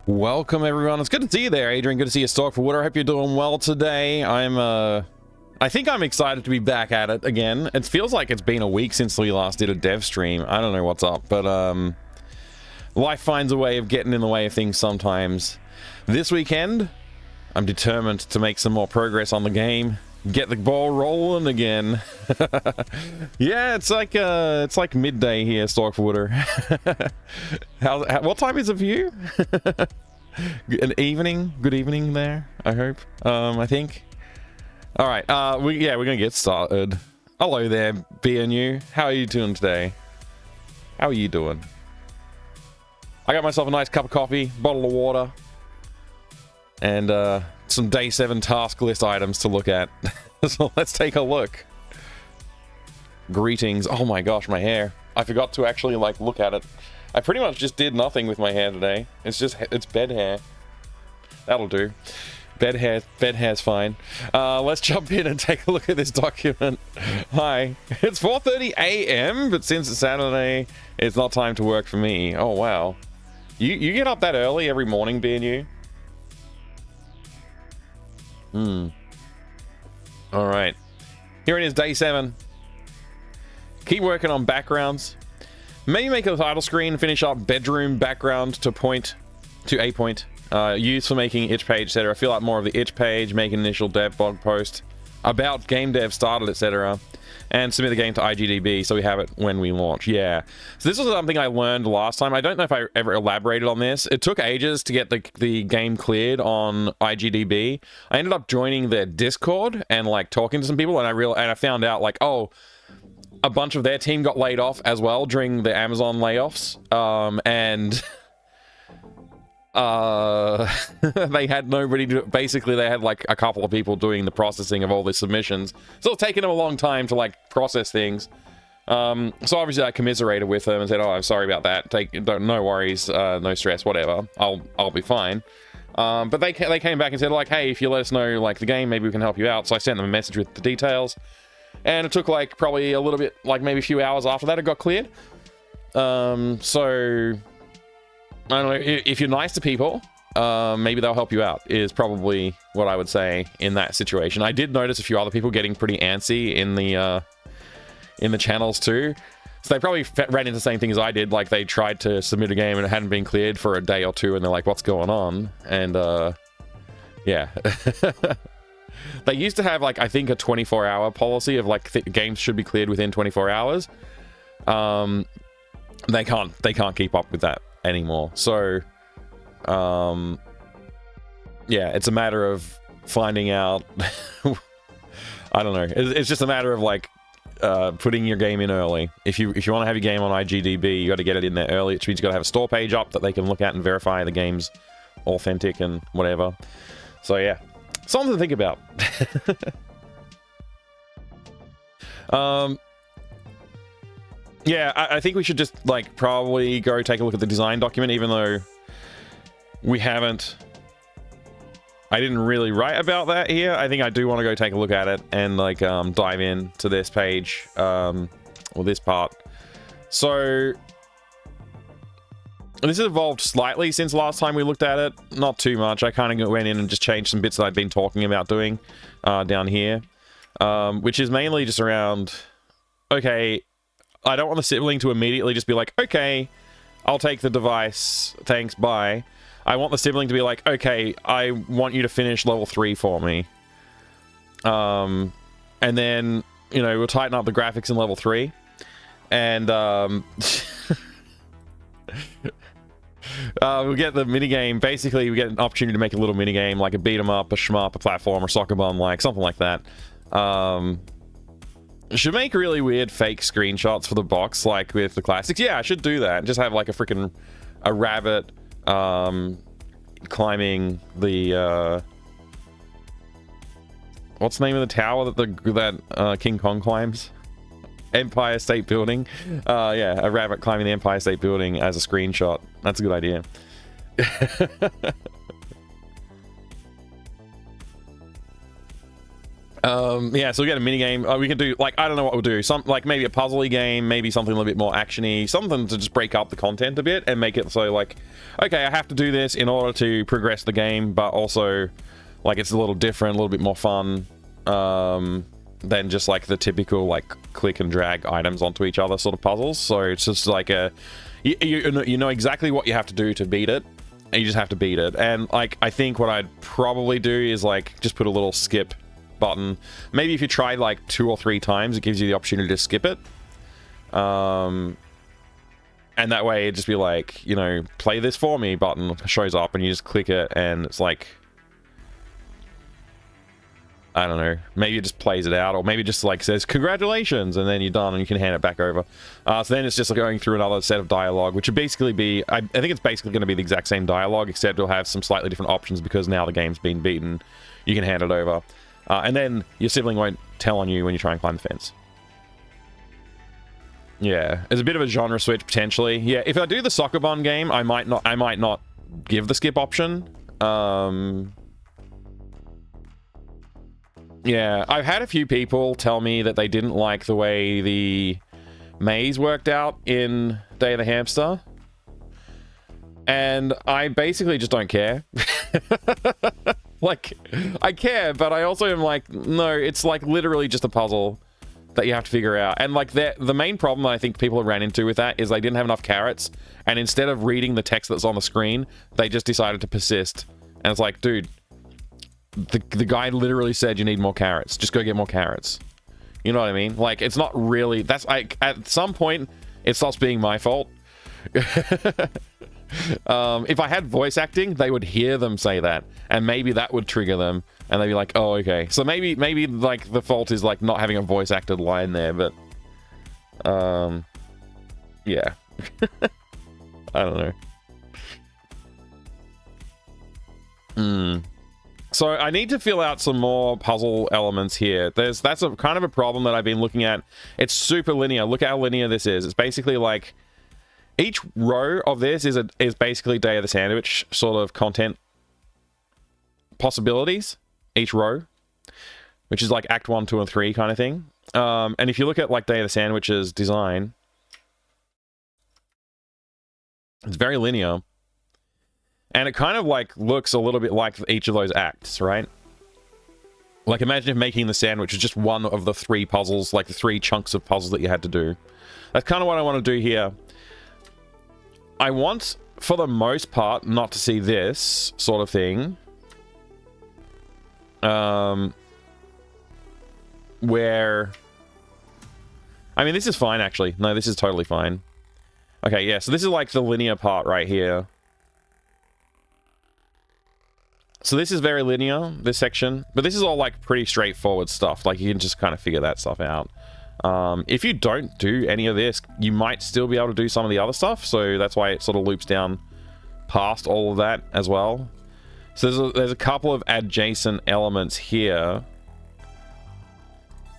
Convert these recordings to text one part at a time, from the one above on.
Welcome everyone. It's good to see you there, Adrian. Good to see you, Stock for Water. I hope you're doing well today. I think I'm excited to be back at it again. It feels like it's been a week since we last did a dev stream. I don't know what's up, but life finds a way of getting in the way of things sometimes. This weekend, I'm determined to make some more progress on the game. Get the ball rolling again. Yeah, it's like midday here, Stock for Water. What time is it for you? An evening? Good evening there, I hope. I think. All right, we're gonna get started. Hello there, BNU. How are you doing today? How are you doing? I got myself a nice cup of coffee, bottle of water, and some day 7 task list items to look at. So let's take a look. Greetings. Oh my gosh, my hair. I forgot to actually look at it. I pretty much just did nothing with my hair today. It's bed hair. That'll do. Bed hair's fine. Let's jump in and take a look at this document. Hi. It's 4:30 a.m., but since it's Saturday, it's not time to work for me. Oh wow. You get up that early every morning, BNU? Alright. Here it is, day 7. Keep working on backgrounds. Maybe make a title screen, finish up bedroom background to a point. Used for making itch page, etc. Fill out more of the itch page, make an initial dev blog post about game dev started, etc. And submit the game to IGDB so we have it when we launch. Yeah. So this was something I learned last time. I don't know if I ever elaborated on this. It took ages to get the game cleared on IGDB. I ended up joining their Discord and talking to some people, and I found out oh, a bunch of their team got laid off as well during the Amazon layoffs. And they had nobody to, basically they had a couple of people doing the processing of all the submissions, so it's taken them a long time to process things. So obviously I commiserated with them and said, oh, I'm sorry about that, no worries, no stress, whatever, I'll be fine. But they came back and said hey, if you let us know the game, maybe we can help you out. So I sent them a message with the details, and it took probably a little bit, maybe a few hours after that it got cleared. So I don't know, if you're nice to people, maybe they'll help you out, is probably what I would say in that situation. I did notice a few other people getting pretty antsy in the channels too. So they probably ran into the same thing as I did. They tried to submit a game and it hadn't been cleared for a day or two, and they're what's going on? And yeah. They used to have I think a 24-hour policy of games should be cleared within 24 hours. They can't keep up with that anymore. So yeah, it's a matter of finding out. I don't know, it's just a matter of putting your game in early. If you want to have your game on IGDB, you got to get it in there early, which means you got to have a store page up that they can look at and verify the game's authentic and whatever. So yeah, something to think about. Yeah, I think we should just probably go take a look at the design document, even though we haven't. I didn't really write about that here. I think I do want to go take a look at it and dive into this page, or this part. So this has evolved slightly since last time we looked at it. Not too much. I kind of went in and just changed some bits that I've been talking about doing down here, which is mainly just around, okay, I don't want the sibling to immediately just be okay, I'll take the device, thanks, bye. I want the sibling to be okay, I want you to finish level 3 for me. And then, we'll tighten up the graphics in level 3. And, we'll get the minigame. Basically, we get an opportunity to make a little minigame, a beat 'em up, a shmup, a platform, or soccer bomb, something like that. Should make really weird fake screenshots for the box, with the classics. Yeah, I should do that. Just have a rabbit climbing the what's the name of the tower that King Kong climbs? Empire State Building. Yeah, a rabbit climbing the Empire State Building as a screenshot. That's a good idea. Yeah, so we get a mini game. We can do, like, I don't know what we'll do. Some, like, maybe a puzzly game, maybe something a little bit more actiony, something to just break up the content a bit and make it so, like, okay, I have to do this in order to progress the game, but also, like, it's a little different, a little bit more fun than just, like, the typical, like, click and drag items onto each other sort of puzzles. So it's just like a, you know exactly what you have to do to beat it, and you just have to beat it. And, like, I think what I'd probably do is, like, just put a little skip button. Maybe if you try like 2 or 3 times, it gives you the opportunity to skip it. And that way it'd just be like, you know, play this for me button shows up and you just click it and it's like, I don't know, maybe it just plays it out, or maybe it just like says congratulations and then you're done and you can hand it back over. So then it's just like going through another set of dialogue, which would basically be, I think it's basically going to be the exact same dialogue, except it'll have some slightly different options because now the game's been beaten. You can hand it over. And then your sibling won't tell on you when you try and climb the fence. Yeah, there's a bit of a genre switch potentially. Yeah, if I do the Sokobun game, I might not give the skip option. Yeah, I've had a few people tell me that they didn't like the way the maze worked out in Day of the Hamster. And I basically just don't care. Like, I care, but I also am like, no, it's like literally just a puzzle that you have to figure out. And like the main problem that I think people have ran into with that is they didn't have enough carrots, and instead of reading the text that's on the screen, they just decided to persist. And it's like, dude, the guy literally said you need more carrots. Just go get more carrots. You know what I mean? Like, it's not really, that's like, at some point it stops being my fault. If I had voice acting, they would hear them say that, and maybe that would trigger them, and they'd be like, oh, okay. So maybe like the fault is like not having a voice acted line there, but yeah. I don't know. So I need to fill out some more puzzle elements here. That's a kind of a problem that I've been looking at. It's super linear. Look how linear this is. It's basically like each row of this is basically Day of the Sandwich sort of content possibilities. Each row, which is like Act 1, 2, and 3 kind of thing. And if you look at like Day of the Sandwich's design, it's very linear. And it kind of like looks a little bit like each of those acts, right? Like imagine if making the sandwich is just one of the 3 puzzles, like the 3 chunks of puzzles that you had to do. That's kind of what I want to do here. I want, for the most part, not to see this sort of thing. Where... I mean, this is fine, actually. No, this is totally fine. Okay, yeah, so this is like the linear part right here. So this is very linear, this section. But this is all like pretty straightforward stuff. Like you can just kind of figure that stuff out. If you don't do any of this, you might still be able to do some of the other stuff. So that's why it sort of loops down past all of that as well. So there's a couple of adjacent elements here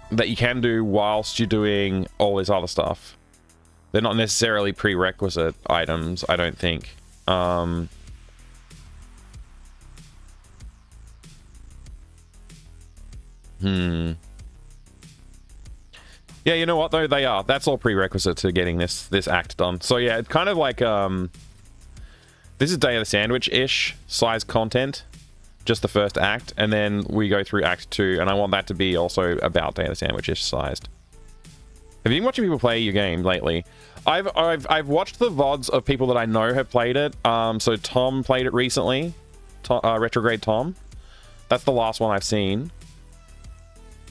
that you can do whilst you're doing all this other stuff. They're not necessarily prerequisite items, I don't think. Yeah, you know what though? They are. That's all prerequisite to getting this act done. So yeah, it's kind of like this is Day of the Sandwich-ish size content, just the first act, and then we go through Act 2, and I want that to be also about Day of the Sandwich-ish sized. Have you been watching people play your game lately? I've watched the VODs of people that I know have played it. So Tom played it recently, Retrograde Tom. That's the last one I've seen.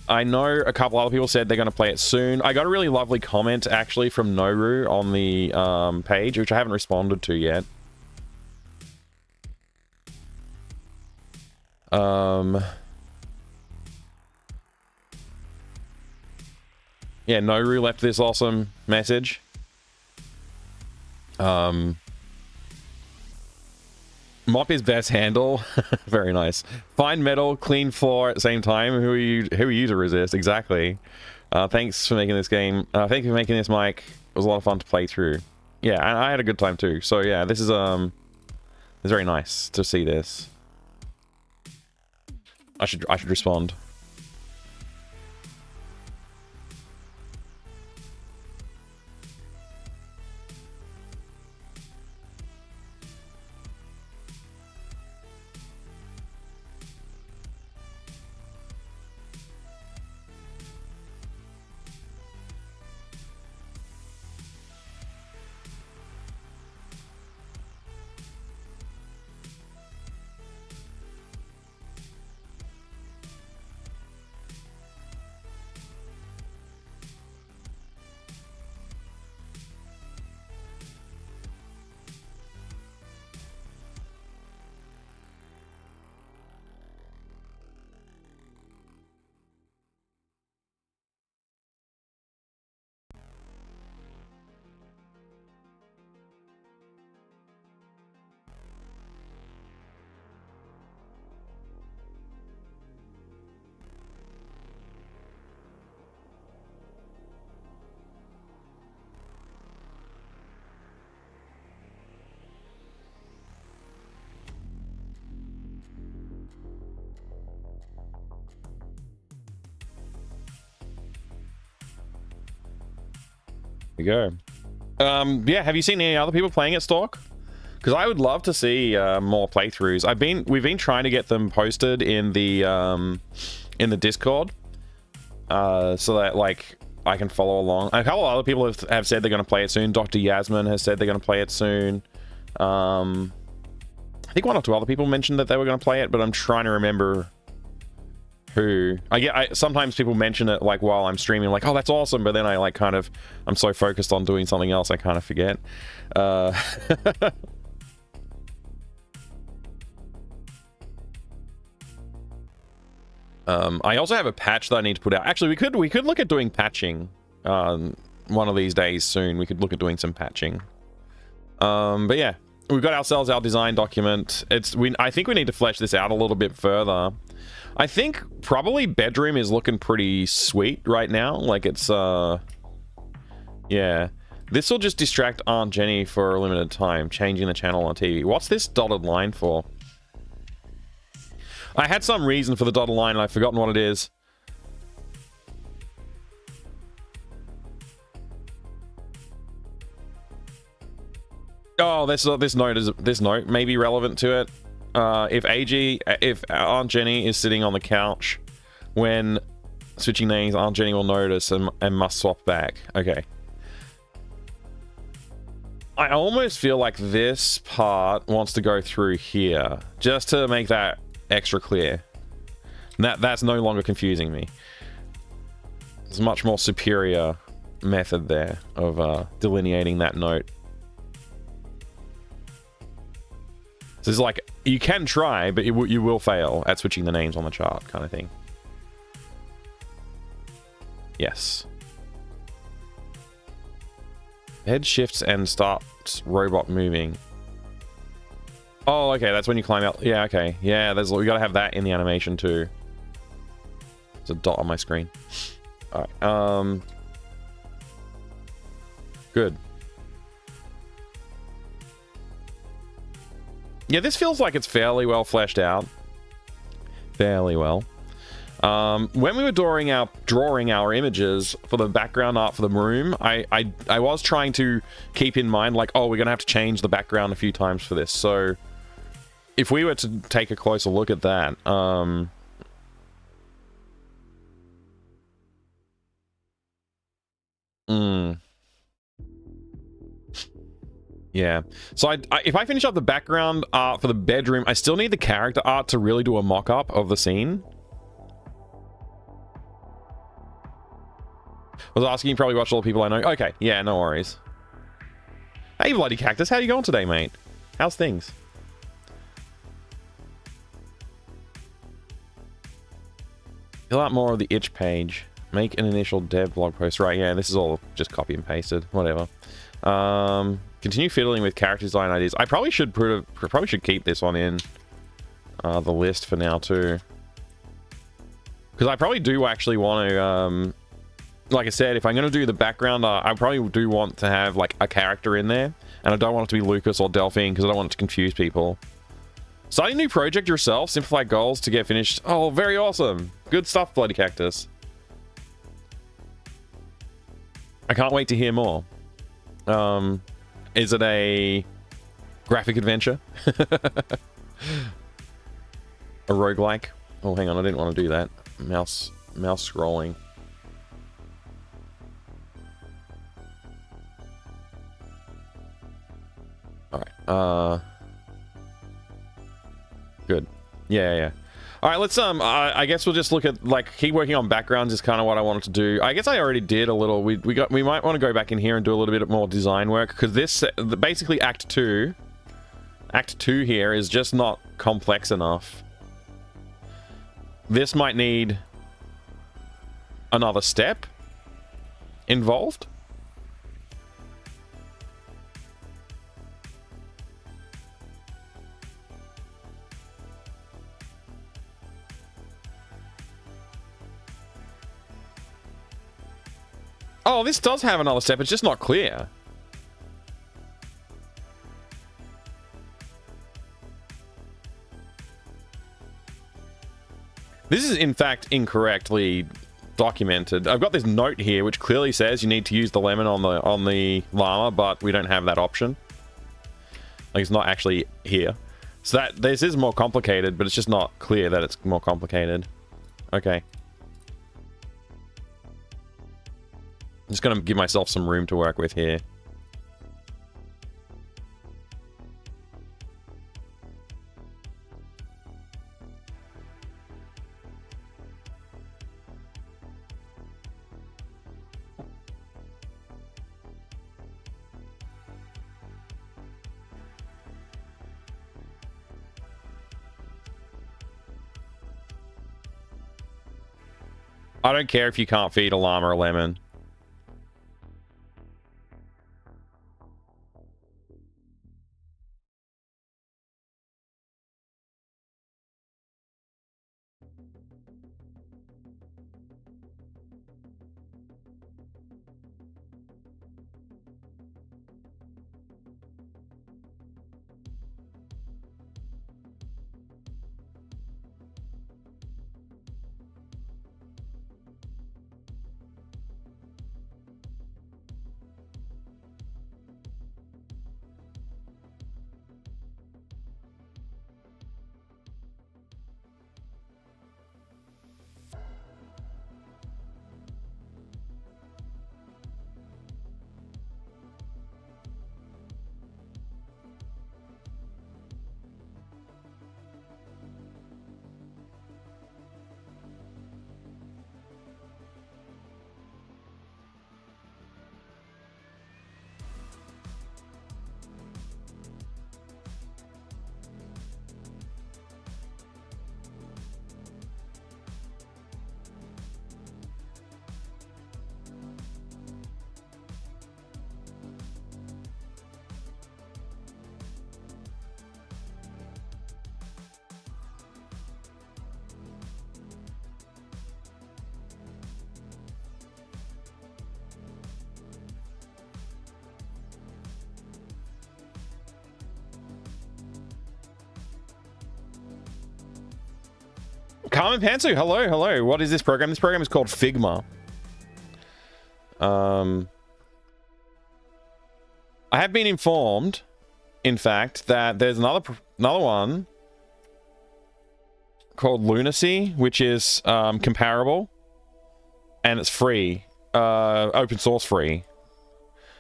I know a couple other people said they're going to play it soon. I got a really lovely comment, actually, from Noru on the page, which I haven't responded to yet. Yeah, Noru left this awesome message. Mop is best handle. Very nice. Fine metal, clean floor at the same time. Who are you to resist? Exactly. Thanks for making this game. Thank you for making this, Mike. It was a lot of fun to play through. Yeah, and I had a good time too. So yeah, this is it's very nice to see this. I should respond. we go. Yeah, have you seen any other people playing at Stalk? Because I would love to see more playthroughs. We've been trying to get them posted in the Discord, so that like I can follow along. A couple of other people have said they're going to play it soon. Dr. Yasmin has said they're going to play it soon. I think one or two other people mentioned that they were going to play it, but I'm trying to remember who. Sometimes people mention it like while I'm streaming, like, oh, that's awesome, but then I like I'm so focused on doing something else I kind of forget. I also have a patch that I need to put out. Actually, we could look at doing patching one of these days soon. We could look at doing some patching. But yeah, we've got ourselves our design document. I think we need to flesh this out a little bit further. I think probably bedroom is looking pretty sweet right now. Like it's yeah. This will just distract Aunt Jenny for a limited time, changing the channel on TV. What's this dotted line for? I had some reason for the dotted line and I've forgotten what it is. Oh, this note may be relevant to it. If Aunt Jenny is sitting on the couch when switching names, Aunt Jenny will notice and must swap back. Okay. I almost feel like this part wants to go through here just to make that extra clear. That's no longer confusing me. There's a much more superior method there of delineating that note. So it's like, you can try, but you will fail at switching the names on the chart, kind of thing. Yes. Head shifts and starts robot moving. Oh, okay, that's when you climb out. Yeah, okay. Yeah, we gotta have that in the animation too. There's a dot on my screen. Alright, good. Yeah, this feels like it's fairly well fleshed out. Fairly well. When we were drawing our images for the background art for the room, I was trying to keep in mind, like, oh, we're gonna have to change the background a few times for this. So if we were to take a closer look at that, yeah. So if I finish up the background art for the bedroom, I still need the character art to really do a mock-up of the scene. I was asking, you probably watch all the people I know. Okay, yeah, no worries. Hey, Bloody Cactus, how you going today, mate? How's things? Fill out more of the itch page. Make an initial dev blog post. Right, yeah, this is all just copy and pasted. Whatever. Continue fiddling with character design ideas. I probably should keep this one in the list for now too, because I probably do actually want to. Like I said, if I'm going to do the background, I probably do want to have like a character in there, and I don't want it to be Lucas or Delphine because I don't want it to confuse people. Starting a new project yourself, simplify goals to get finished. Oh, very awesome. Good stuff, Bloody Cactus. I can't wait to hear more. Is it a graphic adventure? A roguelike? Oh, hang on, I didn't want to do that. Mouse scrolling. Alright, good. Yeah. Alright, let's, I guess we'll just look at, like, keep working on backgrounds is kind of what I wanted to do. I guess I already did a little. We might want to go back in here and do a little bit more design work, because this, basically Act 2 here is just not complex enough. This might need another step involved. Oh, this does have another step, it's just not clear. This is, in fact, incorrectly documented. I've got this note here which clearly says you need to use the lemon on the llama, but we don't have that option. Like, it's not actually here. So that this is more complicated, but it's just not clear that it's more complicated. Okay. I'm just gonna give myself some room to work with here. I don't care if you can't feed a llama a lemon. Carmen Pantsu, hello, hello. What is this program? This program is called Figma. I have been informed, in fact, that there's another one called Lunacy, which is comparable, and it's free, open source free.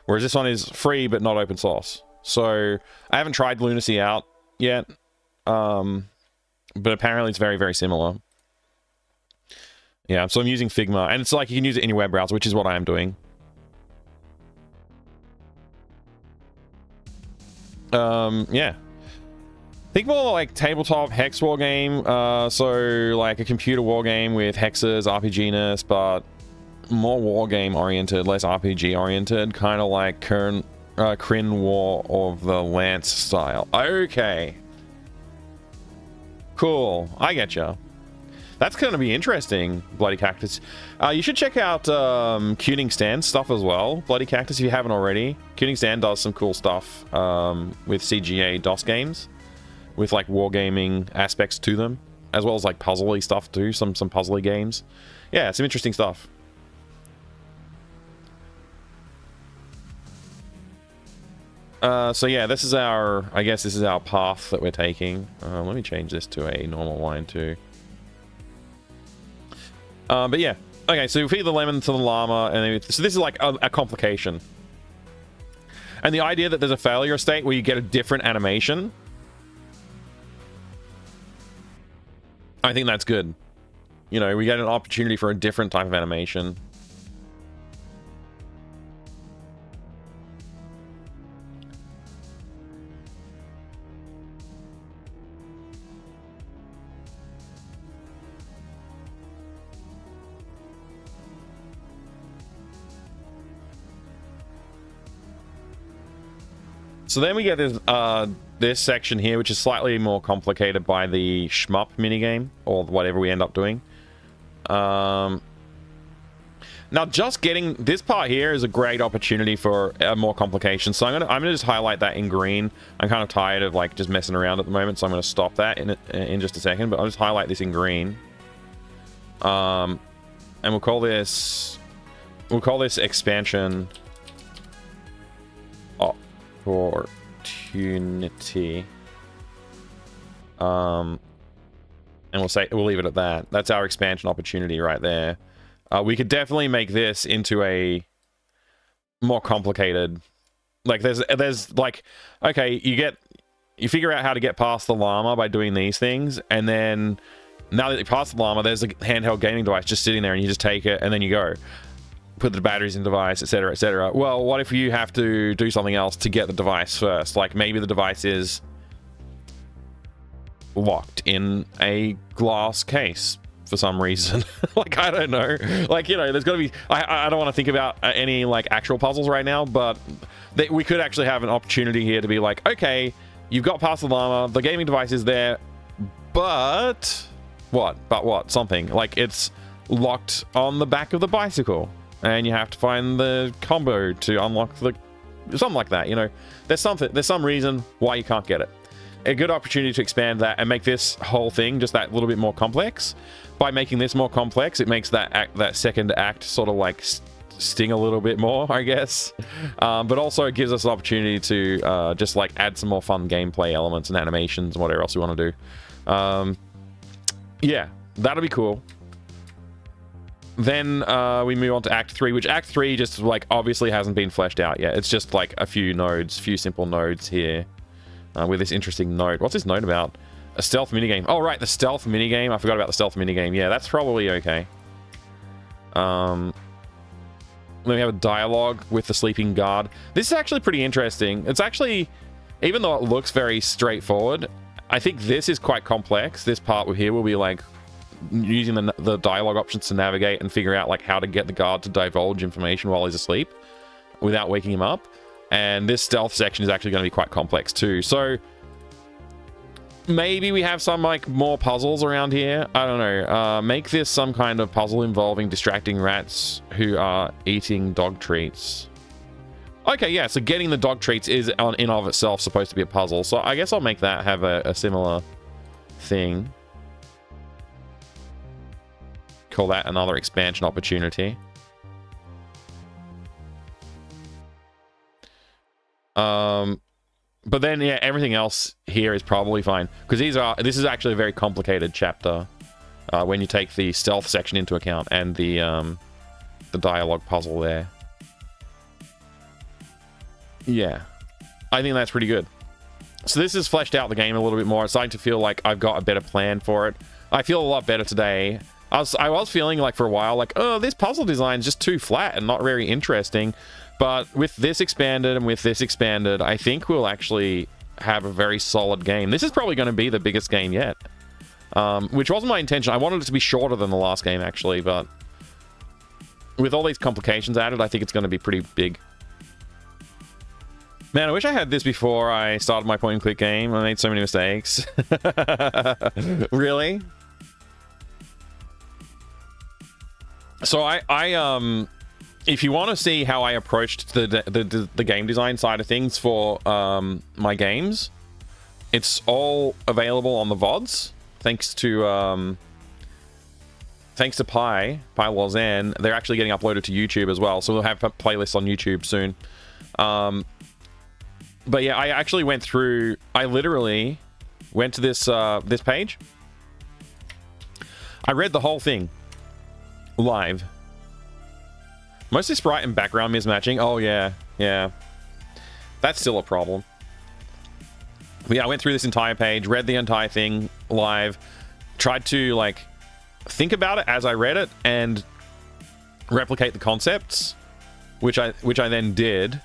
Whereas this one is free but not open source. So I haven't tried Lunacy out yet, but apparently it's very, very similar. Yeah, so I'm using Figma, and it's like you can use it in your web browser, which is what I am doing. Yeah. Think more like tabletop hex war game, so like a computer war game with hexes, RPG-ness, but more war game oriented, less RPG oriented, kind of like Kryn War of the Lance style. Okay. Cool. I getcha. That's going to be interesting, Bloody Cactus. You should check out Kuning Stan's stuff as well, Bloody Cactus, if you haven't already. Kuning Stan does some cool stuff with CGA DOS games, with like wargaming aspects to them, as well as like puzzly stuff too, some puzzly games. Yeah, some interesting stuff. So yeah, this is our, I guess this is our path that we're taking. Let me change this to a normal line too. But yeah, okay, so you feed the lemon to the llama, and so this is like a complication. And the idea that there's a failure state where you get a different animation, I think that's good. You know, we get an opportunity for a different type of animation. So then we get this section here, which is slightly more complicated by the shmup minigame, or whatever we end up doing. Now, just getting this part here is a great opportunity for more complication. So I'm gonna just highlight that in green. I'm kind of tired of like just messing around at the moment, so I'm gonna stop that in just a second. But I'll just highlight this in green. and we'll call this expansion opportunity. And we'll leave it at that. That's our expansion opportunity right there. We could definitely make this into a more complicated, like there's like, okay, you figure out how to get past the llama by doing these things, and then now that you pass the llama, there's a handheld gaming device just sitting there, and you just take it and then you go put the batteries in the device, etc., etc. Well, what if you have to do something else to get the device first? Like maybe the device is locked in a glass case for some reason. Like, I don't know. Like, you know, there's got to be... I don't want to think about any, like, actual puzzles right now, but we could actually have an opportunity here to be like, okay, you've got past the llama, the gaming device is there, but... What? But what? Something. Like, it's locked on the back of the bicycle, and you have to find the combo to unlock the... Something like that, you know? There's some reason why you can't get it. A good opportunity to expand that and make this whole thing just that little bit more complex. By making this more complex, it makes that second act sort of like sting a little bit more, I guess. But also it gives us an opportunity to just like add some more fun gameplay elements and animations and whatever else we want to do. Yeah, that'll be cool. Then we move on to Act 3, which Act 3 just like obviously hasn't been fleshed out yet. It's just like a few simple nodes here. With this interesting node. What's this node about? A stealth minigame. Oh, right, the stealth minigame. I forgot about the stealth minigame. Yeah, that's probably okay. Then we have a dialogue with the sleeping guard. This is actually pretty interesting. It's actually, even though it looks very straightforward, I think this is quite complex. This part here will be like using the dialogue options to navigate and figure out like how to get the guard to divulge information while he's asleep without waking him up. And this stealth section is actually going to be quite complex too. So maybe we have some like more puzzles around here. I don't know. Make this some kind of puzzle involving distracting rats who are eating dog treats. Okay, yeah, so getting the dog treats is in of itself supposed to be a puzzle. So I guess I'll make that have a similar thing. Call that another expansion opportunity. But then, yeah, everything else here is probably fine. Because this is actually a very complicated chapter when you take the stealth section into account and the dialogue puzzle there. Yeah, I think that's pretty good. So this has fleshed out the game a little bit more. It's starting to feel like I've got a better plan for it. I feel a lot better today. I was feeling like for a while, like, oh, this puzzle design is just too flat and not very interesting. But with this expanded and with this expanded, I think we'll actually have a very solid game. This is probably going to be the biggest game yet. Which wasn't my intention. I wanted it to be shorter than the last game, actually. But with all these complications added, I think it's going to be pretty big. Man, I wish I had this before I started my point-and-click game. I made so many mistakes. Really? So if you want to see how I approached the game design side of things for my games, it's all available on the VODs. Thanks to Pi Lausanne. They're actually getting uploaded to YouTube as well, so we'll have playlists on YouTube soon. But yeah, I actually went through. I literally went to this this page. I read the whole thing live. Mostly sprite and background mismatching. Oh, yeah. Yeah. That's still a problem. But yeah, I went through this entire page, read the entire thing live, tried to, like, think about it as I read it and replicate the concepts, which I then did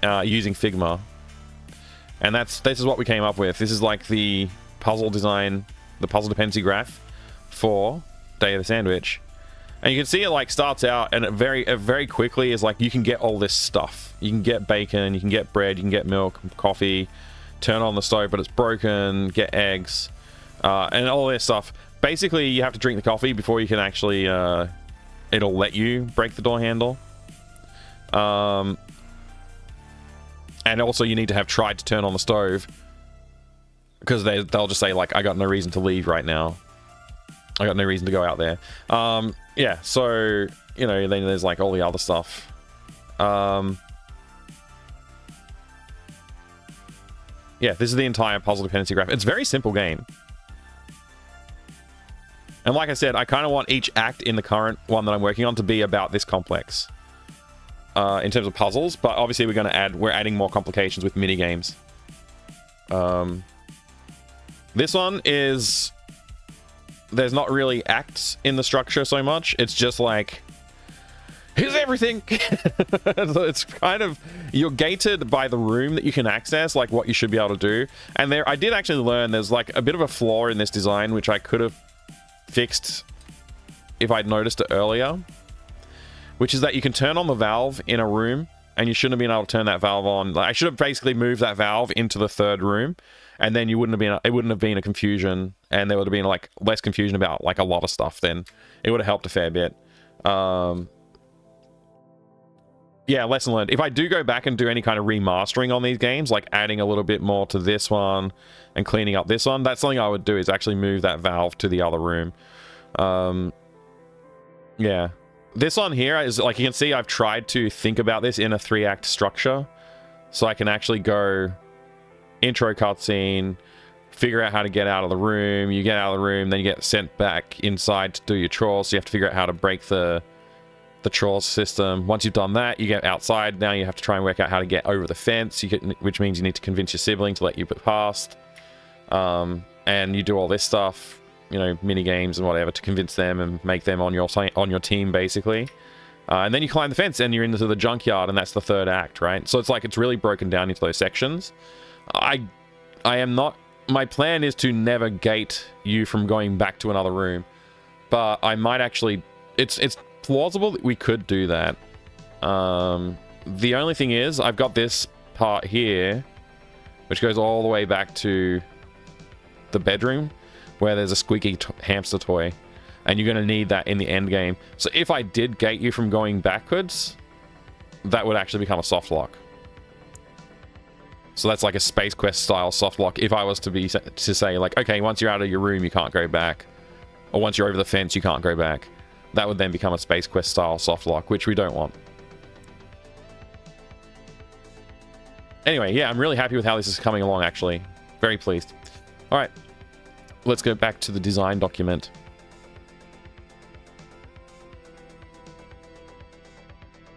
using Figma. And this is what we came up with. This is like the puzzle design, the puzzle dependency graph for Day of the Sandwich. And you can see it like starts out and it very quickly is like you can get all this stuff. You can get bacon, you can get bread, you can get milk, coffee, turn on the stove but it's broken, get eggs, and all this stuff. Basically, you have to drink the coffee before you can actually, it'll let you break the door handle. And also you need to have tried to turn on the stove because they'll just say like, I got no reason to leave right now. I got no reason to go out there. Yeah, so, you know, then there's like all the other stuff. Yeah, this is the entire puzzle dependency graph. It's a very simple game. And like I said, I kind of want each act in the current one that I'm working on to be about this complex. In terms of puzzles, but obviously we're adding more complications with mini games. This one is, there's not really acts in the structure so much. It's just like, here's everything. So it's kind of, you're gated by the room that you can access, like what you should be able to do. And there, I did actually learn there's like a bit of a flaw in this design, which I could have fixed if I'd noticed it earlier, which is that you can turn on the valve in a room, and you shouldn't have been able to turn that valve on. Like, I should have basically moved that valve into the third room, and then it wouldn't have been a confusion, and there would have been like less confusion about like a lot of stuff. Then it would have helped a fair bit. Yeah, lesson learned. If I do go back and do any kind of remastering on these games, like adding a little bit more to this one and cleaning up this one, that's something I would do, is actually move that valve to the other room. Yeah. This one here is, like you can see, I've tried to think about this in a 3-act structure. So I can actually go intro cutscene, figure out how to get out of the room. You get out of the room, then you get sent back inside to do your chores. So you have to figure out how to break the chores system. Once you've done that, you get outside. Now you have to try and work out how to get over the fence, which means you need to convince your sibling to let you past. And you do all this stuff, you know, mini games and whatever, to convince them and make them on your team, basically. And then you climb the fence and you're into the junkyard, and that's the 3rd act, right? So it's like, it's really broken down into those sections. I am not, my plan is to never gate you from going back to another room, but I might actually, it's plausible that we could do that. The only thing is, I've got this part here, which goes all the way back to the bedroom, where there's a squeaky hamster toy, and you're going to need that in the end game. So if I did gate you from going backwards, that would actually become a soft lock. So that's like a Space Quest style soft lock. If I was to say like, okay, once you're out of your room, you can't go back, or once you're over the fence, you can't go back, that would then become a Space Quest style soft lock, which we don't want. Anyway, yeah, I'm really happy with how this is coming along, actually. Very pleased. All right. Let's go back to the design document.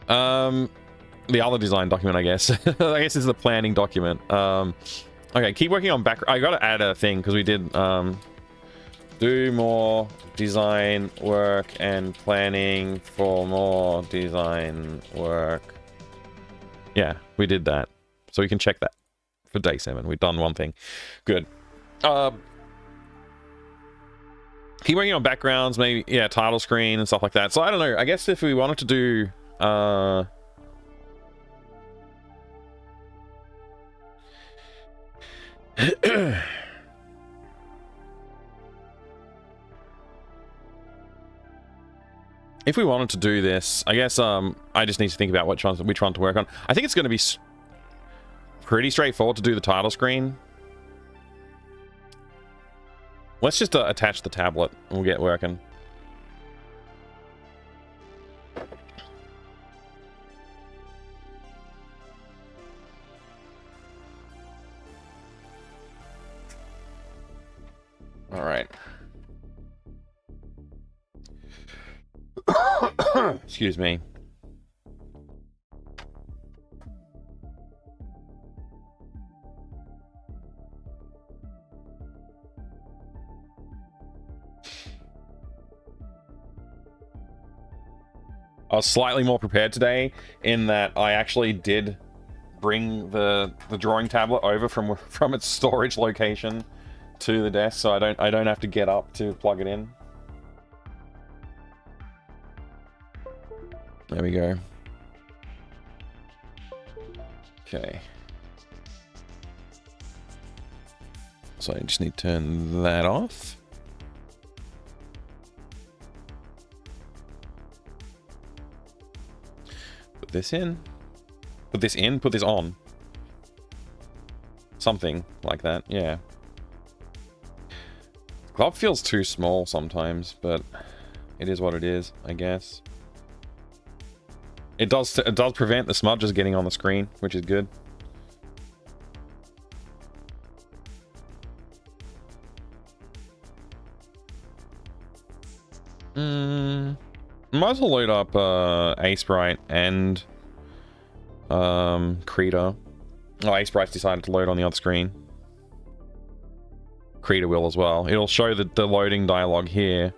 The other design document, I guess. I guess this is the planning document. Okay, keep working on back. I gotta add a thing, because we did do more design work and planning for more design work. Yeah, we did that. So we can check that for day 7. We've done one thing. Good. Keep working on backgrounds, maybe, yeah, title screen and stuff like that. So I don't know. I guess if we wanted to do if we wanted to do this, I guess I just need to think about which one to work on. I think it's going to be pretty straightforward to do the title screen. Let's just attach the tablet and we'll get working. All right. Excuse me. I was slightly more prepared today in that I actually did bring the drawing tablet over from its storage location to the desk, so I don't have to get up to plug it in. There we go. Okay. So I just need to turn that off. Put this in. Put this in? Put this on. Something like that, yeah. Glob feels too small sometimes, but it is what it is, I guess. It does prevent the smudges getting on the screen, which is good. Might as well load up Asebright and Krita. Oh, Asebright's decided to load on the other screen. Krita will as well. It'll show the loading dialogue here,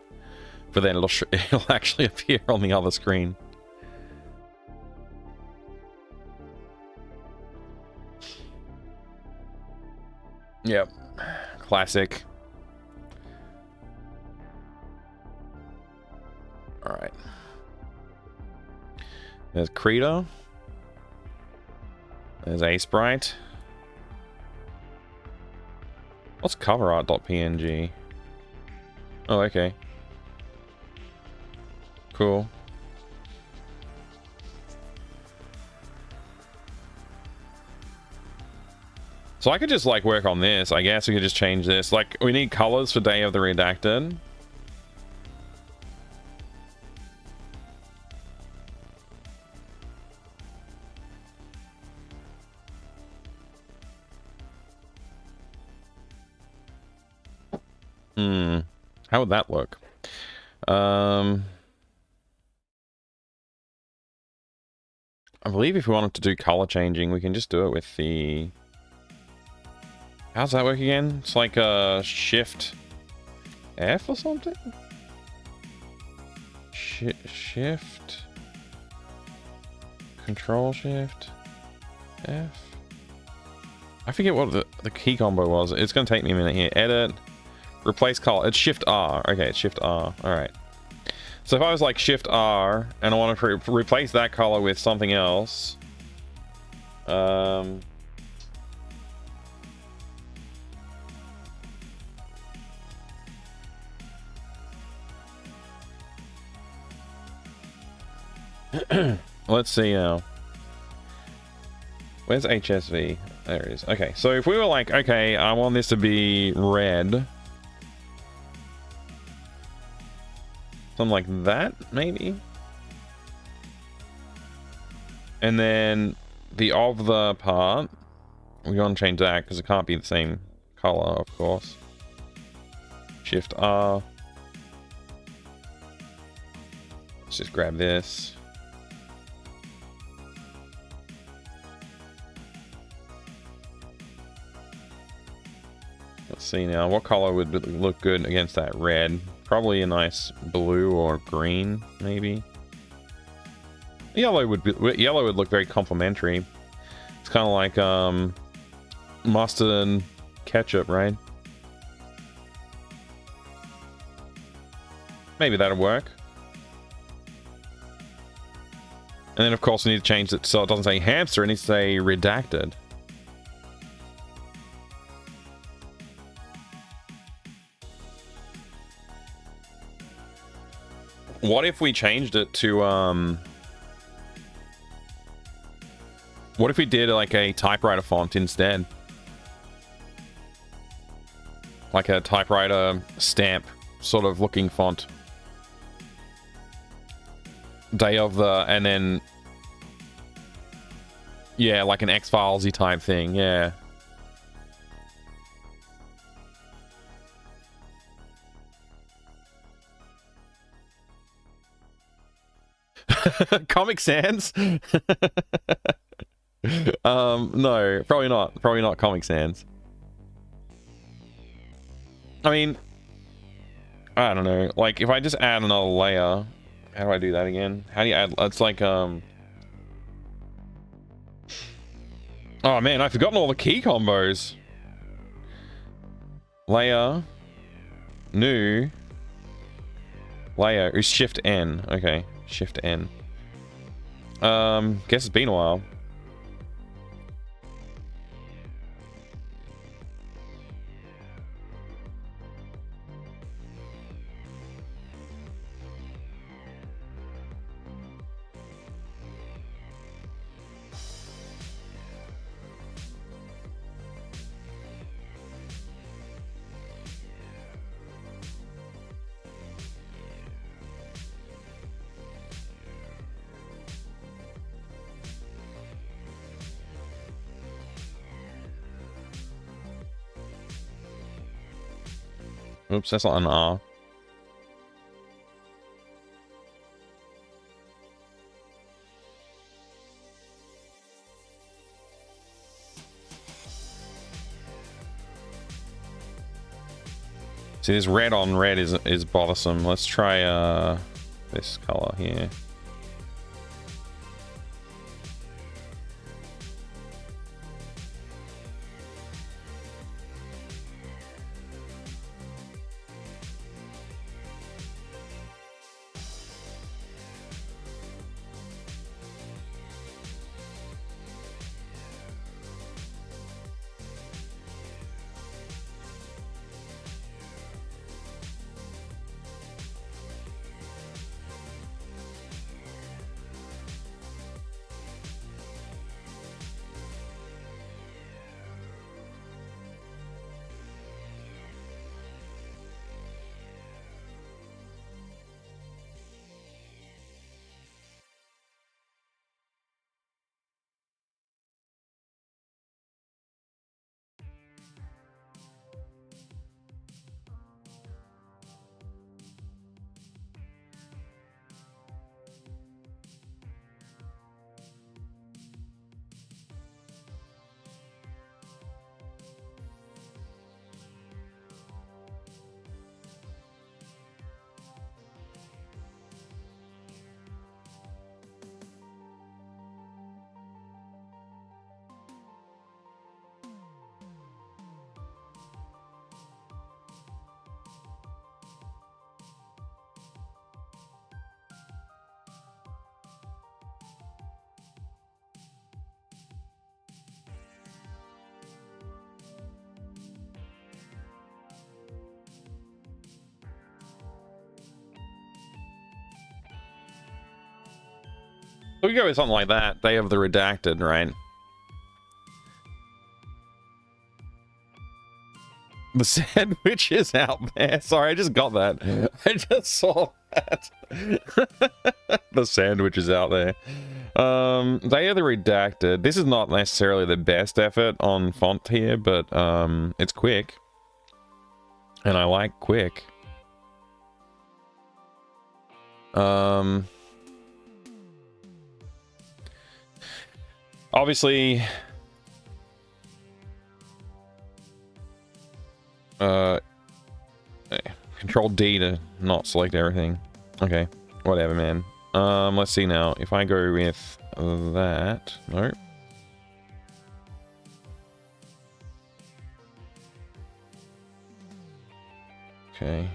but then it'll actually appear on the other screen. Yep. Classic. Alright. There's Krita. There's Asebright. What's cover art.png? Oh, okay. Cool. So I could just like work on this. I guess we could just change this. Like, we need colors for Day of the Redacted. How would that look? I believe if we wanted to do color changing, we can just do it with the... How's that work again? It's like a Shift F or something? Shift Control Shift F? I forget what the key combo was. It's going to take me a minute here. Edit. Replace color. It's Shift R. Okay, it's Shift R. Alright. So if I was like Shift R and I want to replace that color with something else. Let's see now. Where's HSV? There it is. Okay, so if we were like, okay, I want this to be red. Something like that, maybe? And then the of the part, we want to change that because it can't be the same color, of course. Shift R. Let's just grab this. Let's see now, what color would look good against that red? Probably a nice blue or green, maybe. Yellow would look very complementary. It's kind of like mustard and ketchup, right? Maybe that'll work. And then of course we need to change it so it doesn't say hamster, it needs to say redacted. What if we changed it to, what if we did like a typewriter font instead? Like a typewriter stamp sort of looking font. Day of the, and then... Yeah, like an X-Files-y type thing, yeah. Comic Sans? No, probably not. Probably not Comic Sans. I mean, I don't know. Like, if I just add another layer, how do I do that again? How do you add? It's like, oh man, I've forgotten all the key combos. Layer, new, layer is Shift N. Okay, Shift N. Guess it's been a while. Oops, that's not an R. See, this red on red is bothersome. Let's try this color here. We go with something like that. Day of the Redacted, right? The sandwich is out there. Sorry, I just got that. I just saw that. The sandwich is out there. Day of the Redacted. This is not necessarily the best effort on font here, but it's quick. And I like quick. Obviously, Control D to not select everything. Okay, whatever, man. Let's see now. If I go with that, no. Okay.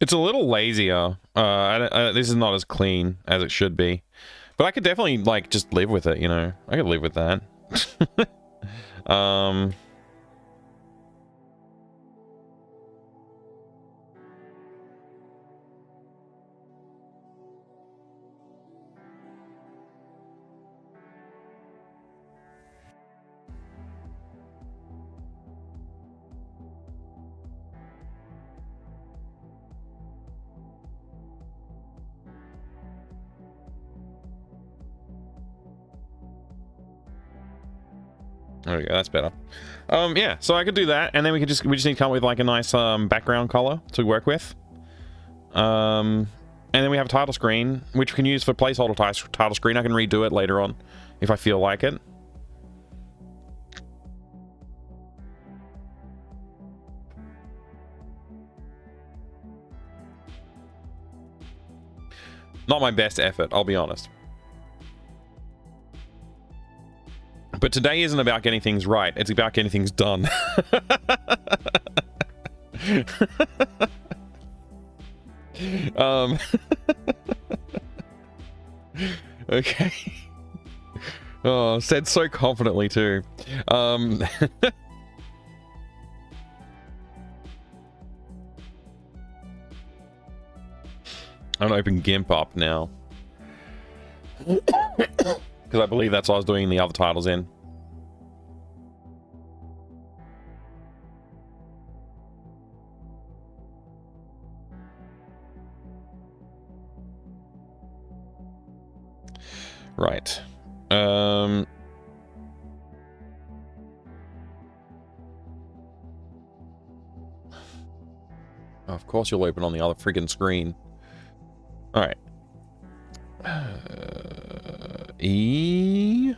It's a little lazier. This is not as clean as it should be. But I could definitely, like, just live with it, you know? I could live with that. There we go, that's better. Yeah, so I could do that, and then we just need to come up with like a nice background color to work with. And then we have a title screen, which we can use for placeholder title screen. I can redo it later on if I feel like it. Not my best effort, I'll be honest. But today isn't about getting things right, it's about getting things done. Okay. Oh, said so confidently too. I'm gonna open GIMP up now. Because I believe that's what I was doing the other titles in. Right. Of course you'll open on the other friggin' screen. Alright. E...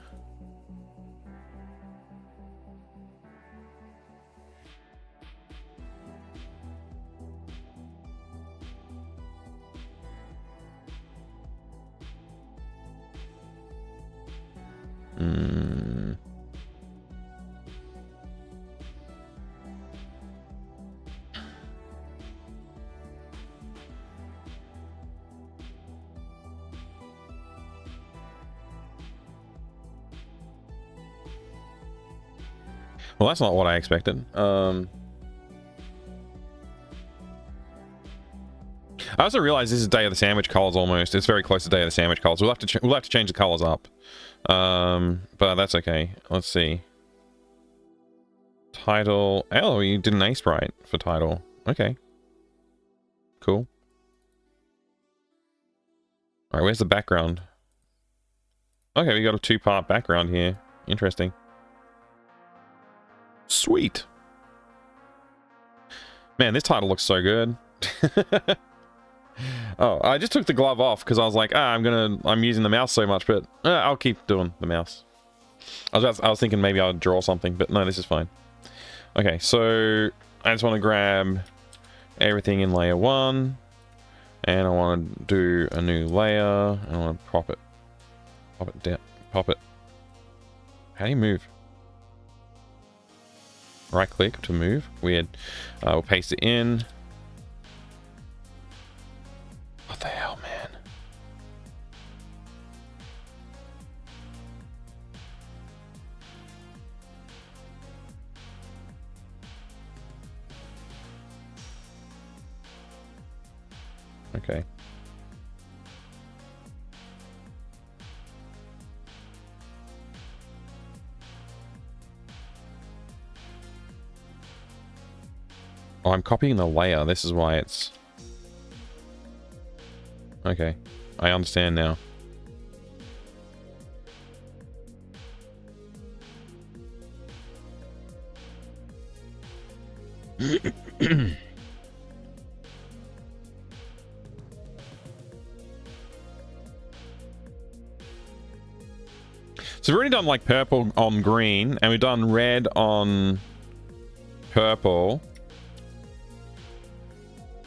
Well, that's not what I expected. I also realize this is Day of the Sandwich colors almost. It's very close to Day of the Sandwich colors. We'll have to change the colors up. But that's okay. Let's see. Title. Oh, you did an A sprite for title. Okay. Cool. Alright, where's the background? Okay, we got a 2-part background here. Interesting. Sweet. Man, this title looks so good. Oh, I just took the glove off because I was like, I'm using the mouse so much, but I'll keep doing the mouse. I was thinking maybe I'd draw something, but no, this is fine. Okay, so I just want to grab everything in layer 1, and I want to do a new layer, and I want to pop it down, pop it. How do you move? Right click to move. Weird. We'll paste it in. What the hell, man? Okay. Oh, I'm copying the layer. This is why it's... Okay. I understand now. So we've already done like purple on green, and we've done red on purple.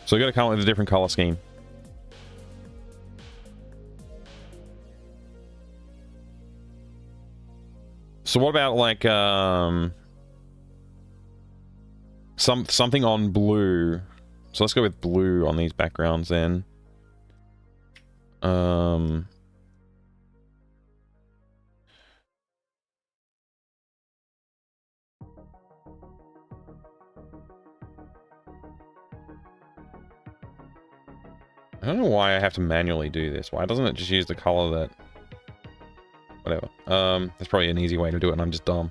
So we've got to come up with a different color scheme. So what about like something on blue? So let's go with blue on these backgrounds then. I don't know why I have to manually do this. Why doesn't it just use the color that... Whatever. That's probably an easy way to do it, and I'm just dumb.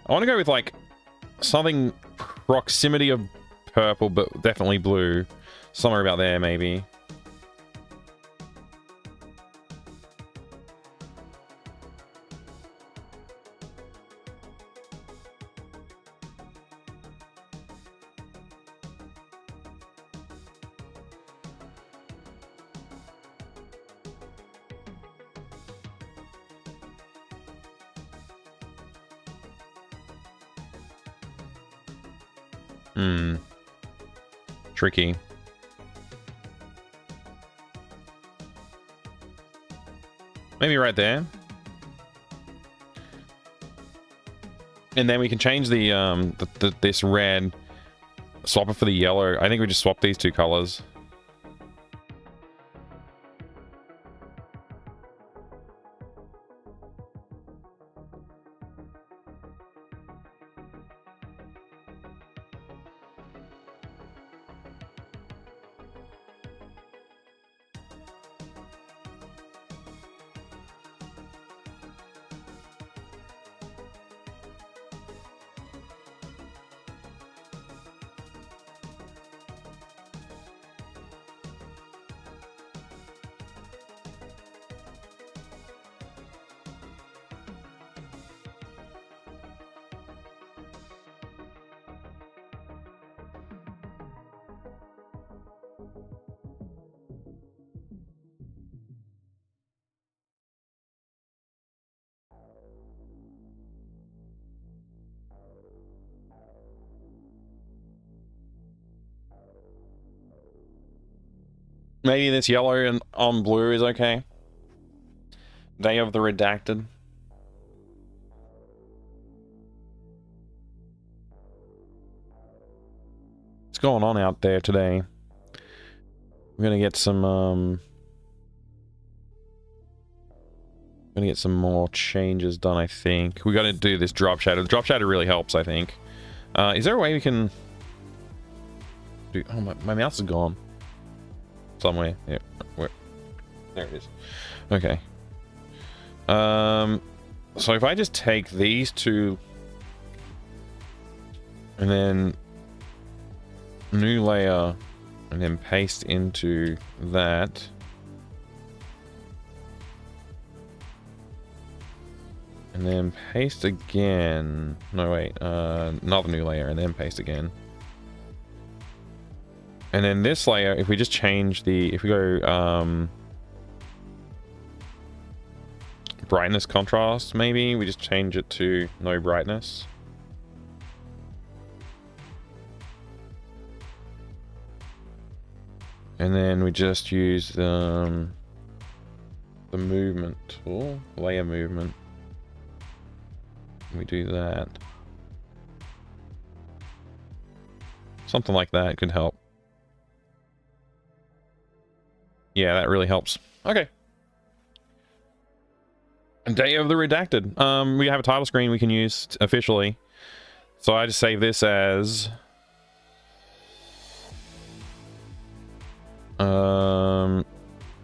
I want to go with, like, something proximity of purple, but definitely blue. Somewhere about there, maybe. Tricky. Maybe right there. And then we can change this red, swap it for the yellow. I think we just swap these two colors. Maybe this yellow and on blue is okay. Day of the Redacted. What's going on out there today? We're gonna get some more changes done, I think. We gotta do this drop shadow. The drop shadow really helps, I think. Is there a way we can do... Oh, my mouse is gone. Somewhere. Yeah. Where? There it is. Okay. So if I just take these two and then new layer and then paste into that. And then paste again. No, wait. Another new layer and then paste again. And then this layer, if we just change the... If we go... brightness contrast, maybe? We just change it to no brightness. And then we just use the movement tool, layer movement. We do that. Something like that could help. Yeah, that really helps. Okay. Day of the Redacted. We have a title screen we can use officially. So I just save this as...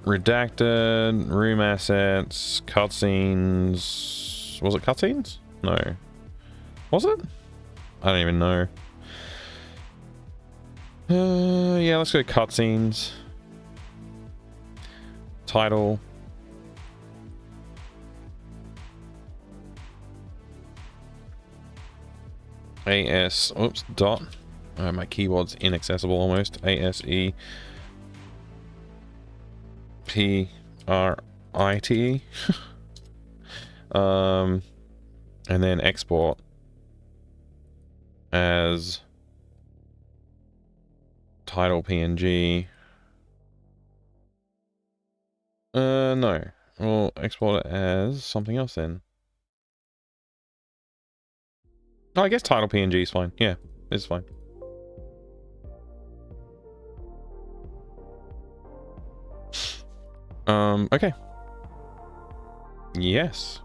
redacted, room assets, cutscenes. Was it cutscenes? No. Was it? I don't even know. Yeah, let's go cutscenes. Title. AS. Oops, dot. My keyboard's inaccessible almost. ASE. PRIT. And then export as title PNG. No. We'll export it as something else then. Oh, I guess title PNG is fine. Yeah, it's fine. Okay. Yes.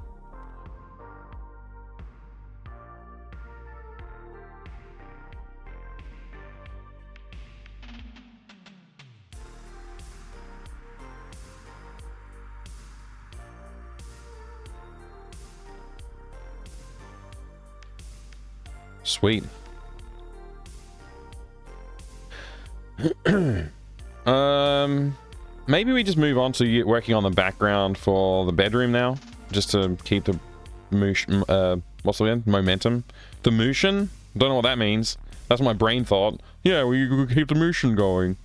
Sweet. Maybe we just move on to working on the background for the bedroom now, just to keep the what's the word? Momentum. The motion? Don't know what that means. That's what my brain thought. Yeah, we keep the motion going.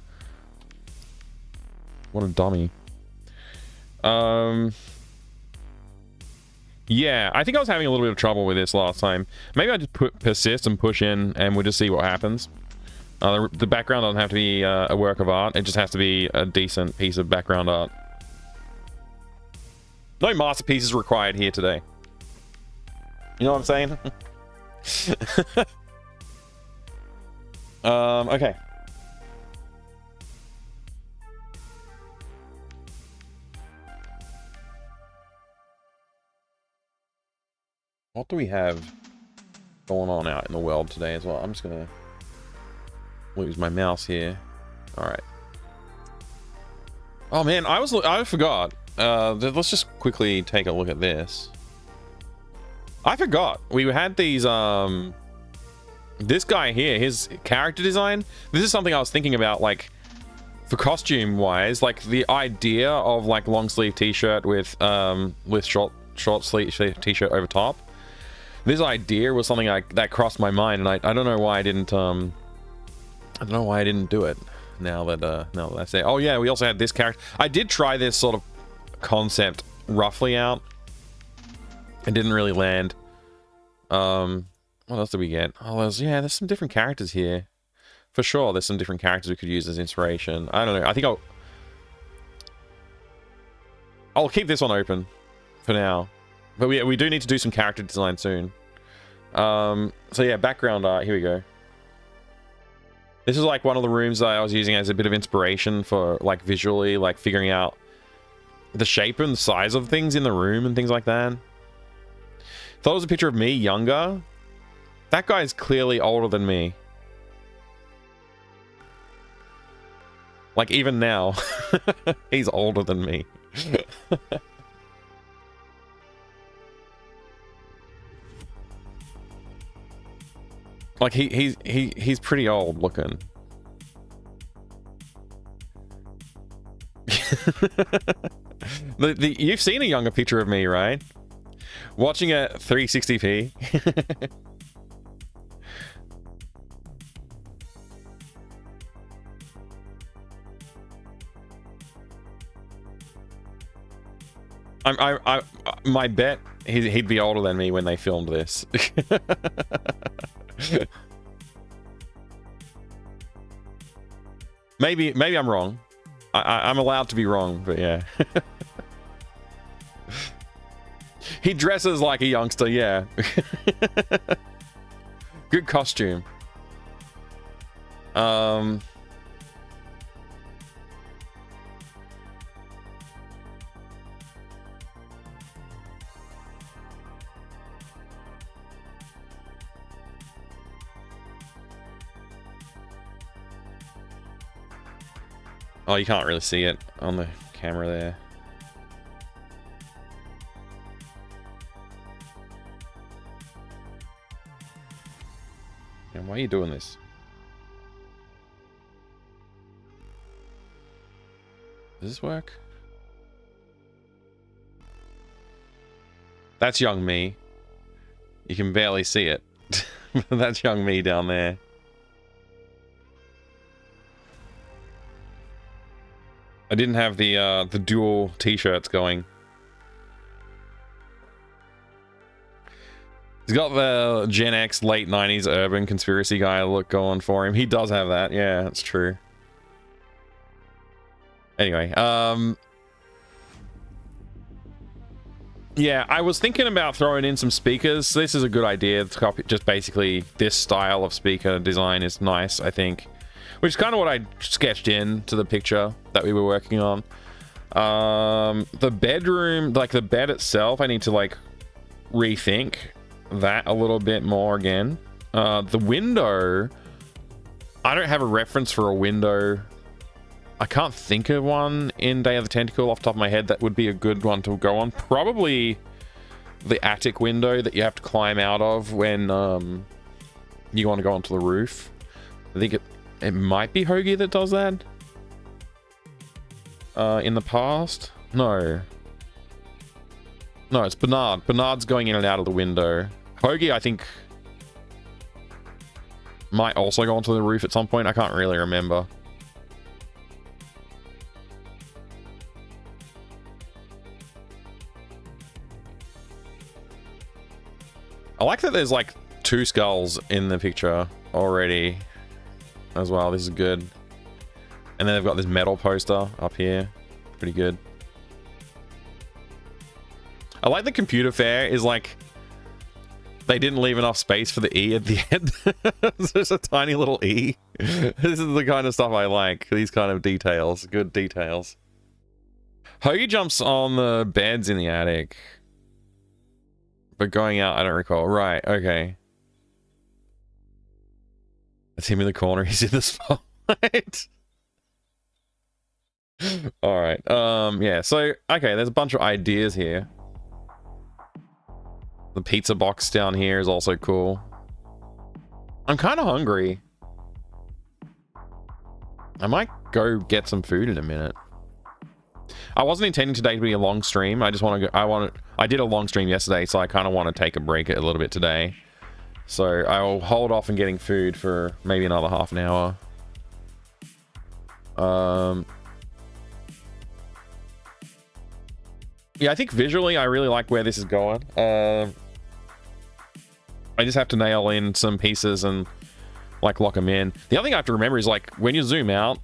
What a dummy. Yeah, I think I was having a little bit of trouble with this last time. Maybe I just persist and push in, and we'll just see what happens. The background doesn't have to be a work of art. It just has to be a decent piece of background art. No masterpieces required here today. You know what I'm saying? Okay. What do we have going on out in the world today as well? I'm just gonna lose my mouse here. All right. Oh man, I forgot. Let's just quickly take a look at this. I forgot we had these this guy here, his character design. This is something I was thinking about, like for costume wise, like the idea of like long sleeve t-shirt with short sleeve t-shirt over top. This idea was something that crossed my mind, and I don't know why I didn't do it. Now that I say, oh yeah, we also had this character. I did try this sort of concept roughly out. It didn't really land. What else did we get? Oh, there's some different characters here. For sure, there's some different characters we could use as inspiration. I don't know. I think I'll keep this one open for now. But we do need to do some character design soon. So yeah, background art, here we go. This is like one of the rooms that I was using as a bit of inspiration for like visually, like figuring out the shape and the size of things in the room and things like that. Thought it was a picture of me younger. That guy is clearly older than me. Like even now, he's older than me. Like he's pretty old looking. You've seen a younger picture of me, right? Watching at 360p. My bet he'd be older than me when they filmed this. Maybe I'm wrong. I'm allowed to be wrong, but yeah. He dresses like a youngster, yeah. Good costume. Oh, you can't really see it on the camera there. And why are you doing this? Does this work? That's young me. You can barely see it. That's young me down there. I didn't have the dual t-shirts going. He's got the Gen X late 90s urban conspiracy guy look going for him. He does have that. Yeah, that's true. Anyway, yeah, I was thinking about throwing in some speakers. This is a good idea. To copy, just basically this style of speaker design is nice, I think. Which is kind of what I sketched in to the picture that we were working on. The bedroom, like the bed itself, I need to like rethink that a little bit more again. The window, I don't have a reference for a window. I can't think of one in Day of the Tentacle off the top of my head that would be a good one to go on. Probably the attic window that you have to climb out of when you want to go onto the roof. I think it might be Hoagie that does that. In the past? No. No, it's Bernard. Bernard's going in and out of the window. Hoagie, I think, might also go onto the roof at some point. I can't really remember. I like that there's like 2 skulls in the picture already as well. This is good. And then they've got this metal poster up here. Pretty good. I like the computer fair is like they didn't leave enough space for the E at the end. It's just a tiny little E. This is the kind of stuff I like. These kind of details. Good details. Hoagie jumps on the beds in the attic. But going out, I don't recall. Right, okay. That's him in the corner. He's in the spotlight. Alright, yeah, so, okay, there's a bunch of ideas here. The pizza box down here is also cool. I'm kind of hungry. I might go get some food in a minute. I wasn't intending today to be a long stream. I just want to go, I did a long stream yesterday, so I kind of want to take a break a little bit today. So I'll hold off on getting food for maybe another half an hour. Yeah, I think visually I really like where this is going. I just have to nail in some pieces and like lock them in. The other thing I have to remember is like when you zoom out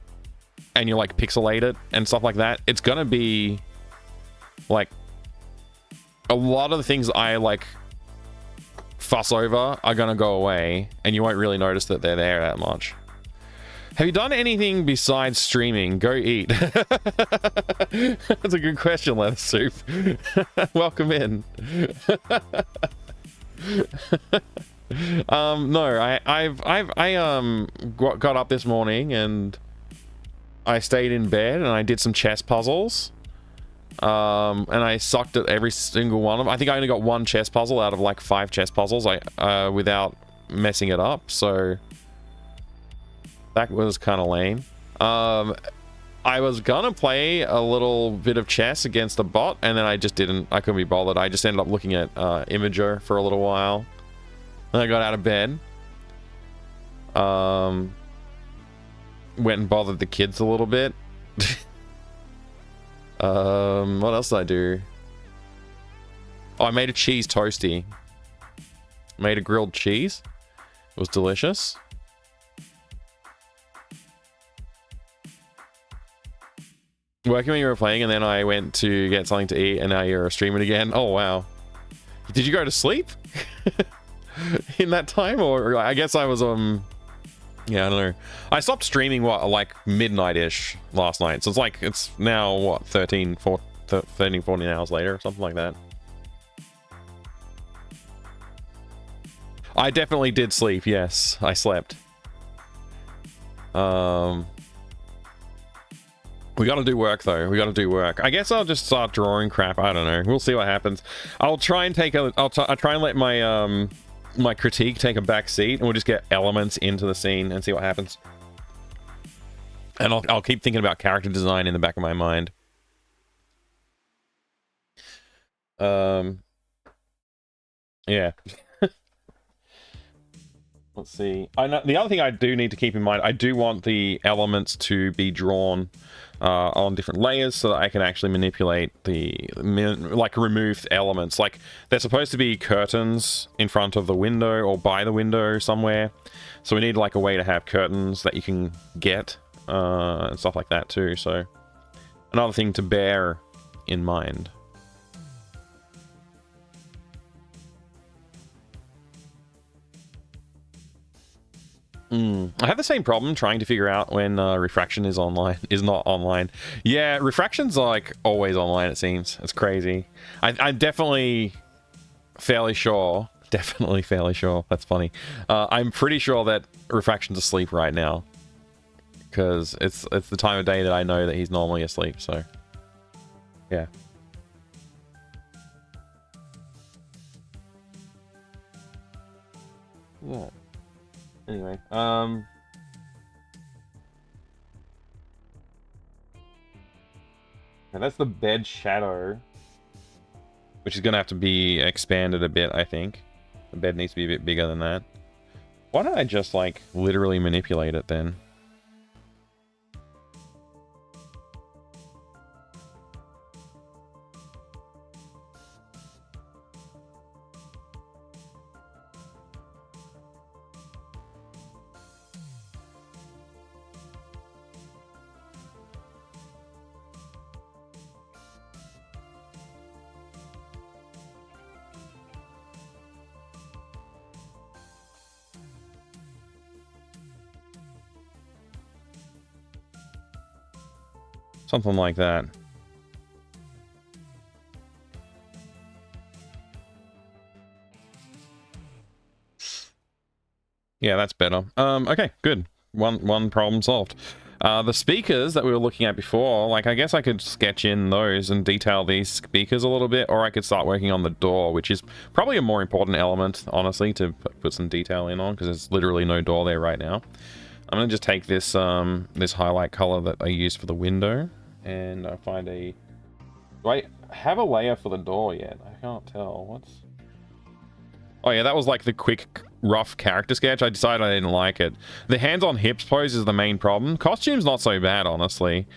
and you like pixelate it and stuff like that, it's gonna be like a lot of the things I like fuss over are gonna go away, and you won't really notice that they're there that much. Have you done anything besides streaming? Go eat. That's a good question, Leather Soup. Welcome in. No, I got up this morning and I stayed in bed and I did some chess puzzles. And I sucked at every single one of them. I think I only got one chess puzzle out of like 5 chess puzzles without messing it up, so that was kind of lame. I was gonna play a little bit of chess against a bot, and then I just didn't. I couldn't be bothered. I just ended up looking at Imager for a little while. Then I got out of bed. Went and bothered the kids a little bit. What else did I do? Oh, I made a cheese toasty. Made a grilled cheese. It was delicious. Working when you were playing, and then I went to get something to eat, and now you're streaming again. Oh, wow. Did you go to sleep? In that time? Or I guess I was, yeah, I don't know. I stopped streaming, what, like midnight-ish last night. So it's now, what, 13, 14 hours later or something like that. I definitely did sleep, yes. I slept. We gotta do work, though. We gotta do work. I guess I'll just start drawing crap. I don't know. We'll see what happens. I'll try and take a... I'll try and let my, my critique take a back seat, and we'll just get elements into the scene and see what happens. And I'll keep thinking about character design in the back of my mind. Yeah. Let's see. I know the other thing I do need to keep in mind, I do want the elements to be drawn on different layers so that I can actually manipulate like remove elements. Like they're supposed to be curtains in front of the window or by the window somewhere. So we need like a way to have curtains that you can get and stuff like that too. So another thing to bear in mind. I have the same problem trying to figure out when refraction is not online. Yeah, refraction's like always online, it seems. It's crazy. I'm definitely fairly sure. Definitely fairly sure. That's funny. I'm pretty sure that refraction's asleep right now. Because it's the time of day that I know that he's normally asleep, so... Yeah. Yeah. Anyway, that's the bed shadow, which is gonna have to be expanded a bit, I think. The bed needs to be a bit bigger than that. Why don't I just, like, literally manipulate it then? Something like that. Yeah, that's better. Okay, good. One problem solved. The speakers that we were looking at before, like, I guess I could sketch in those and detail these speakers a little bit, or I could start working on the door, which is probably a more important element, honestly, to put some detail in on, because there's literally no door there right now. I'm gonna just take this this highlight color that I used for the window, and I'll find a... Do I have a layer for the door yet? I can't tell. What's... Oh yeah, that was like the quick, rough character sketch. I decided I didn't like it. The hands on hips pose is the main problem. Costume's not so bad, honestly.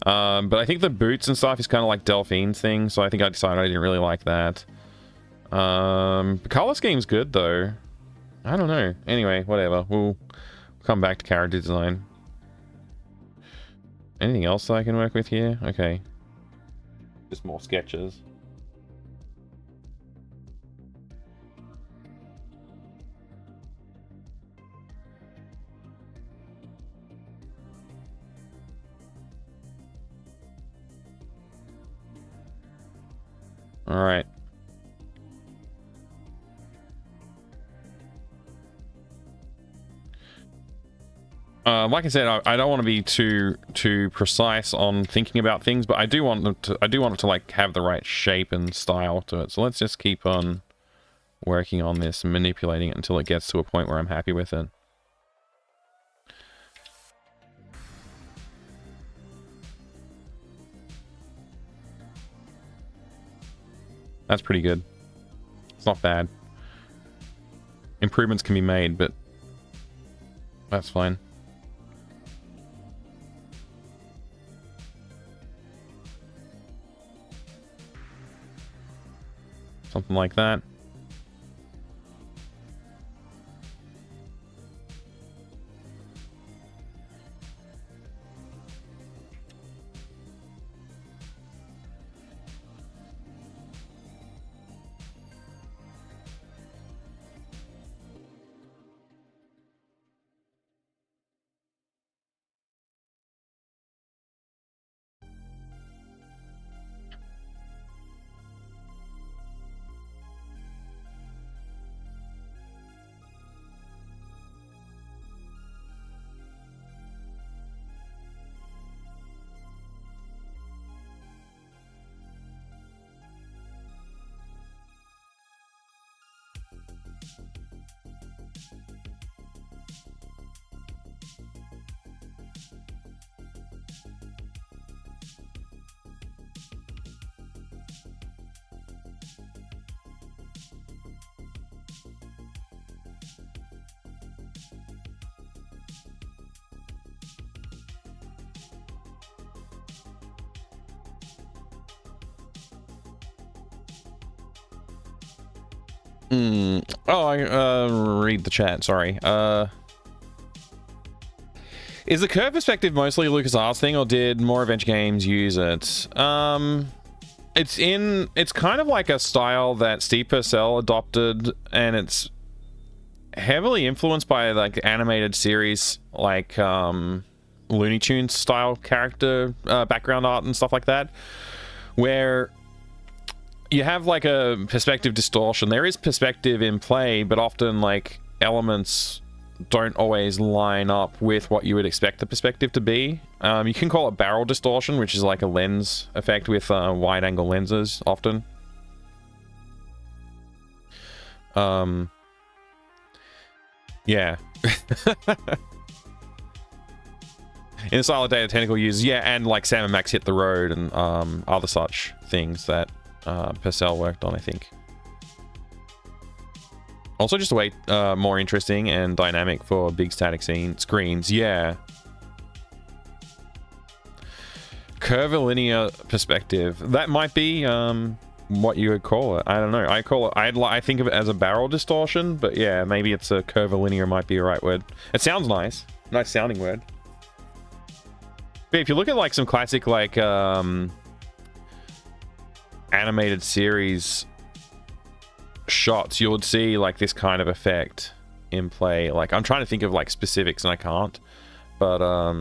But I think the boots and stuff is kind of like Delphine's thing, so I think I decided I didn't really like that. The color scheme's good, though. I don't know. Anyway, whatever. We'll come back to character design. Anything else that I can work with here? Okay. Just more sketches. All right. Like I said, I don't want to be too precise on thinking about things, but I do want them to. I do want it to like have the right shape and style to it. So let's just keep on working on this, manipulating it until it gets to a point where I'm happy with it. That's pretty good. It's not bad. Improvements can be made, but that's fine. Something like that. Oh, I read the chat, sorry. Is the curve perspective mostly a LucasArts thing, or did more adventure games use it? It's kind of like a style that Steve Purcell adopted, and it's heavily influenced by like animated series like Looney Tunes style character background art and stuff like that, where you have like a perspective distortion. There is perspective in play, but often like elements don't always line up with what you would expect the perspective to be. You can call it barrel distortion, which is like a lens effect with wide angle lenses often. Yeah. In the style of Day of the Tentacle users, yeah, and like Sam and Max Hit the Road and other such things that Purcell worked on, I think. Also just a way more interesting and dynamic for big static screens, yeah. Curvilinear perspective. That might be what you would call it. I don't know. I think of it as a barrel distortion, but yeah, maybe it's a curvilinear might be a right word. It sounds nice. Nice sounding word. But if you look at like some classic like animated series shots, you would see like this kind of effect in play. Like I'm trying to think of like specifics and I can't, but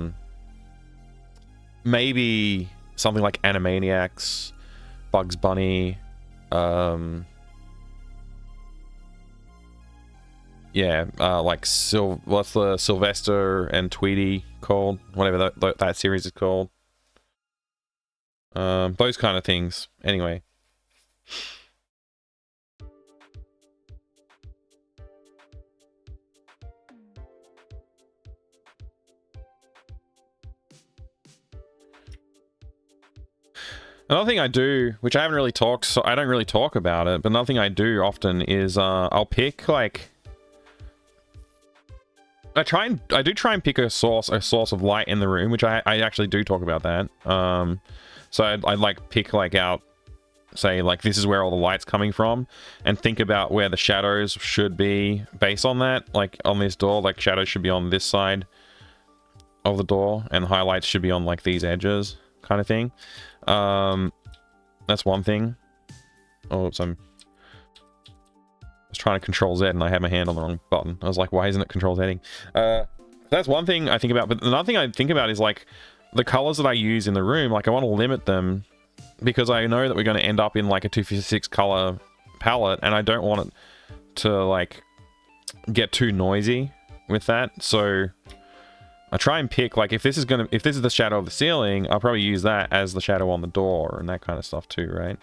maybe something like Animaniacs, Bugs Bunny, yeah, like what's the Sylvester and Tweety called, whatever that series is called. Those kind of things. Anyway. Another thing I do, which I haven't really talked, so I don't really talk about it, but another thing I do often is I'll pick like I do try and pick a source of light in the room, which I actually do talk about that. So I'd like pick like out, say like this is where all the light's coming from, and think about where the shadows should be based on that. Like on this door, like shadows should be on this side of the door, and highlights should be on like these edges, kind of thing. And That's one thing. Oh, oops, I was trying to Control Z and I had my hand on the wrong button. I was like, why isn't it Control Zing? That's one thing I think about. But another thing I think about is like the colors that I use in the room. Like I want to limit them because I know that we're going to end up in like a 256 color palette, and I don't want it to like get too noisy with that. So I try and pick, like, if this is the shadow of the ceiling, I'll probably use that as the shadow on the door and that kind of stuff too, right?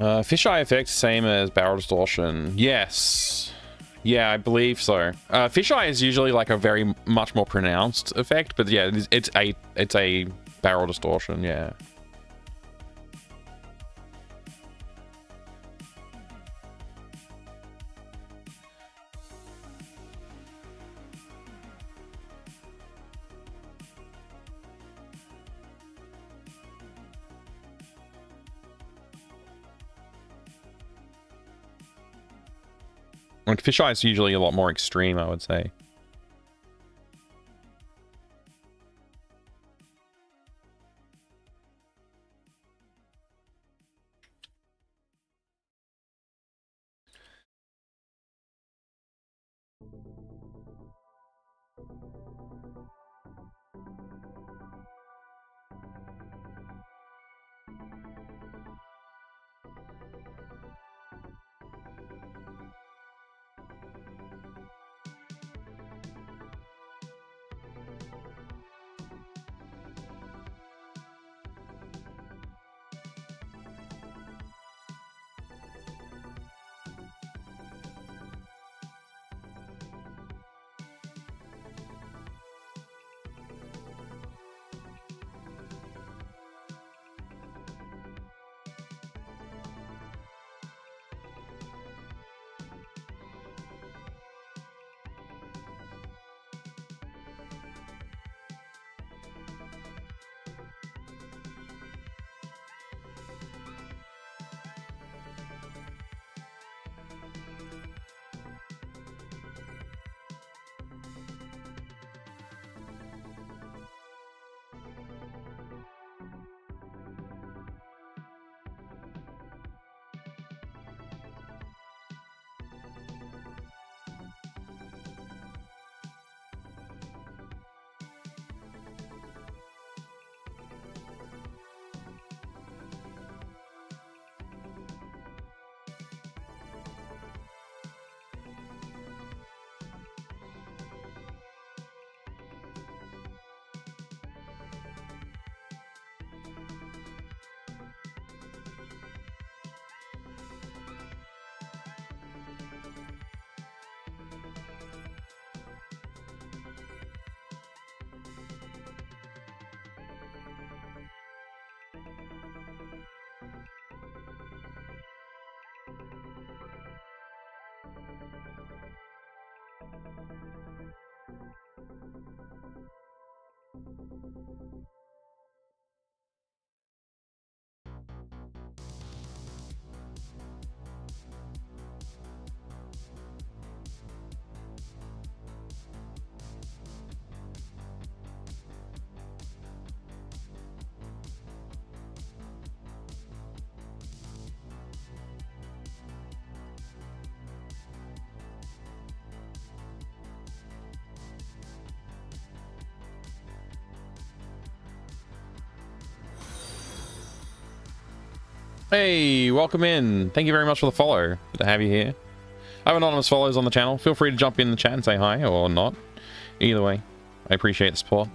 Fisheye effect, same as barrel distortion. Yes. Yeah, I believe so. Fisheye is usually like a very much more pronounced effect, but yeah, it's a barrel distortion, yeah. Like fisheye is usually a lot more extreme, I would say. Hey, welcome in. Thank you very much for the follow. Good to have you here. I have anonymous follows on the channel. Feel free to jump in the chat and say hi or not. Either way, I appreciate the support.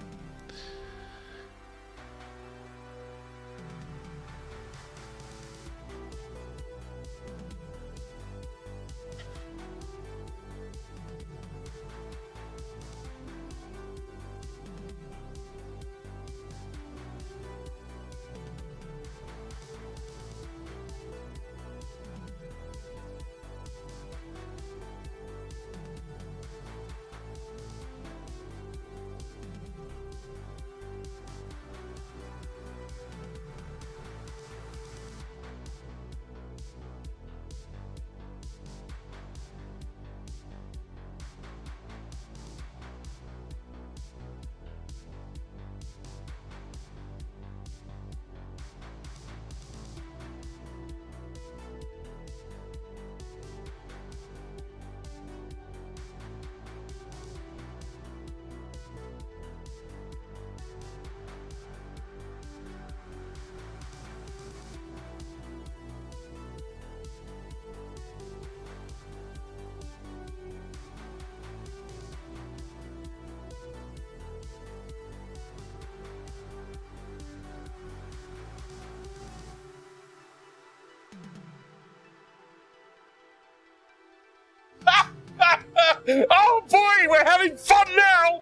Oh boy, we're having fun now!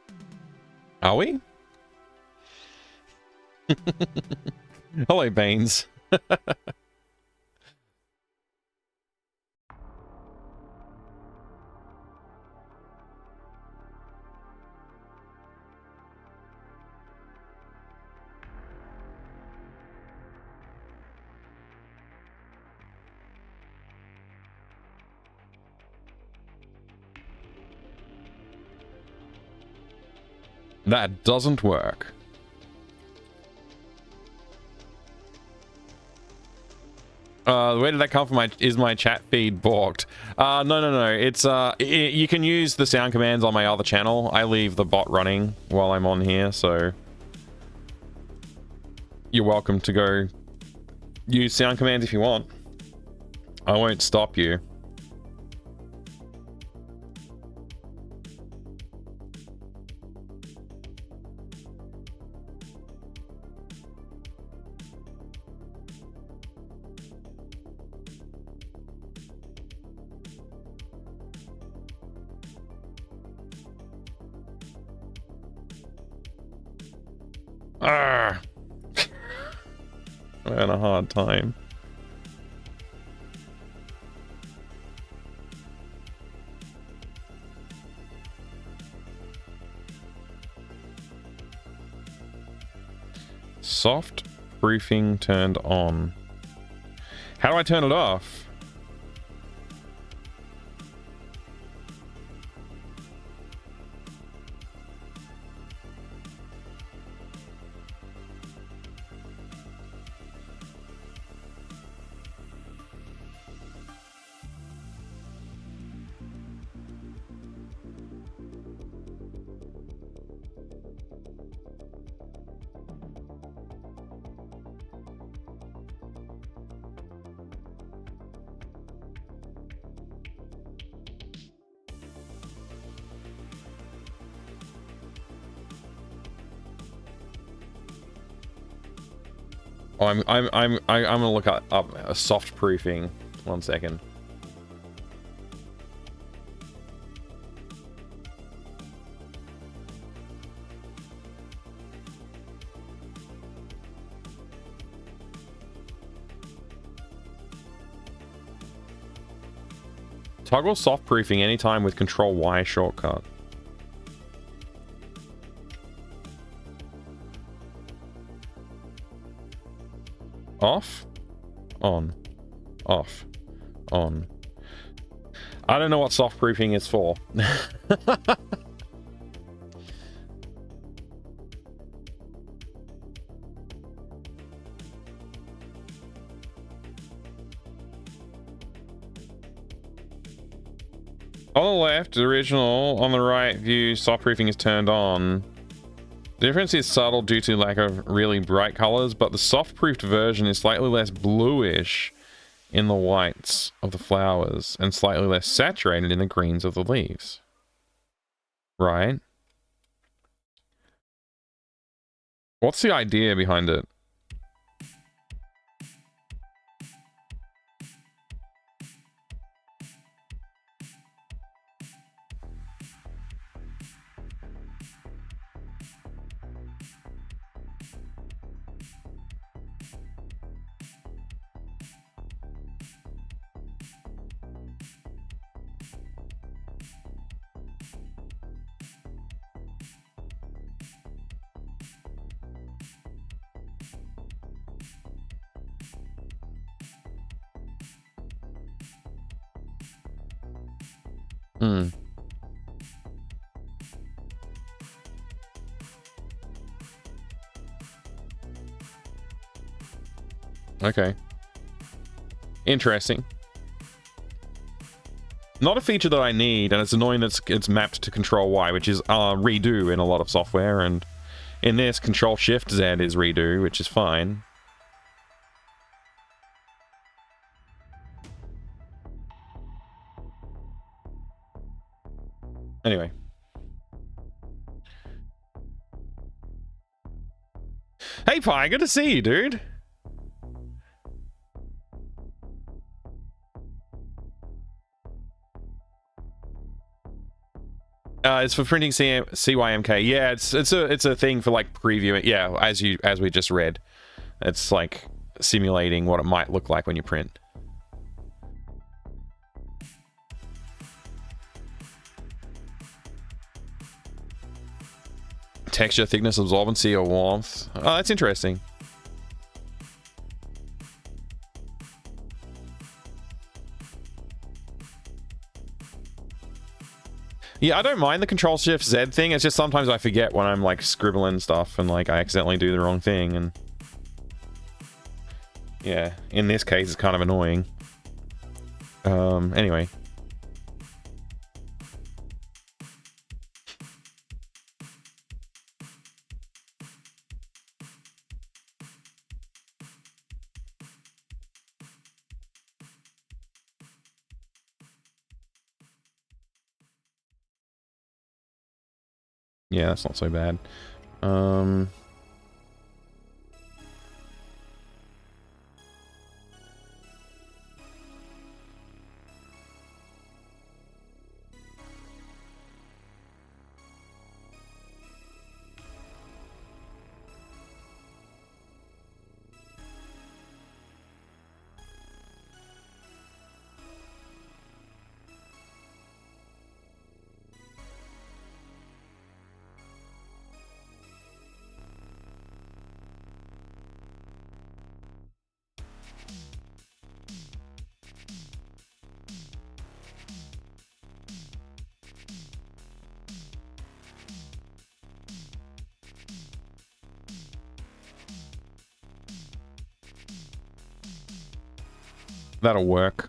Are we? Hello, Baines. That doesn't work. Where did that come from? Is my chat feed balked? No. It's you can use the sound commands on my other channel. I leave the bot running while I'm on here, so you're welcome to go use sound commands if you want. I won't stop you. I'm having a hard time. Soft proofing turned on. How do I turn it off? Oh, I'm gonna look up a soft proofing. 1 second. Toggle soft proofing anytime with Control Y shortcut. Off, on, off, on. I don't know what soft proofing is for. On the left, the original. On the right view, soft proofing is turned on. The difference is subtle due to lack of really bright colors, but the soft proofed version is slightly less bluish in the whites of the flowers and slightly less saturated in the greens of the leaves. Right? What's the idea behind it? Hmm. Okay. Interesting. Not a feature that I need, and it's annoying that it's mapped to Control Y, which is redo in a lot of software, and in this, Control Shift Z is redo, which is fine. Anyway. Hey, Pi, good to see you, dude. It's for printing CYMK. Yeah, it's a thing for like previewing. Yeah, as we just read, it's like simulating what it might look like when you print. Texture, thickness, absorbency, or warmth. Oh, that's interesting. Yeah, I don't mind the Control Shift Z thing. It's just sometimes I forget when I'm like scribbling stuff and like I accidentally do the wrong thing, and yeah, in this case it's kind of annoying. Anyway. Yeah, that's not so bad. That'll work.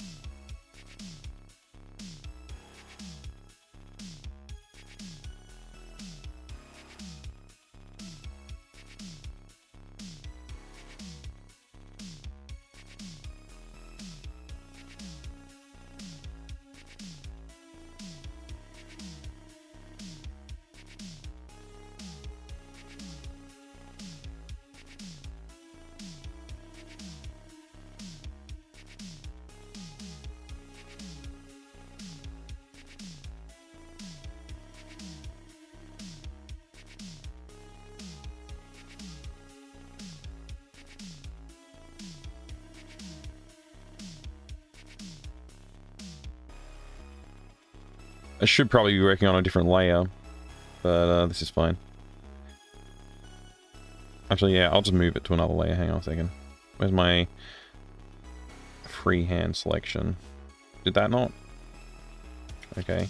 I should probably be working on a different layer, but this is fine. Actually, yeah, I'll just move it to another layer. Hang on a second. Where's my freehand selection? Did that not? Okay.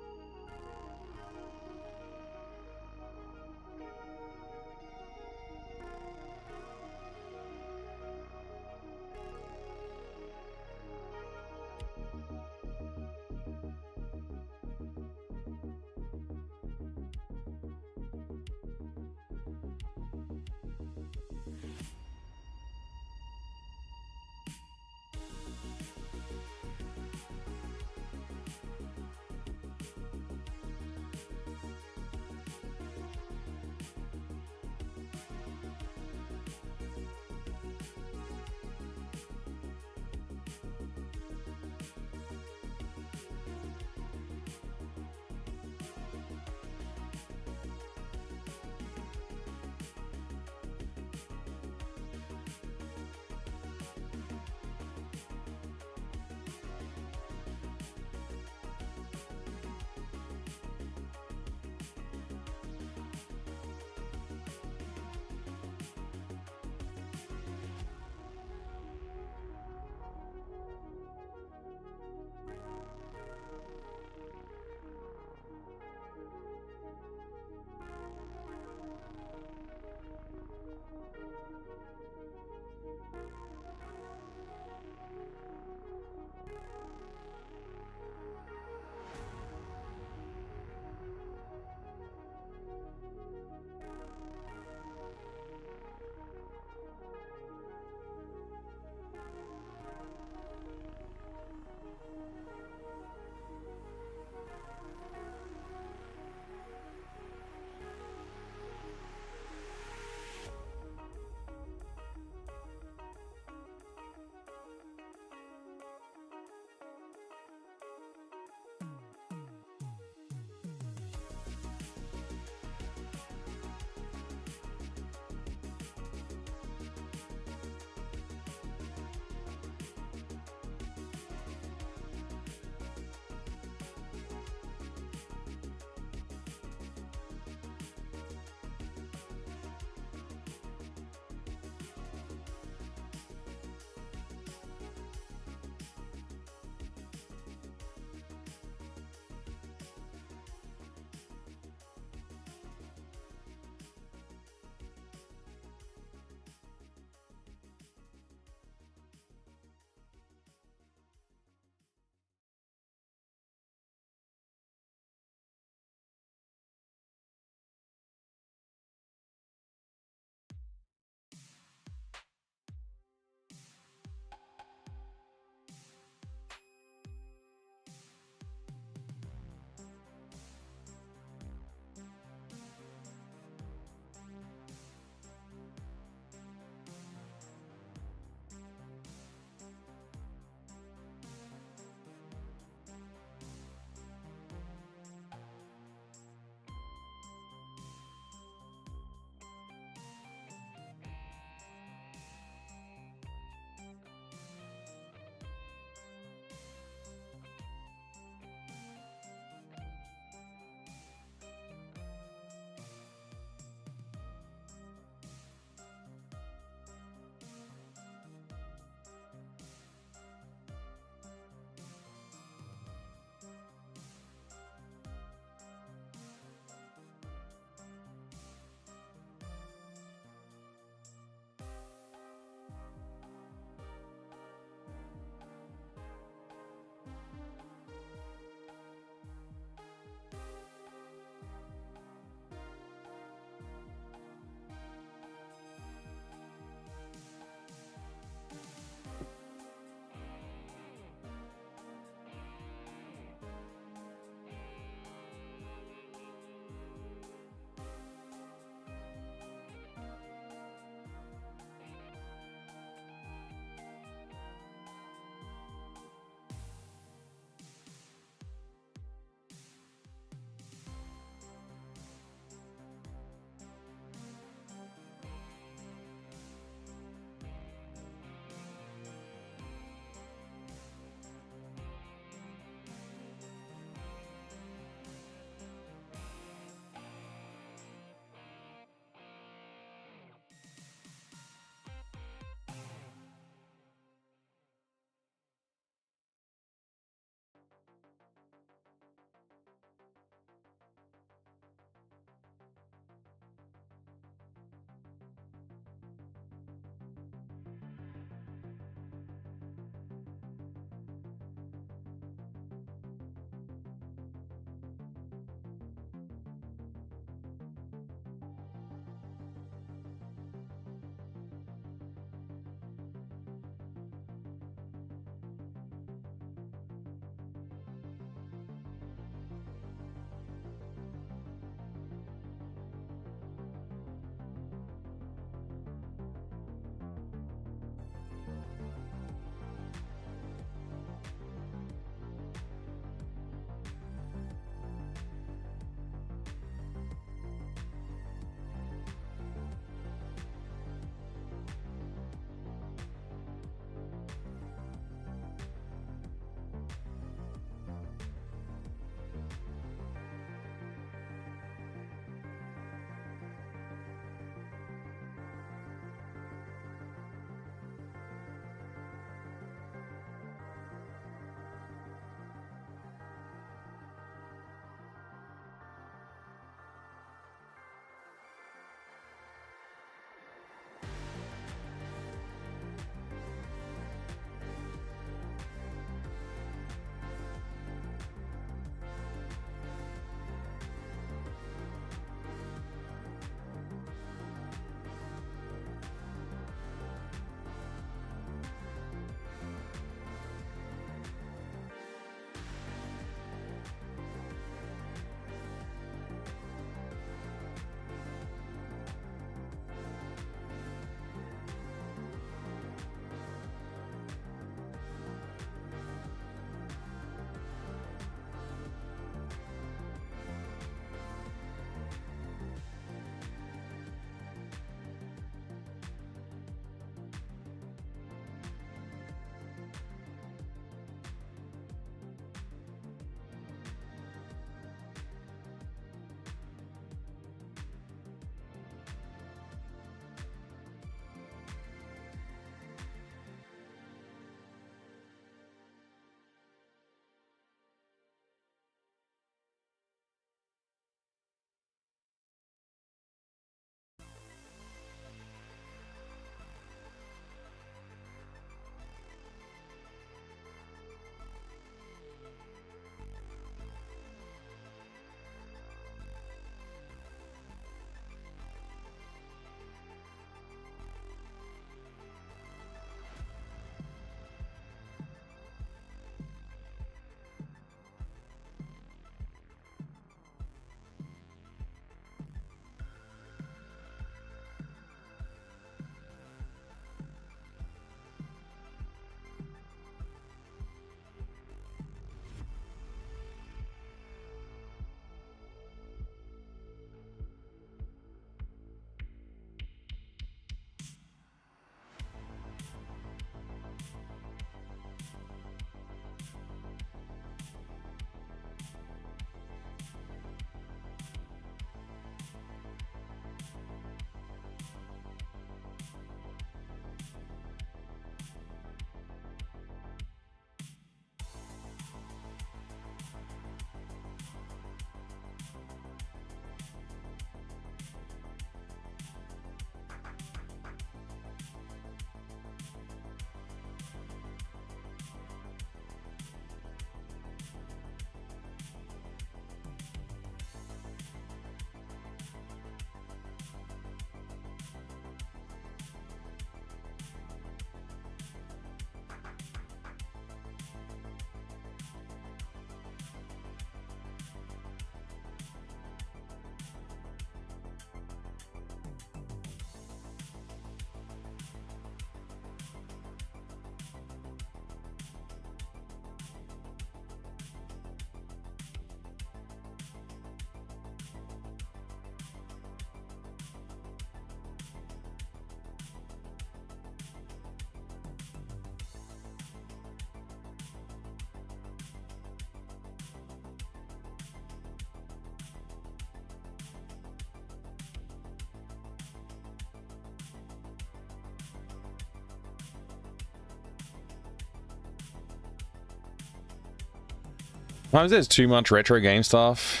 Sometimes there's too much retro game stuff.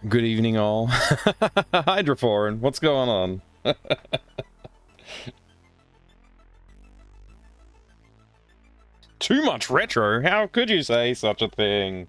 Good evening, all. Hydroforeign, what's going on? Too much retro? How could you say such a thing?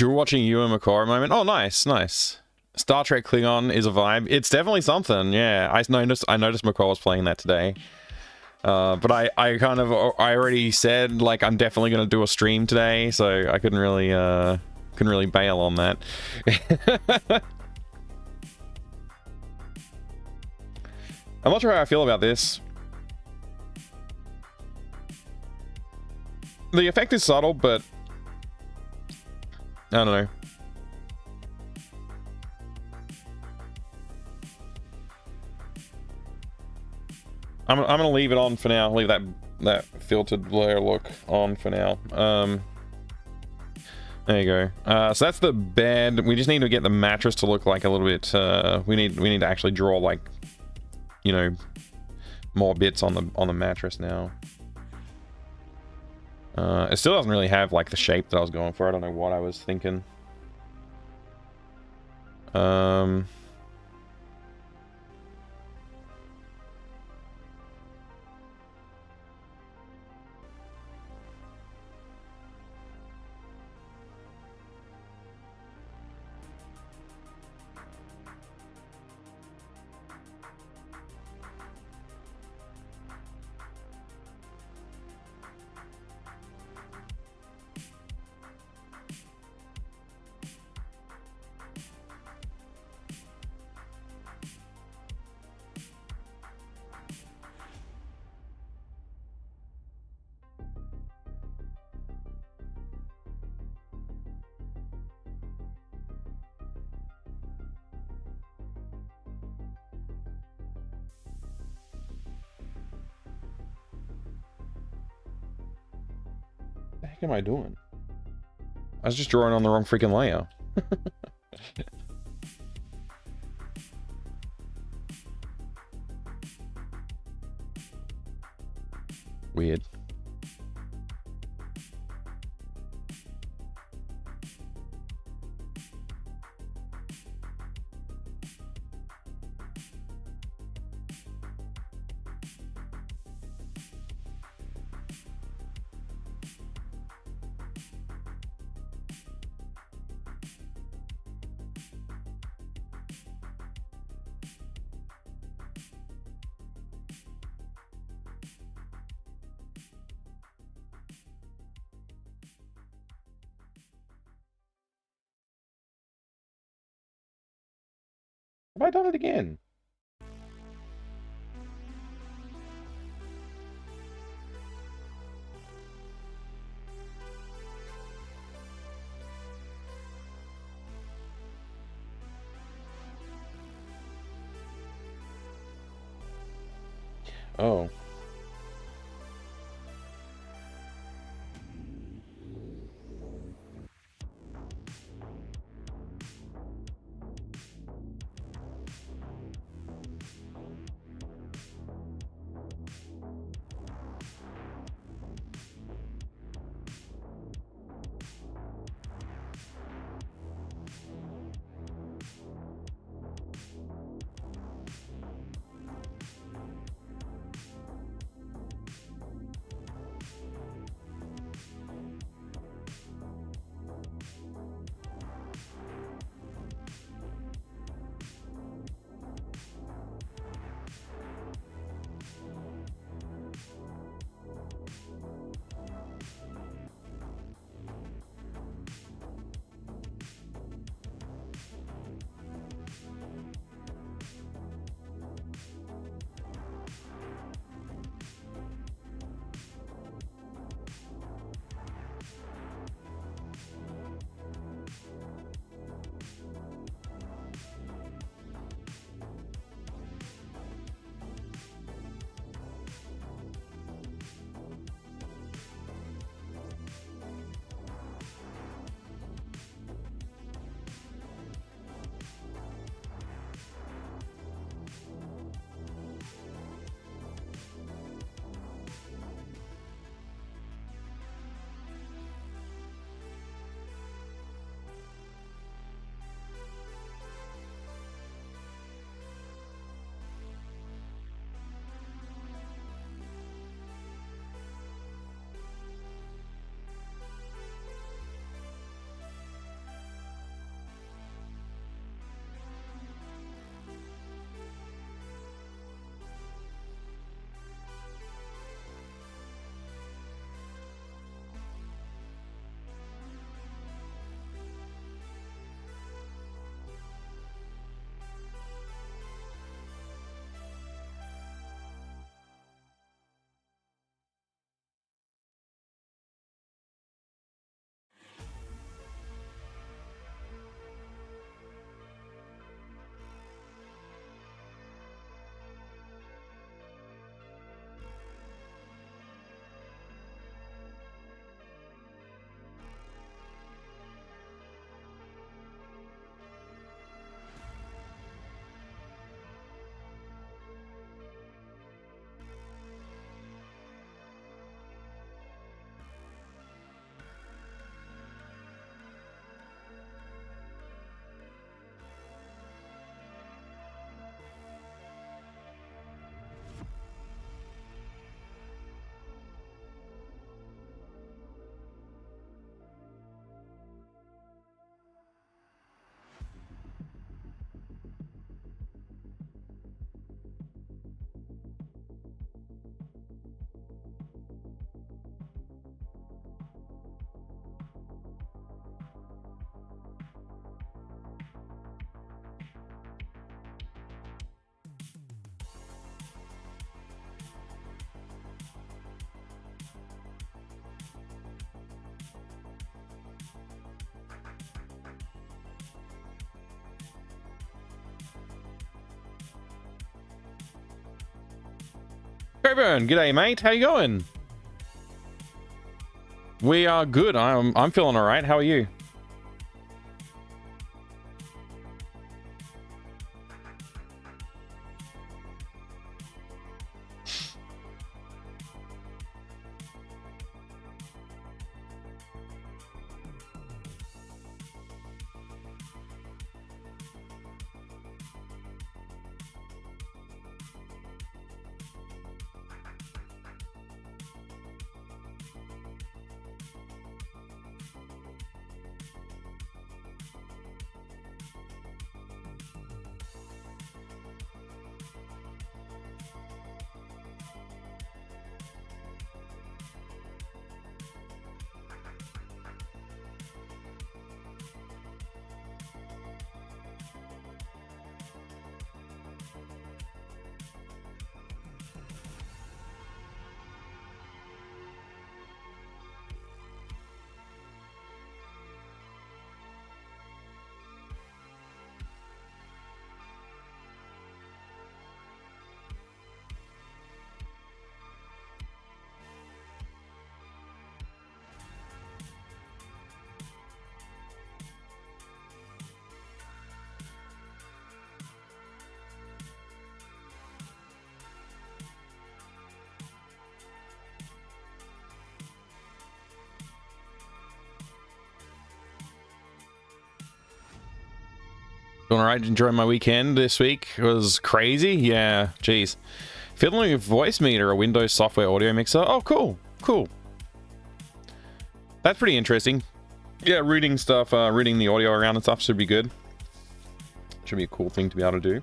Dual watching you and McCaw moment. Oh, nice, nice. Star Trek Klingon is a vibe. It's definitely something. Yeah, I noticed McCaw was playing that today. But I already said like I'm definitely gonna do a stream today, so I couldn't really bail on that. I'm not sure how I feel about this. The effect is subtle, but I don't know. I'm gonna leave it on for now. Leave that filtered blur look on for now. There you go. So that's the bed. We just need to get the mattress to look like a little bit. We need to actually draw like, you know, more bits on the mattress now. It still doesn't really have like the shape that I was going for. I don't know what I was thinking. What the heck am I doing? I was just drawing on the wrong freaking layer. Weird. Have I done it again? Oh. Greyburn, g'day mate, how you going? We are good. I'm feeling all right. How are you? Doing alright, enjoying my weekend this week. It was crazy. Yeah, geez. Fiddling with Voice Meter, a Windows software audio mixer. Oh, cool. Cool. That's pretty interesting. Yeah, routing stuff, routing the audio around and stuff should be good. Should be a cool thing to be able to do.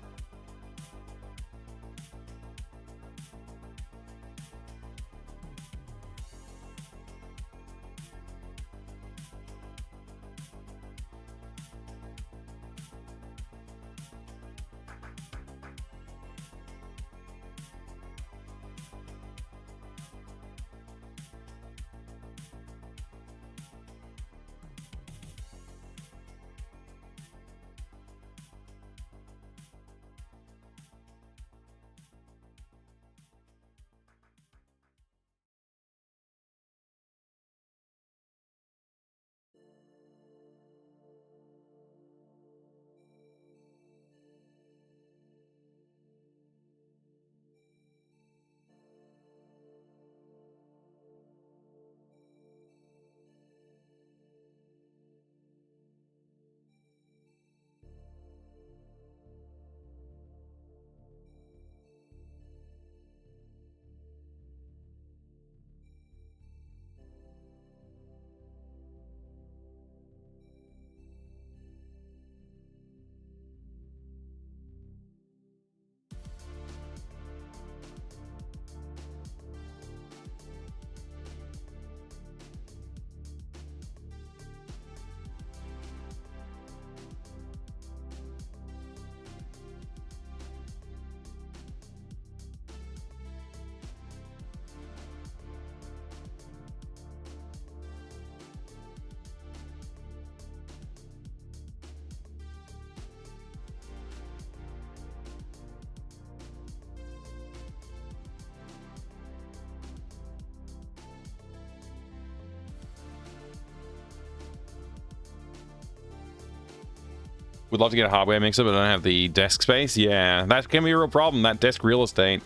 Would love to get a hardware mixer, but I don't have the desk space. Yeah, that can be a real problem, that desk real estate.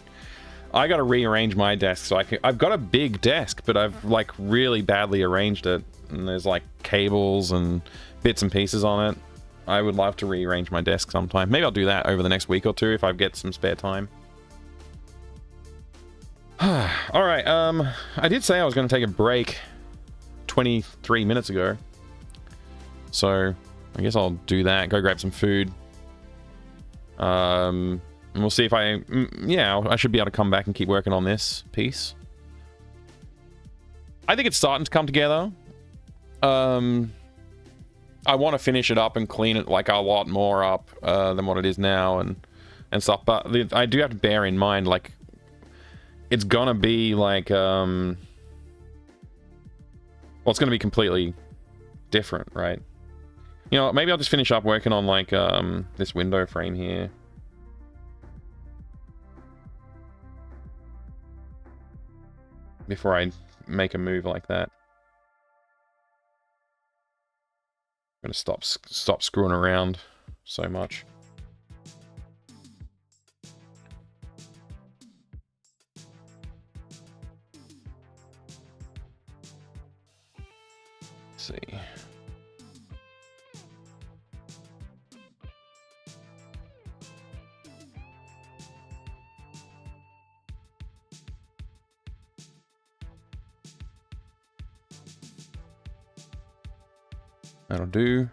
I gotta rearrange my desk, so I've got a big desk, but I've like really badly arranged it. And there's like cables and bits and pieces on it. I would love to rearrange my desk sometime. Maybe I'll do that over the next week or two if I get some spare time. Alright, I did say I was gonna take a break 23 minutes ago. So I guess I'll do that. Go grab some food. And we'll see if I should be able to come back and keep working on this piece. I think it's starting to come together. I want to finish it up and clean it like a lot more up than what it is now and stuff. But I do have to bear in mind, like, it's gonna be like well, it's gonna be completely different, right? You know, maybe I'll just finish up working on like this window frame here. before I make a move like that. I'm gonna stop screwing around so much. Let's see. That'll do.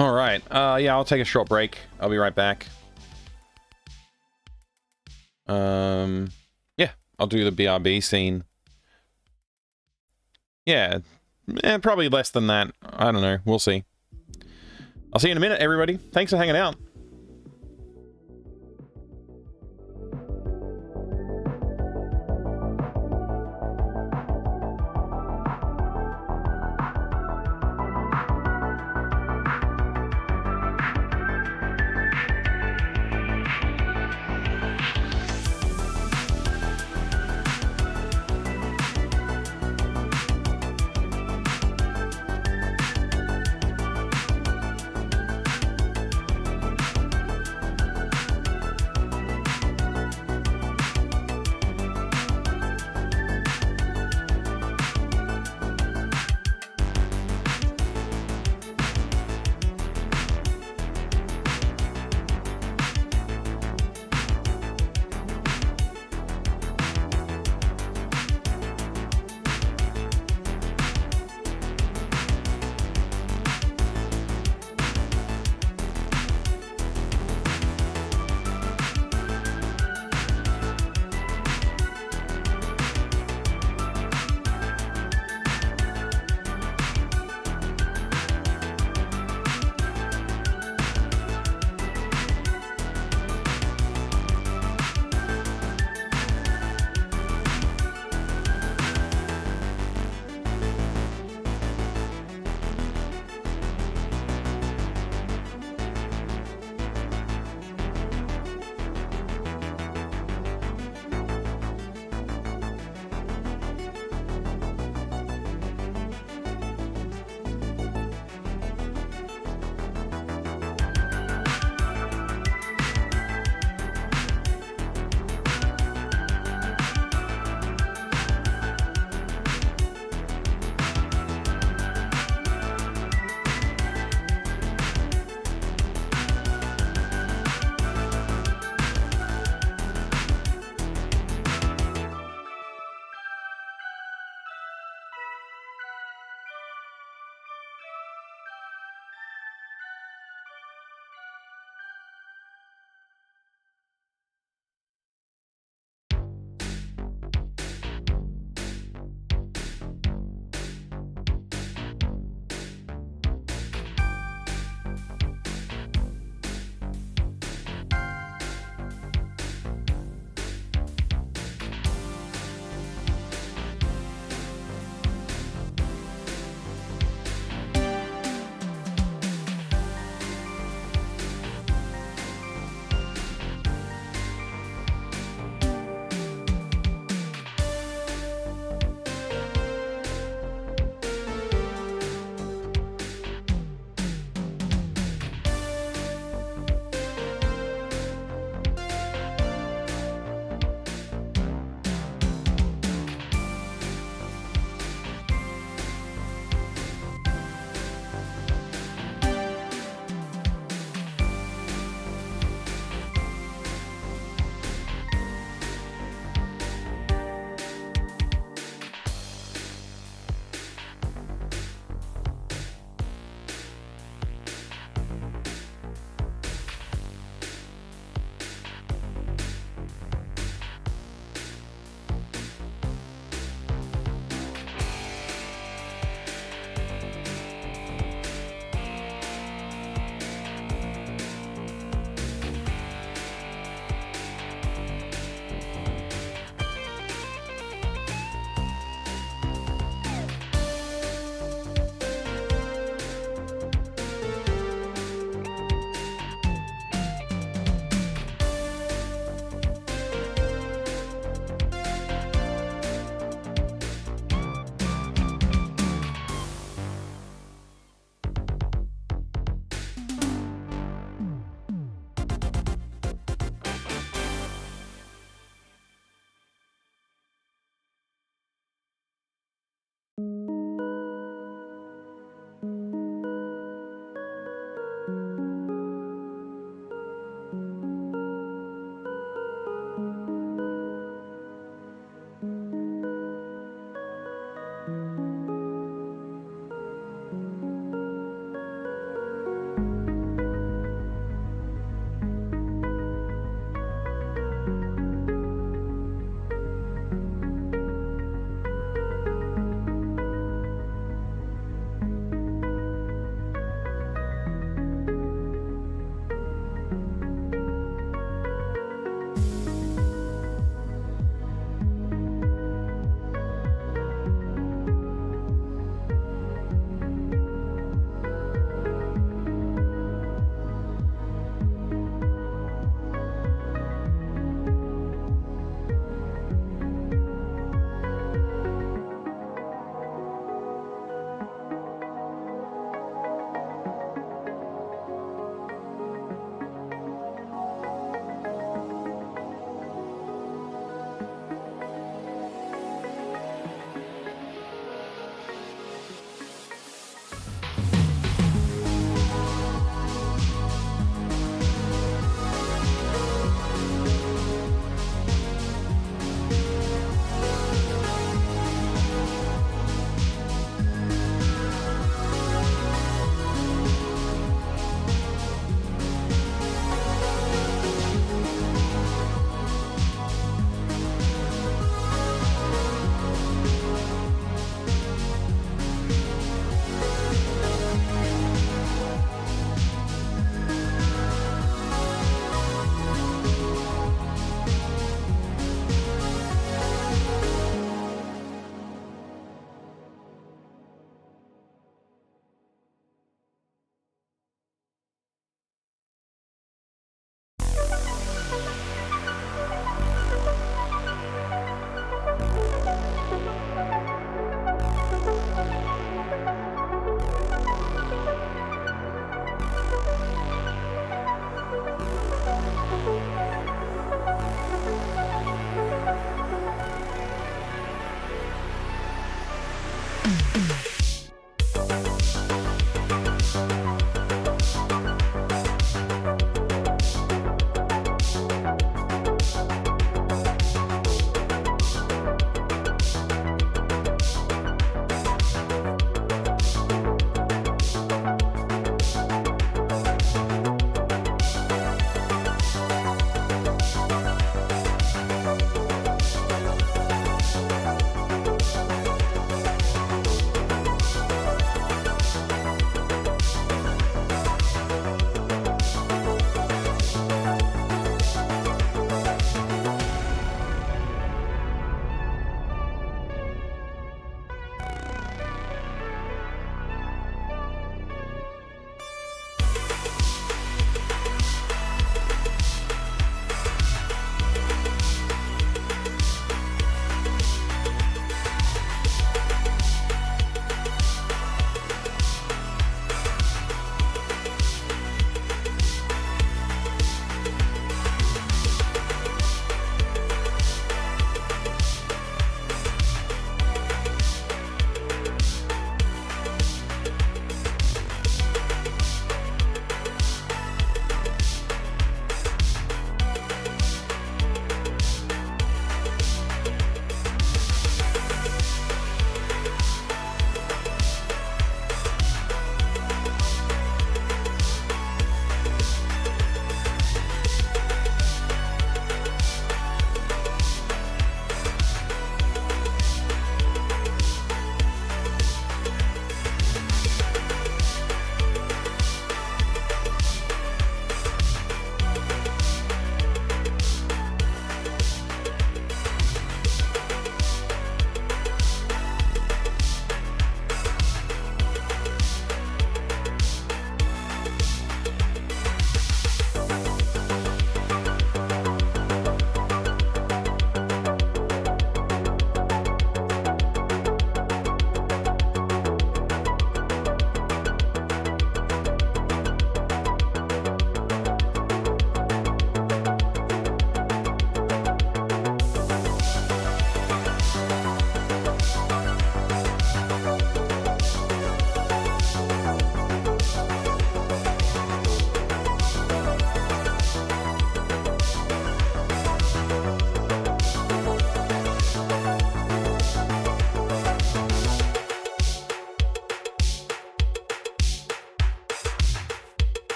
All right. Yeah, I'll take a short break. I'll be right back. Yeah, I'll do the BRB scene. Yeah, probably less than that. I don't know. We'll see. I'll see you in a minute, everybody. Thanks for hanging out.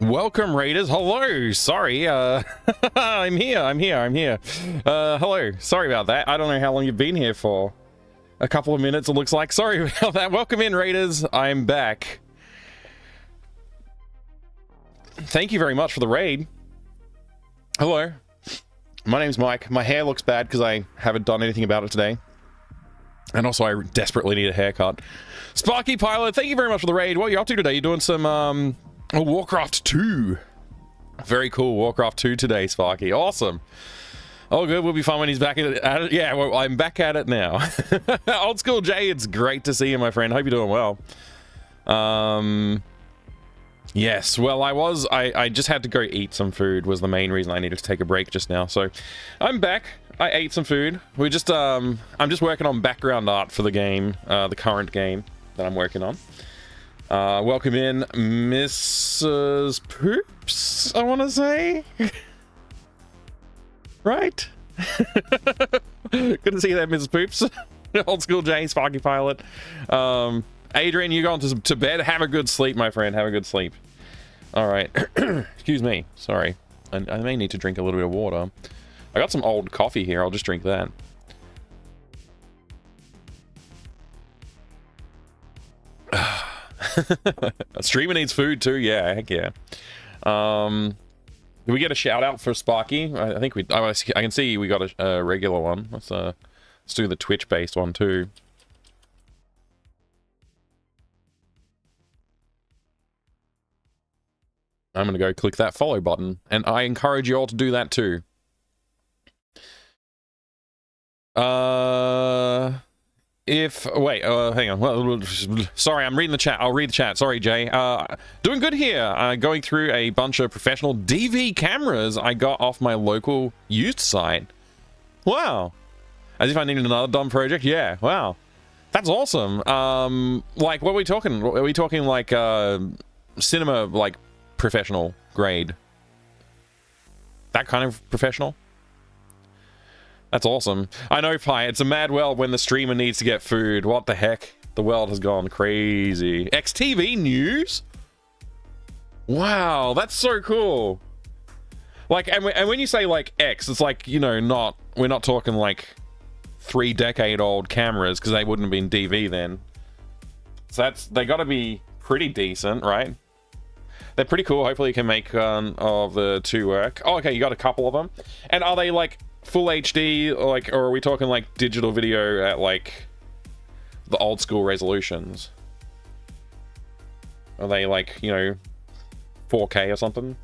Welcome, Raiders. Hello. Sorry. I'm here. Hello. Sorry about that. I don't know how long you've been here for. A couple of minutes, it looks like. Sorry about that. Welcome in, Raiders. I'm back. Thank you very much for the raid. Hello. My name's Mike. My hair looks bad because I haven't done anything about it today. And also, I desperately need a haircut. Sparky Pilot, thank you very much for the raid. What are you up to today? You're doing some, Warcraft 2. Very cool, Warcraft 2 today, Sparky. Awesome. Oh, good. We'll be fun when he's back at it. Yeah, well, I'm back at it now. Old School Jay, it's great to see you, my friend. Hope you're doing well. Yes, well, I just had to go eat some food was the main reason I needed to take a break just now. So, I'm back. I ate some food. I'm just working on background art for the game, the current game that I'm working on. Welcome in, Mrs. Poops, I want to say. Right? Good to see you there, Mrs. Poops. Old School Jay, Sparky Pilot. Adrian, you going to bed? Have a good sleep, my friend. Have a good sleep. All right. Excuse me. Sorry. I may need to drink a little bit of water. I got some old coffee here. I'll just drink that. A streamer needs food too. Yeah, heck yeah. Did we get a shout out for Sparky? I think I can see we got a regular one. Let's do the Twitch based one too. I'm gonna go click that follow button, and I encourage you all to do that too. Hang on. Sorry, I'm reading the chat. I'll read the chat. Sorry, Jay. Doing good here. Going through a bunch of professional DV cameras I got off my local used site. Wow. As if I needed another dumb project. Yeah. Wow. That's awesome. Like, what are we talking? Are we talking like cinema, like professional grade? That kind of professional? That's awesome. I know, Pi, it's a mad world when the streamer needs to get food. What the heck? The world has gone crazy. XTV news? Wow, that's so cool. Like, and when you say, like, X, it's like, you know, we're not talking, like, 3-decade-old cameras, because they wouldn't have been DV then. So they gotta be pretty decent, right? They're pretty cool. Hopefully you can make of the two work. Oh, okay, you got a couple of them. And are they, like, full HD, like, or are we talking like digital video at like the old school resolutions? Are they like, you know, 4K or something?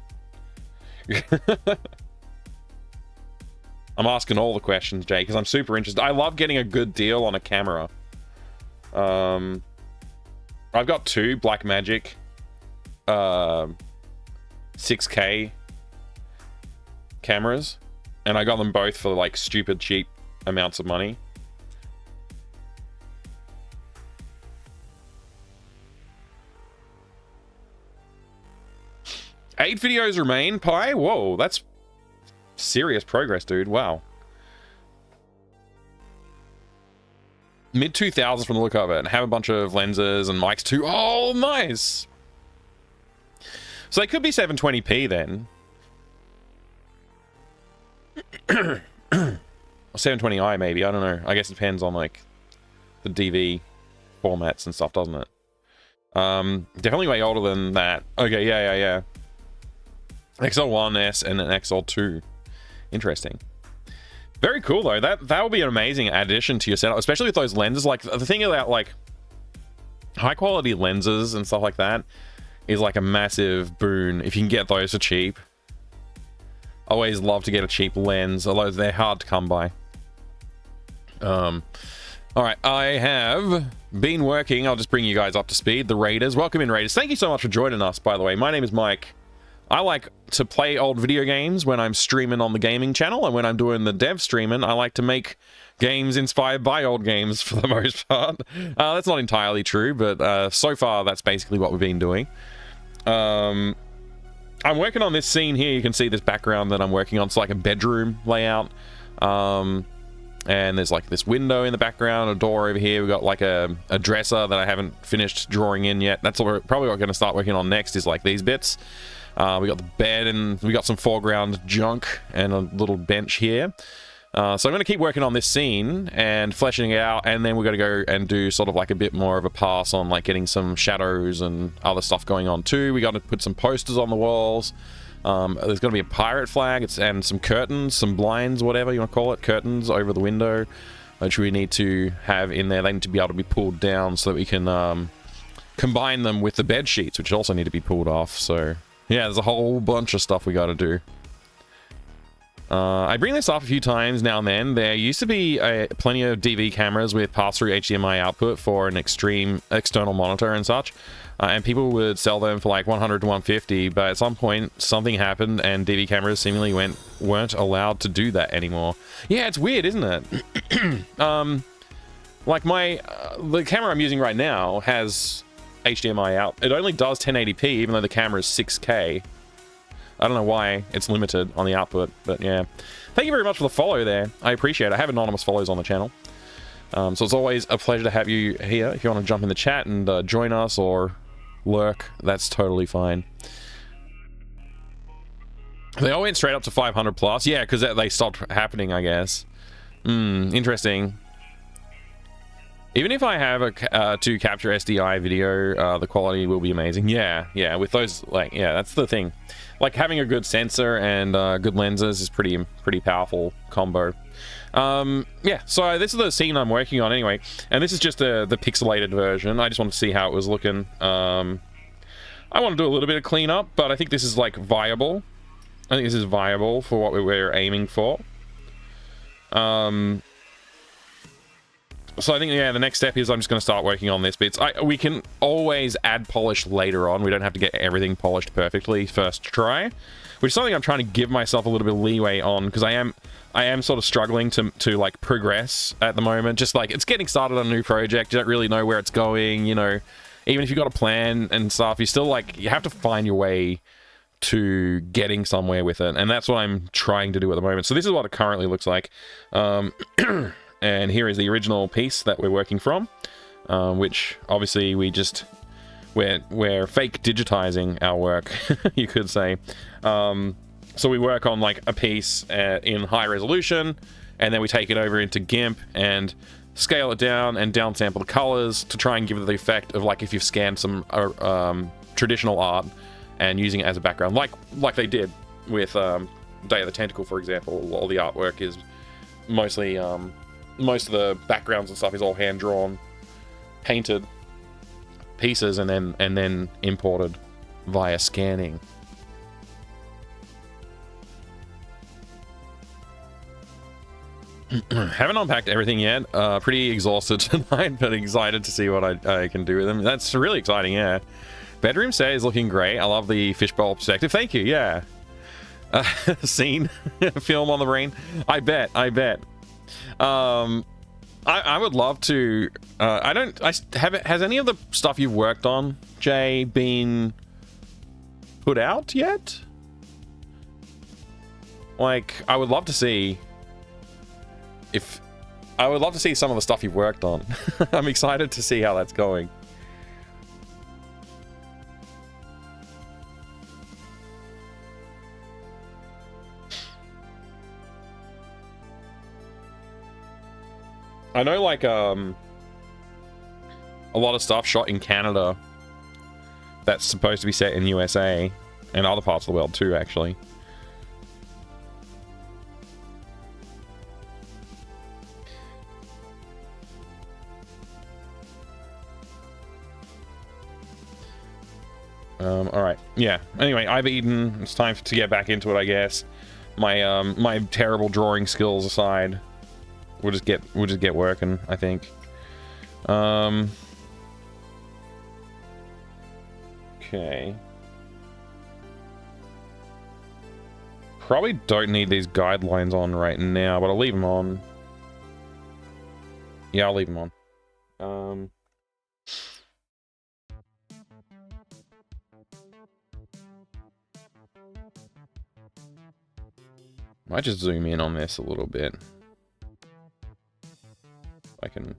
I'm asking all the questions, Jay, because I'm super interested. I love getting a good deal on a camera. I've got two Blackmagic 6K cameras. And I got them both for like stupid cheap amounts of money. Eight videos remain, Pi? Whoa, that's serious progress, dude. Wow. Mid-2000s from the look of it. And have a bunch of lenses and mics too. Oh, nice! So they could be 720p then. Or 720i maybe, I don't know. I guess it depends on like the DV formats and stuff, doesn't it? Definitely way older than that. Okay, yeah. XL1S and an XL2. Interesting. Very cool though. That will be an amazing addition to your setup, especially with those lenses. Like the thing about like high quality lenses and stuff like that is like a massive boon if you can get those for cheap. Always love to get a cheap lens, although they're hard to come by. All right, I have been working. I'll just bring you guys up to speed. The Raiders, welcome in, Raiders. Thank you so much for joining us, by the way. My name is Mike. I like to play old video games when I'm streaming on the gaming channel, and when I'm doing the dev streaming, I like to make games inspired by old games for the most part. That's not entirely true, but so far that's basically what we've been doing. I'm working on this scene here. You can see this background that I'm working on. It's like a bedroom layout. And there's like this window in the background, a door over here. We've got like a dresser that I haven't finished drawing in yet. That's probably what I'm going to start working on next is like these bits. We got the bed, and we got some foreground junk and a little bench here. So I'm going to keep working on this scene and fleshing it out, and then we're going to go and do sort of like a bit more of a pass on like getting some shadows and other stuff going on too. We got to put some posters on the walls. There's going to be a pirate flag and some curtains, some blinds, whatever you want to call it, curtains over the window, which we need to have in there. They need to be able to be pulled down so that we can combine them with the bed sheets, which also need to be pulled off. So yeah, there's a whole bunch of stuff we got to do. I bring this up a few times now and then. There used to be plenty of DV cameras with pass-through HDMI output for an extreme external monitor and such, and people would sell them for like 100 to 150, but at some point something happened and DV cameras seemingly weren't allowed to do that anymore. Yeah, it's weird, isn't it? Like the camera I'm using right now has HDMI out. It only does 1080p even though the camera is 6K. I don't know why it's limited on the output, but yeah. Thank you very much for the follow there. I appreciate it. I have anonymous follows on the channel. So it's always a pleasure to have you here. If you want to jump in the chat and join us or lurk, that's totally fine. They all went straight up to 500 plus. Yeah, because they stopped happening, I guess. Interesting. Even if I have to capture SDI video, the quality will be amazing. Yeah, with those, like, yeah, that's the thing. Like, having a good sensor and good lenses is pretty powerful combo. Yeah, so this is the scene I'm working on anyway, and this is just the pixelated version. I just wanted to see how it was looking. I want to do a little bit of cleanup, but I think this is, like, viable. I think this is viable for what we were aiming for. So I think, yeah, the next step is I'm just going to start working on this bits. We can always add polish later on. We don't have to get everything polished perfectly first try, which is something I'm trying to give myself a little bit of leeway on, because I am sort of struggling to like progress at the moment. Just like, it's getting started on a new project. You don't really know where it's going, you know. Even if you've got a plan and stuff, you still, like, you have to find your way to getting somewhere with it, and that's what I'm trying to do at the moment. So this is what it currently looks like. And here is the original piece that we're working from, which obviously we're fake digitizing our work, you could say. So we work on like a piece in high resolution, and then we take it over into GIMP and scale it down and downsample the colors to try and give it the effect of like if you've scanned some traditional art and using it as a background, like they did with Day of the Tentacle, for example. All the artwork is mostly most of the backgrounds and stuff is all hand-drawn, painted pieces, and then imported via scanning. Haven't unpacked everything yet. Pretty exhausted tonight, but excited to see what I can do with them. That's really exciting, yeah. Bedroom set is looking great. I love the fishbowl perspective. Thank you, yeah. Scene, film on the brain. I bet. I would love to. Has any of the stuff you've worked on, Jay, been put out yet? Like, I would love to see some of the stuff you've worked on. I'm excited to see how that's going. I know, like, a lot of stuff shot in Canada that's supposed to be set in USA and other parts of the world too, actually. Alright, yeah. Anyway, I've eaten. It's time to get back into it, I guess. My terrible drawing skills aside. We'll just get working, I think. Okay. Probably don't need these guidelines on right now, but I'll leave them on. Yeah, I'll leave them on. Might just zoom in on this a little bit. I can.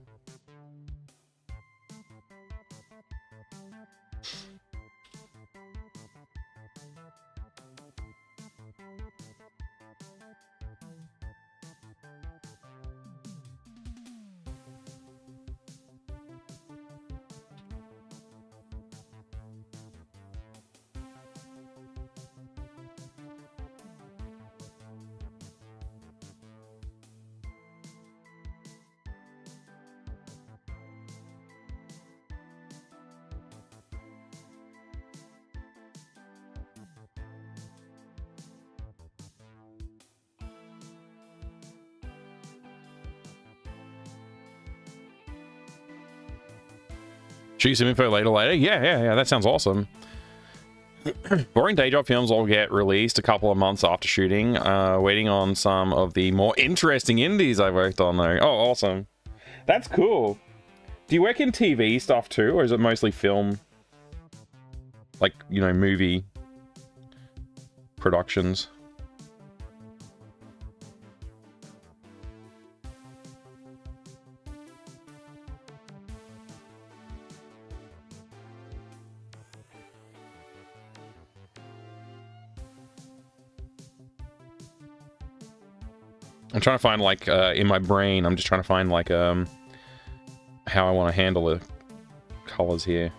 Shoot you some info later. Yeah, that sounds awesome. Boring day job films all get released a couple of months after shooting. Waiting on some of the more interesting indies I worked on though. Oh, awesome. That's cool. Do you work in TV stuff too, or is it mostly film? Like, you know, movie productions? I'm trying to find, like, in my brain, I'm just trying to find, like, how I want to handle the colors here.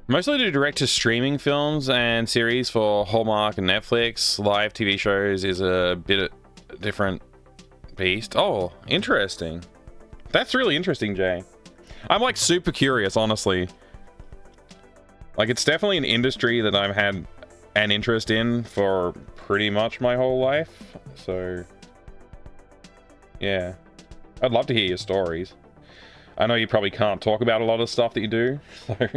Mostly do direct-to-streaming films and series for Hallmark and Netflix. Live TV shows is a bit different beast. Oh, interesting. That's really interesting, Jay. I'm, like, super curious, honestly. Like, it's definitely an industry that I've had an interest in for pretty much my whole life. So, yeah. I'd love to hear your stories. I know you probably can't talk about a lot of stuff that you do, so...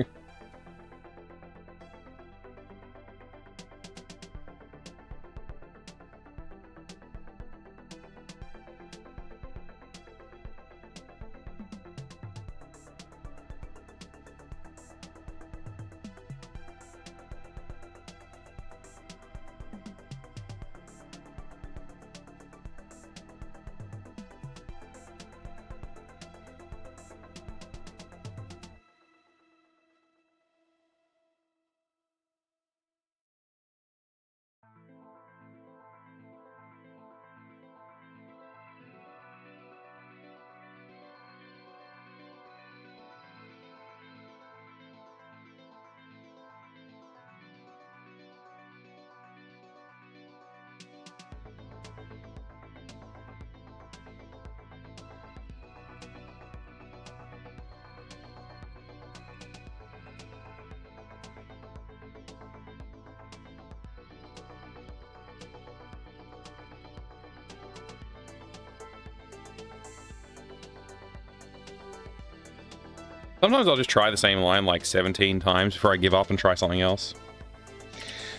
Sometimes I'll just try the same line like 17 times before I give up and try something else.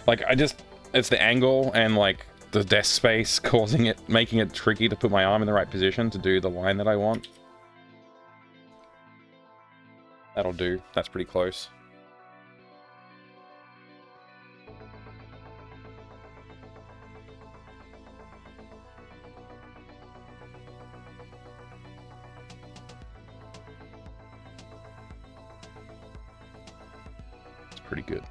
Like, it's the angle and like the desk space making it tricky to put my arm in the right position to do the line that I want. That'll do. That's pretty close. It's pretty good.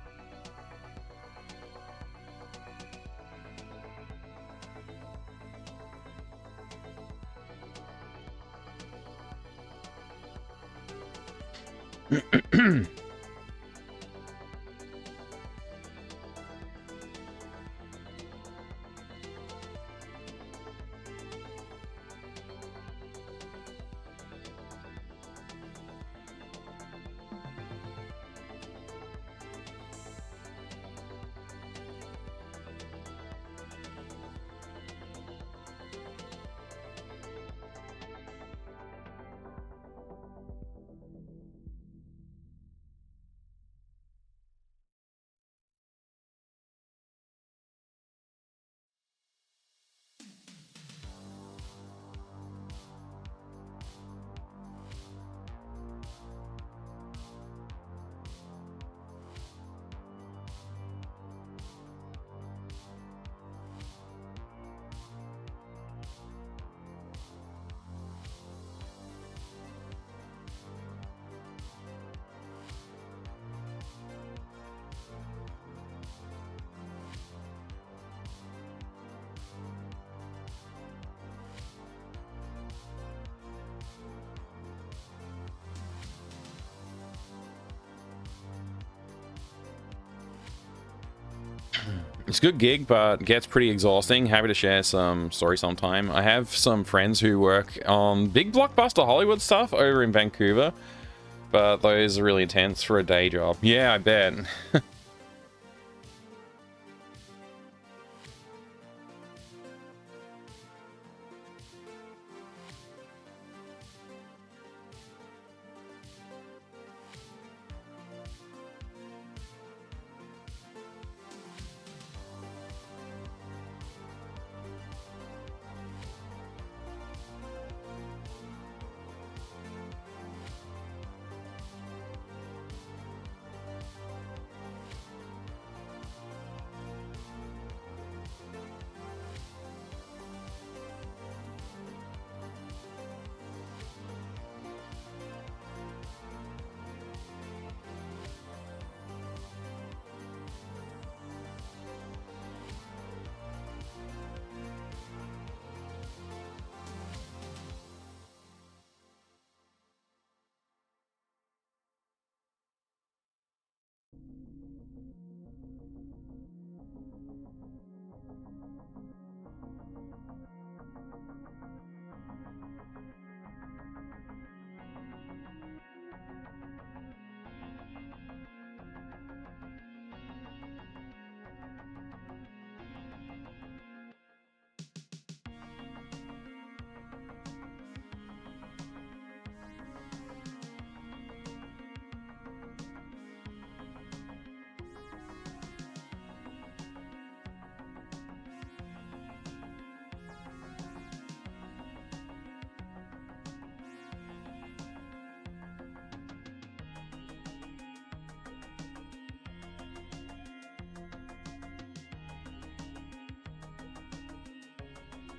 It's a good gig, but gets pretty exhausting. Happy to share some story sometime. I have some friends who work on big blockbuster Hollywood stuff over in Vancouver, but those are really intense for a day job. Yeah, I bet.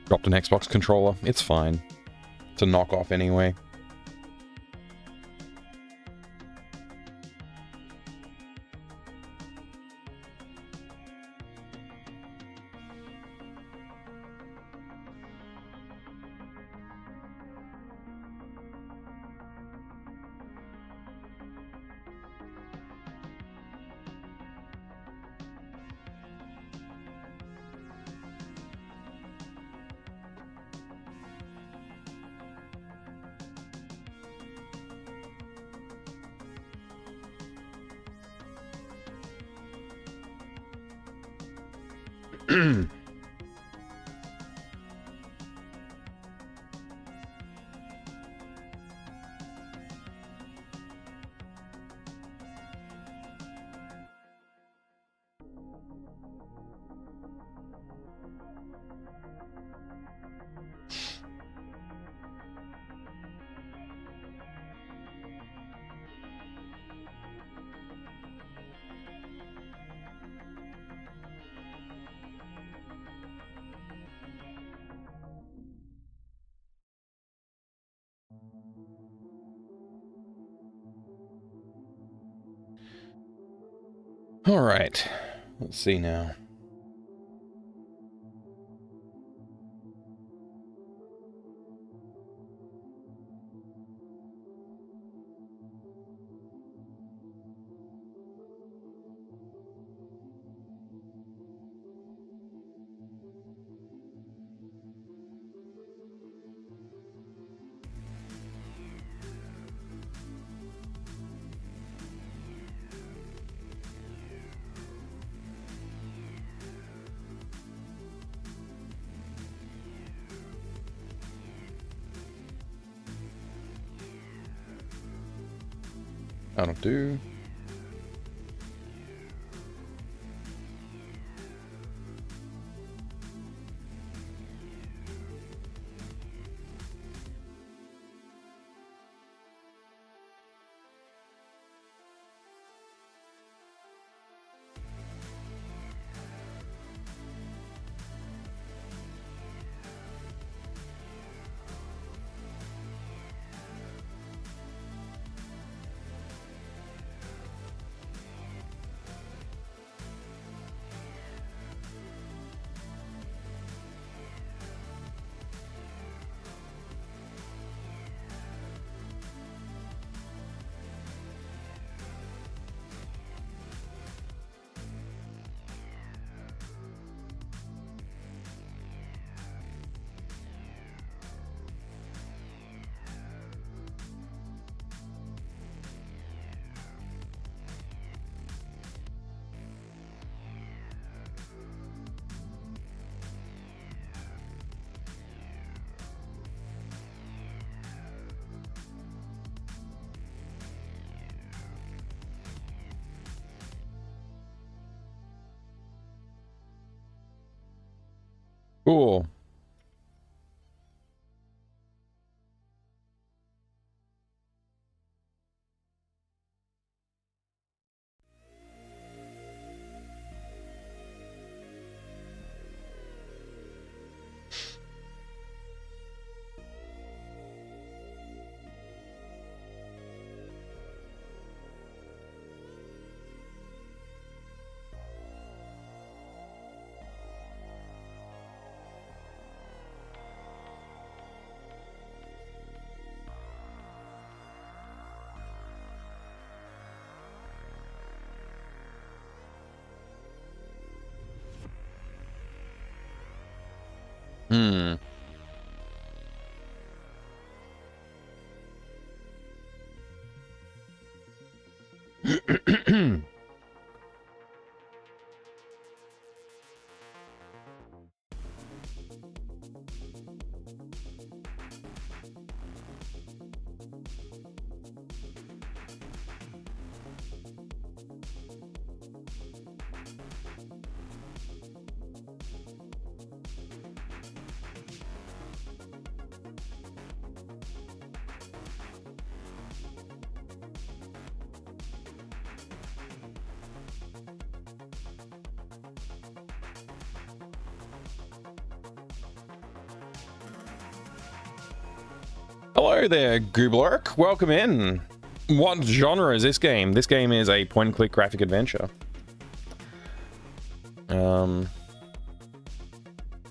Dropped an Xbox controller. It's fine. It's a knockoff anyway. All right, let's see now. That'll do. Cool. Hmm. Hello there, Gooblark. Welcome in. What genre is this game? This game is a point-and-click graphic adventure.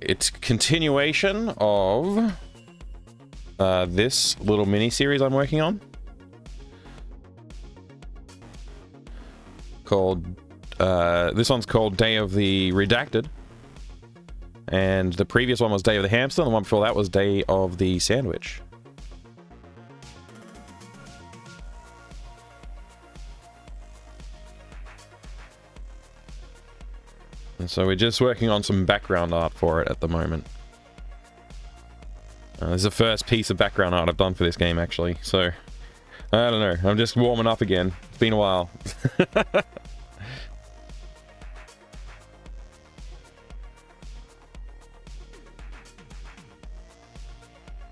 It's continuation of this little mini-series I'm working on. Called, this one's called Day of the Redacted. And the previous one was Day of the Hamster, and the one before that was Day of the Sandwich. And so we're just working on some background art for it at the moment. This is the first piece of background art I've done for this game, actually. So, I don't know. I'm just warming up again. It's been a while.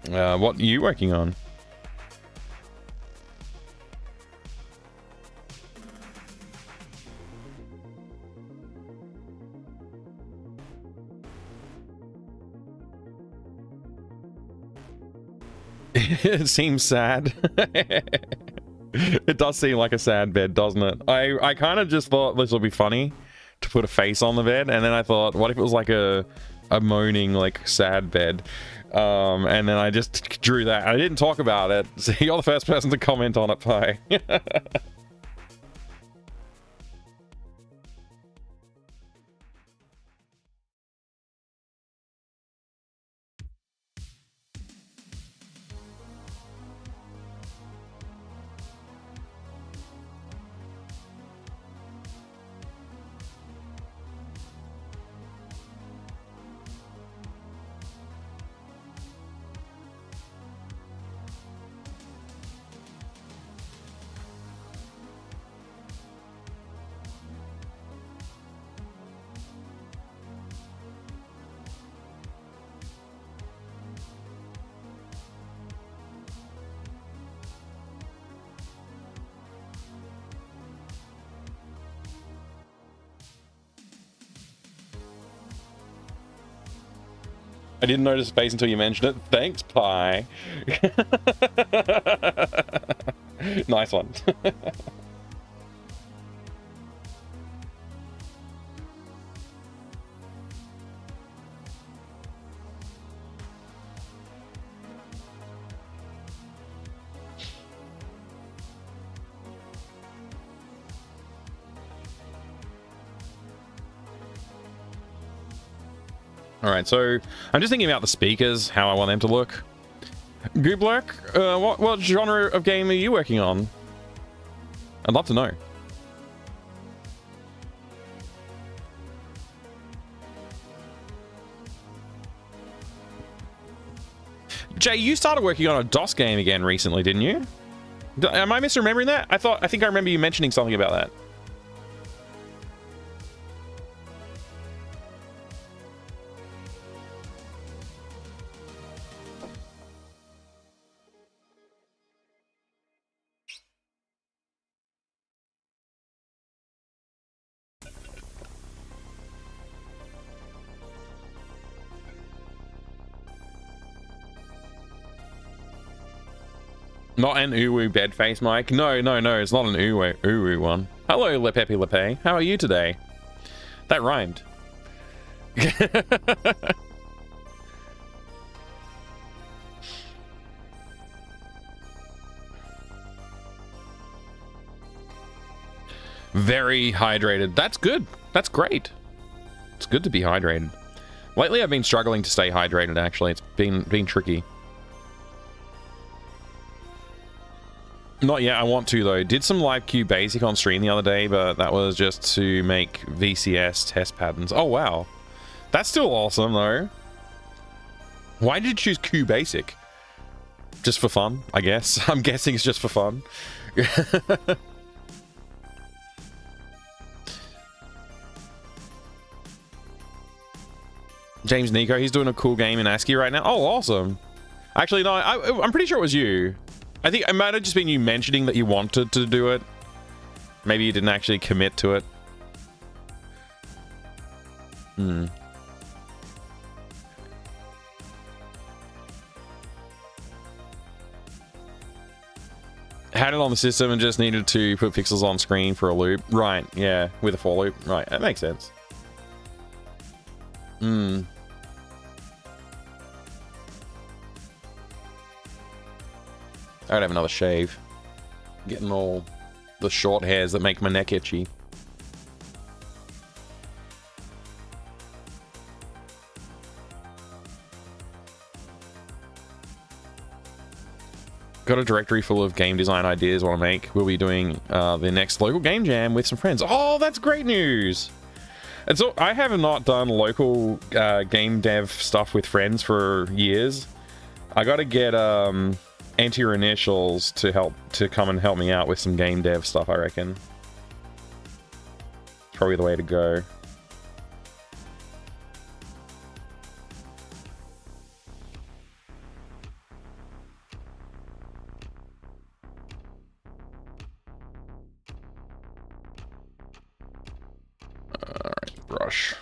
What are you working on? It seems sad. It does seem like a sad bed, doesn't it? I kind of just thought this would be funny to put a face on the bed, and then I thought, what if it was like a moaning, like, sad bed? And then I just drew that. I didn't talk about it, so you're the first person to comment on it, Pi. I didn't notice space until you mentioned it. Thanks, Pi. Nice one. Alright, so I'm just thinking about the speakers, how I want them to look. Gooblark, what genre of game are you working on? I'd love to know. Jay, you started working on a DOS game again recently, didn't you? Am I misremembering that? I think I remember you mentioning something about that. Not an uwu bed face, Mike. No, it's not an uwu one. Hello, Lepepe Lepe. How are you today? That rhymed. Very hydrated. That's good. That's great. It's good to be hydrated. Lately, I've been struggling to stay hydrated, actually. It's been tricky. Not yet. I want to, though. Did some live Q basic on stream the other day, but that was just to make VCS test patterns. Oh, wow. That's still awesome, though. Why did you choose Q basic? Just for fun, I guess. I'm guessing it's just for fun. James Nico, he's doing a cool game in ASCII right now. Oh, awesome. Actually, no, I'm pretty sure it was you. I think it might have just been you mentioning that you wanted to do it. Maybe you didn't actually commit to it. Had it on the system and just needed to put pixels on screen for a loop. Right, yeah, with a for loop. Right, that makes sense. I would have another shave. Getting all the short hairs that make my neck itchy. Got a directory full of game design ideas I want to make. We'll be doing the next local game jam with some friends. Oh, that's great news! And so I have not done local game dev stuff with friends for years. I got to get Anti-Your Initials to come and help me out with some game dev stuff, I reckon. Probably the way to go. Alright, brush.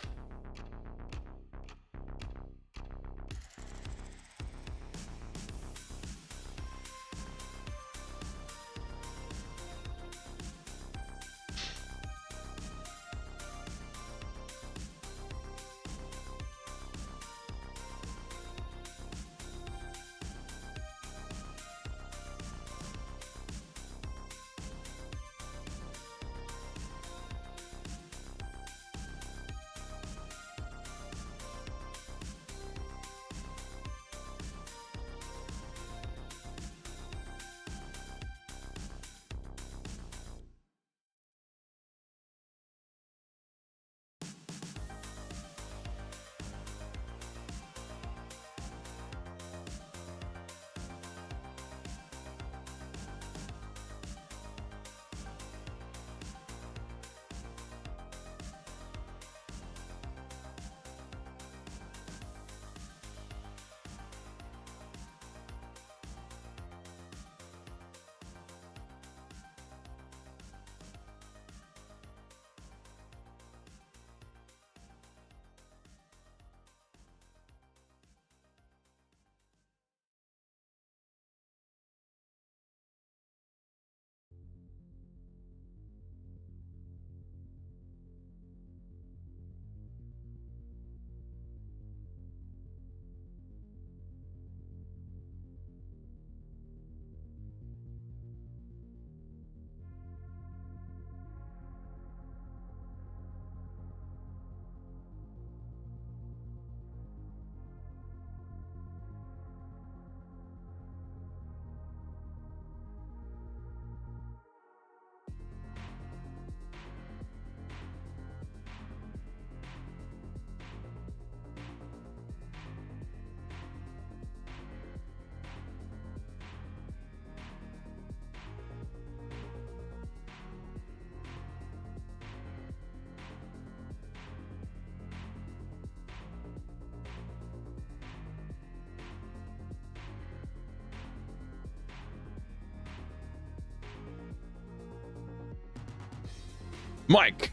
Mike,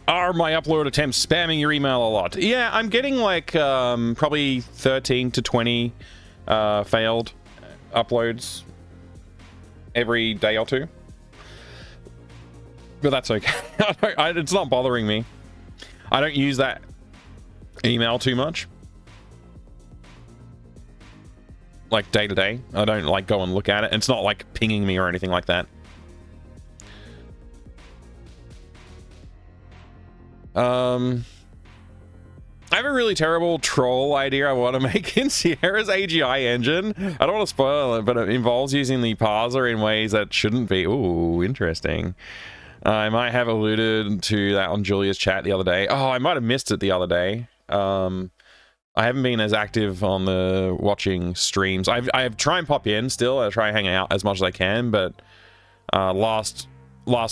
are my upload attempts spamming your email a lot? Yeah, I'm getting like probably 13 to 20 failed uploads every day or two. But that's okay. It's not bothering me. I don't use that email too much. Like day to day. I don't like go and look at it. It's not like pinging me or anything like that. I have a really terrible troll idea I want to make in Sierra's AGI engine. I don't want to spoil it, but it involves using the parser in ways that shouldn't be. Ooh, interesting. I might have alluded to that on Julia's chat the other day. Oh, I might have missed it the other day. I haven't been as active on the watching streams. I try and pop in still. I try and hang out as much as I can, but last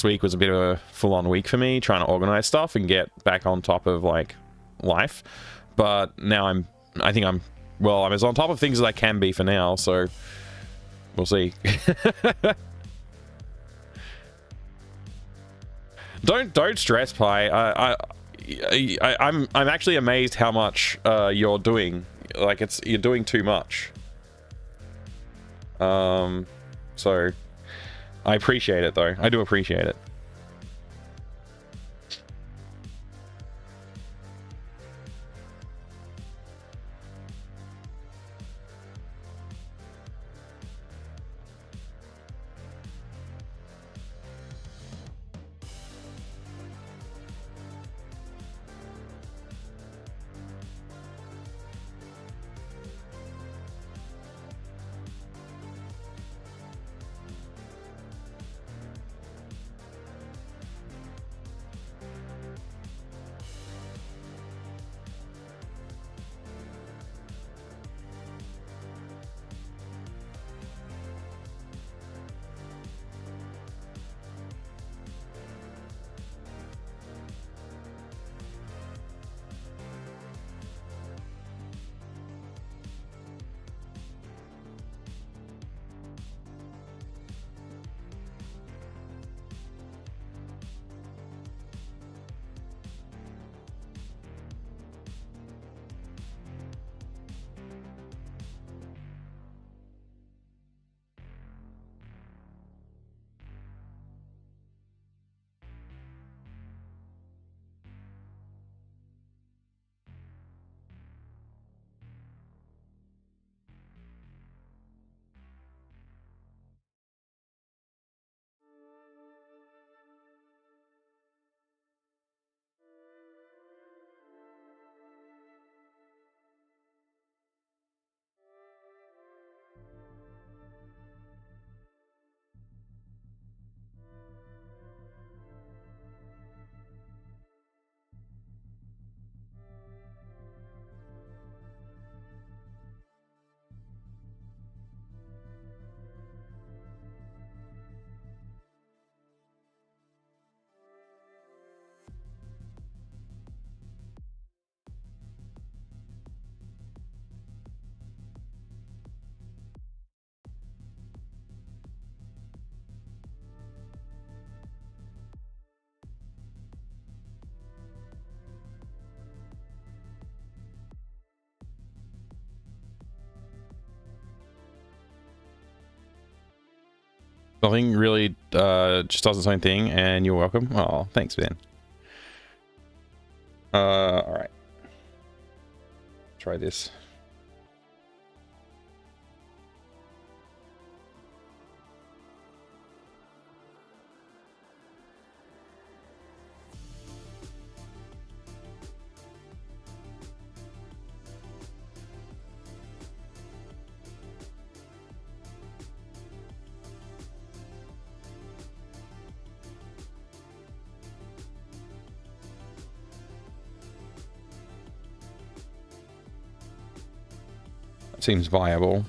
week was a bit of a full-on week for me, trying to organize stuff and get back on top of like life. But now I think I'm as on top of things as I can be for now, so we'll see. Don't stress, Pi. I'm actually amazed how much you're doing. Like you're doing too much. So I appreciate it though. I do appreciate it. Nothing really, just does its own thing, and you're welcome. Oh, thanks, Ben. All right. Try this. Seems viable.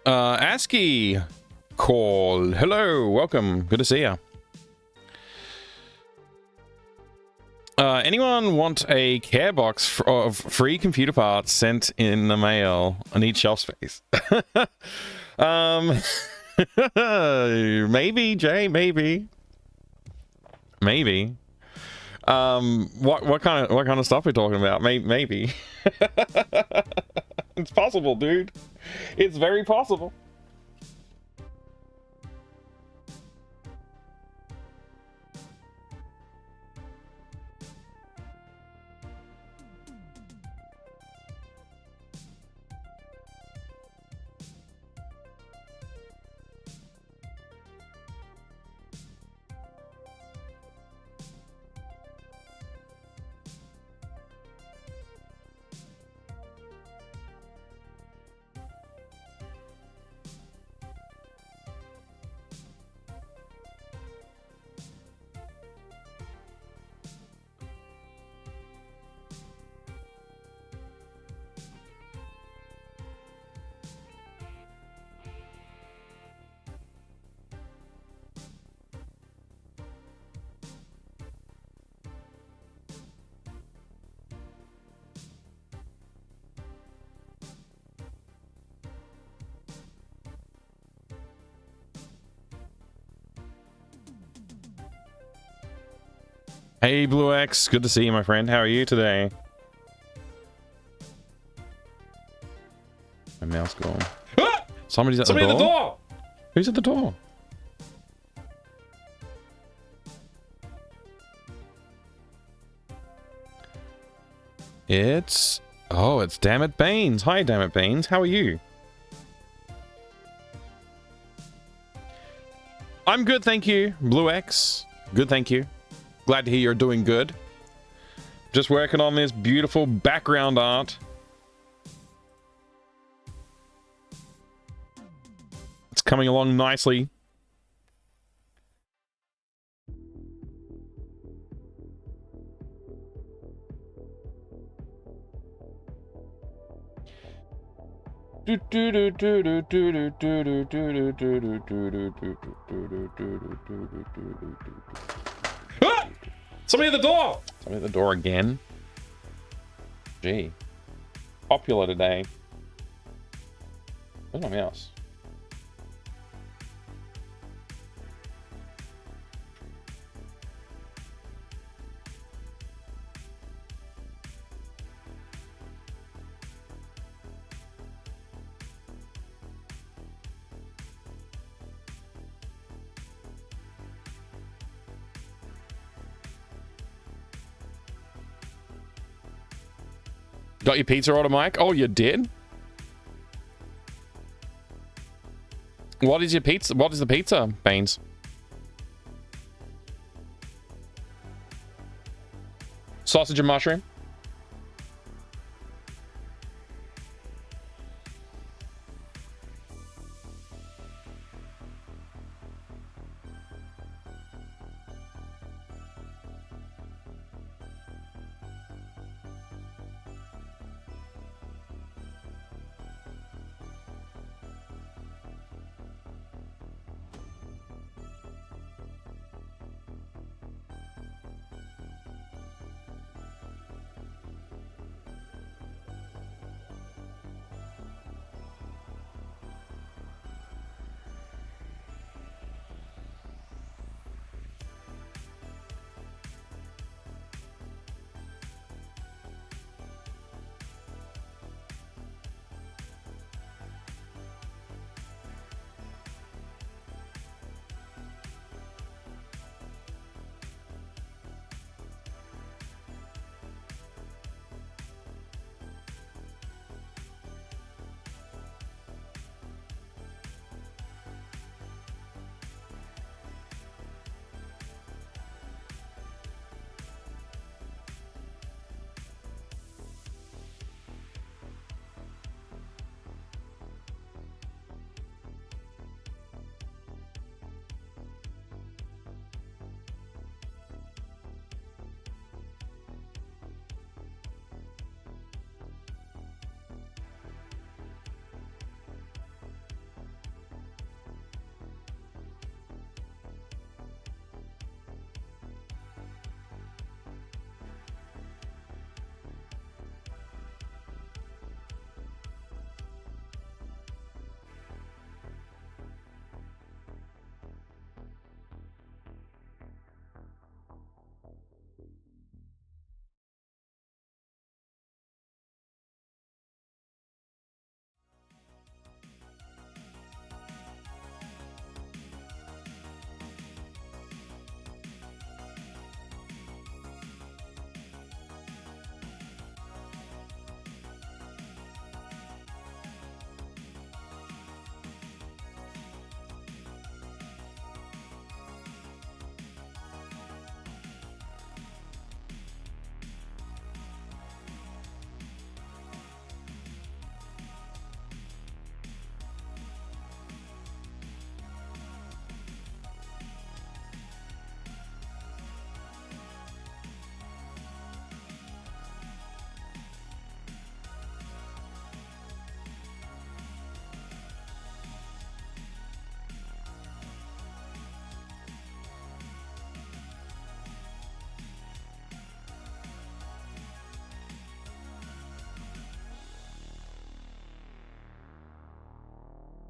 ASCII call. Hello, welcome. Good to see you. Anyone want a care box of free computer parts sent in the mail? I need shelf space. Maybe, Jay, maybe. Maybe. What kind of stuff we're talking about? Maybe. It's possible, dude. It's very possible. Hey, Blue X. Good to see you, my friend. How are you today? My mouse gone. Ah! Somebody's at the door. Who's at the door? It's... Oh, it's Dammit Baines. Hi, Dammit Baines. How are you? I'm good, thank you. Blue X. Good, thank you. Glad to hear you're doing good. Just working on this beautiful background art. It's coming along nicely. Ah! Somebody at the door! Somebody at the door again. Gee. Popular today. Where's my mouse? Got your pizza order, Mike? Oh, you did? What is your pizza? What is the pizza, Baines? Sausage and mushroom?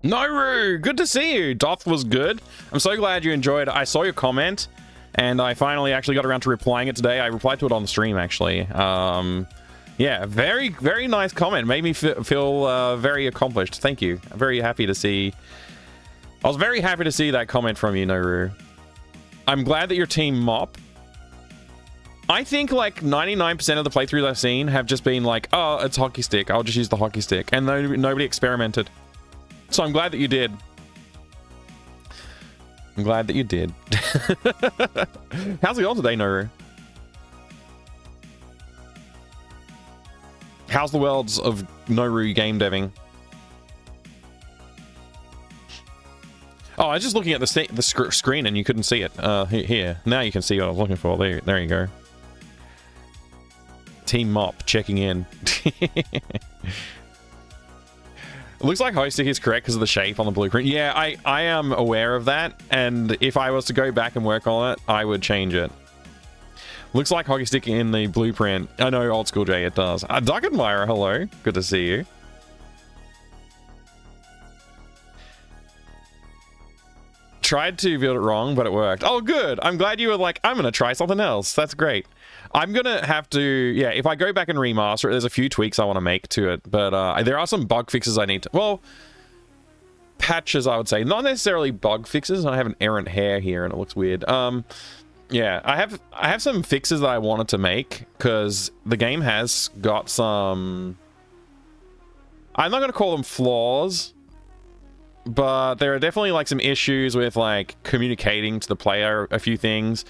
Noru, good to see you. Doth was good. I'm so glad you enjoyed. I saw your comment and I finally actually got around to replying it today. I replied to it on the stream, actually. Yeah, very, very nice comment. Made me feel very accomplished. Thank you. I'm very happy to see... I was very happy to see that comment from you, Noru. I'm glad that your team mop. I think like 99% of the playthroughs I've seen have just been like, oh, it's hockey stick. I'll just use the hockey stick. And nobody experimented. So I'm glad that you did. I'm glad that you did. How's it going today, Noru? How's the worlds of Noru game deving? Oh, I was just looking at the screen and you couldn't see it. Here. Now you can see what I was looking for. There you go. Team Mop checking in. It looks like hockey stick is correct because of the shape on the blueprint. Yeah, I am aware of that. And if I was to go back and work on it, I would change it. Looks like hockey stick in the blueprint. I know, old school J, it does. Duckenmeyer, hello. Good to see you. Tried to build it wrong, but it worked. Oh, good. I'm glad you were like, I'm going to try something else. That's great. I'm going to have to, yeah, if I go back and remaster it, there's a few tweaks I want to make to it, but there are some bug fixes I need to, well, patches, I would say. Not necessarily bug fixes. I have an errant hair here and it looks weird. Yeah, I have some fixes that I wanted to make because the game has got some, I'm not going to call them flaws, but there are definitely like some issues with like communicating to the player a few things.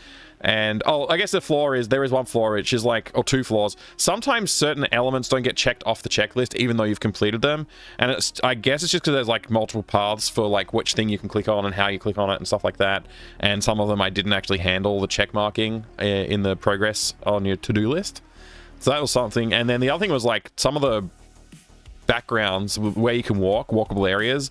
And oh, I guess the flaw is there is one flaw which is like, or two flaws. Sometimes certain elements don't get checked off the checklist even though you've completed them, and it's, I guess it's just because there's like multiple paths for like which thing you can click on and how you click on it and stuff like that. And some of them I didn't actually handle the check marking in the progress on your to-do list. So that was something. And then the other thing was like some of the backgrounds where you can walk, walkable areas,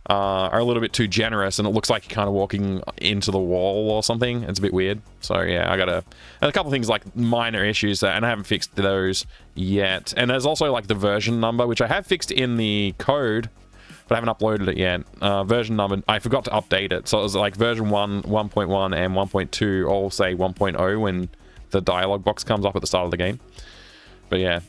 are a little bit too generous, and it looks like you're kind of walking into the wall or something. It's a bit weird. So yeah, I got a couple things like minor issues there, and I haven't fixed those yet. And there's also like the version number, which I have fixed in the code, but I haven't uploaded it yet. Version number, I forgot to update it. So it was like version 1, 1.1, and 1.2 all say 1.0 when the dialogue box comes up at the start of the game. But yeah.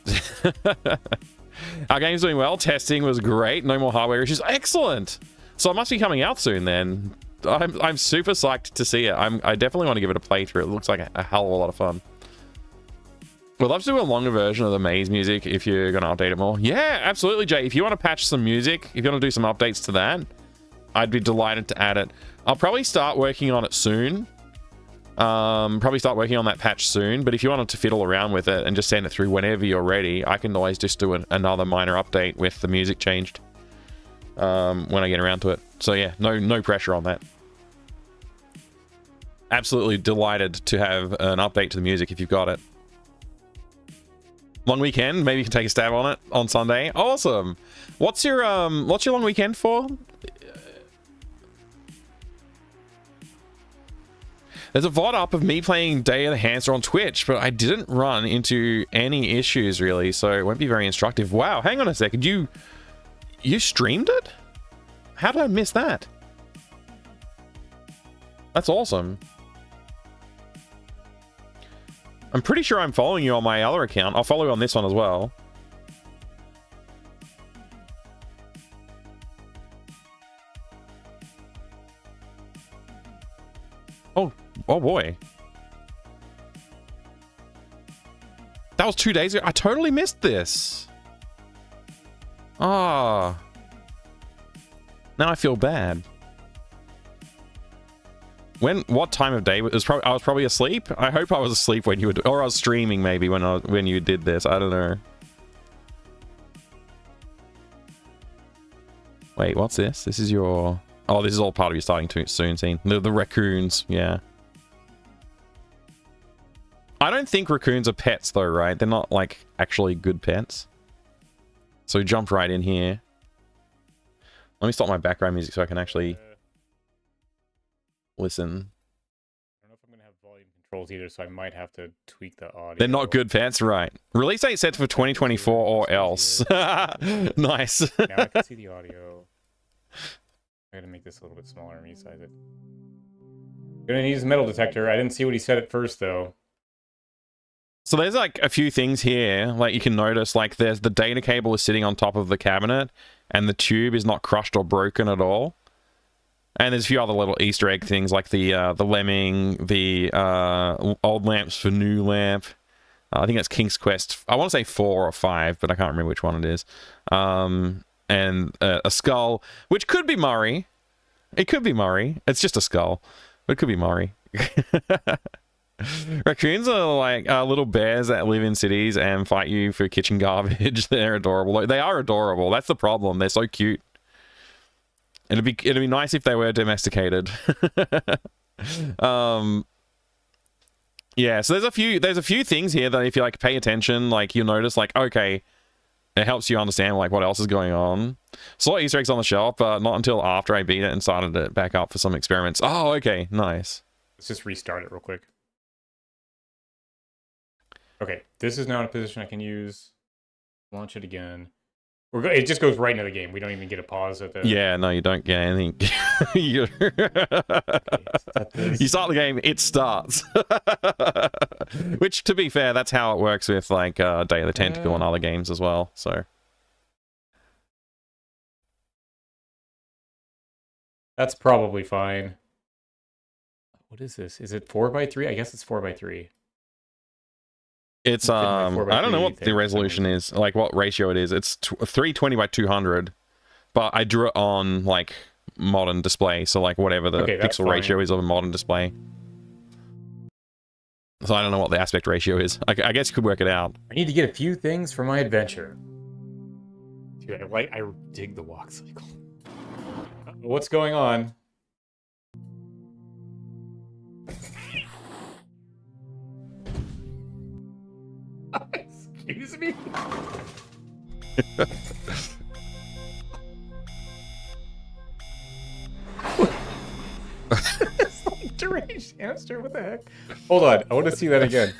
Our game's doing well. Testing was great. No more hardware issues. Excellent. So it must be coming out soon then. I'm super psyched to see it. I definitely want to give it a playthrough. It looks like a hell of a lot of fun. We'd love to do a longer version of the maze music if you're going to update it more. Yeah, absolutely, Jay. If you want to patch some music, if you want to do some updates to that, I'd be delighted to add it. I'll probably start working on it soon. Probably start working on that patch soon, but if you wanted to fiddle around with it and just send it through whenever you're ready, I can always just do another minor update with the music changed when I get around to it. So yeah, no pressure on that. Absolutely delighted to have an update to the music if you've got it. Long weekend, maybe you can take a stab on it on Sunday. Awesome. What's your long weekend for? There's a VOD up of me playing Day of the Hamster on Twitch, but I didn't run into any issues really, so it won't be very instructive. Wow, hang on a second. You streamed it? How did I miss that? That's awesome. I'm pretty sure I'm following you on my other account. I'll follow you on this one as well. Oh boy. That was 2 days ago. I totally missed this. Ah. Now I feel bad. What time of day? I was probably asleep. I hope I was asleep when you were, or I was streaming maybe when you did this. I don't know. Wait, what's this? This is your... Oh, this is all part of your starting too soon scene. The raccoons, yeah. I don't think raccoons are pets though, right? They're not like actually good pets. So jumped right in here. Let me stop my background music so I can actually listen. I don't know if I'm going to have volume controls either, so I might have to tweak the audio. They're not good pets, right? Release date set for 2024 or else. Nice. Now I can see the audio. I gotta make this a little bit smaller and resize it. Gonna need his metal detector. I didn't see what he said at first, though. So there's like a few things here, like you can notice, like there's the data cable is sitting on top of the cabinet, and the tube is not crushed or broken at all. And there's a few other little Easter egg things, like the lemming, the old lamps for new lamp. I think that's King's Quest. I want to say 4 or 5, but I can't remember which one it is. And a skull, which could be Murray. It could be Murray. It's just a skull, but it could be Murray. Raccoons are like little bears that live in cities and fight you for kitchen garbage. They're adorable. They are adorable. That's the problem. They're so cute. It'd be nice if they were domesticated. Yeah. So there's a few things here that if you like pay attention, like you'll notice, like okay, it helps you understand like what else is going on. Saw Easter eggs on the shelf, but not until after I beat it and started it back up for some experiments. Oh, okay, nice. Let's just restart it real quick. Okay, this is now in a position I can use. Launch it again. It just goes right into the game. We don't even get a pause at the... Yeah, no, you don't get anything. You start the game, it starts. Which, to be fair, that's how it works with like Day of the Tentacle and other games as well. So that's probably fine. What is this? Is it 4x3? I guess it's 4x3. It's I don't know what the resolution is, like what ratio it is. It's 320 by 200, but I drew it on like modern display, so like whatever the pixel ratio is of a modern display. So I don't know what the aspect ratio is. I guess you could work it out. I need to get a few things for my adventure. Dude, I dig the walk cycle. What's going on? Excuse me? It's like deranged hamster, what the heck? Hold on, I want to see that again.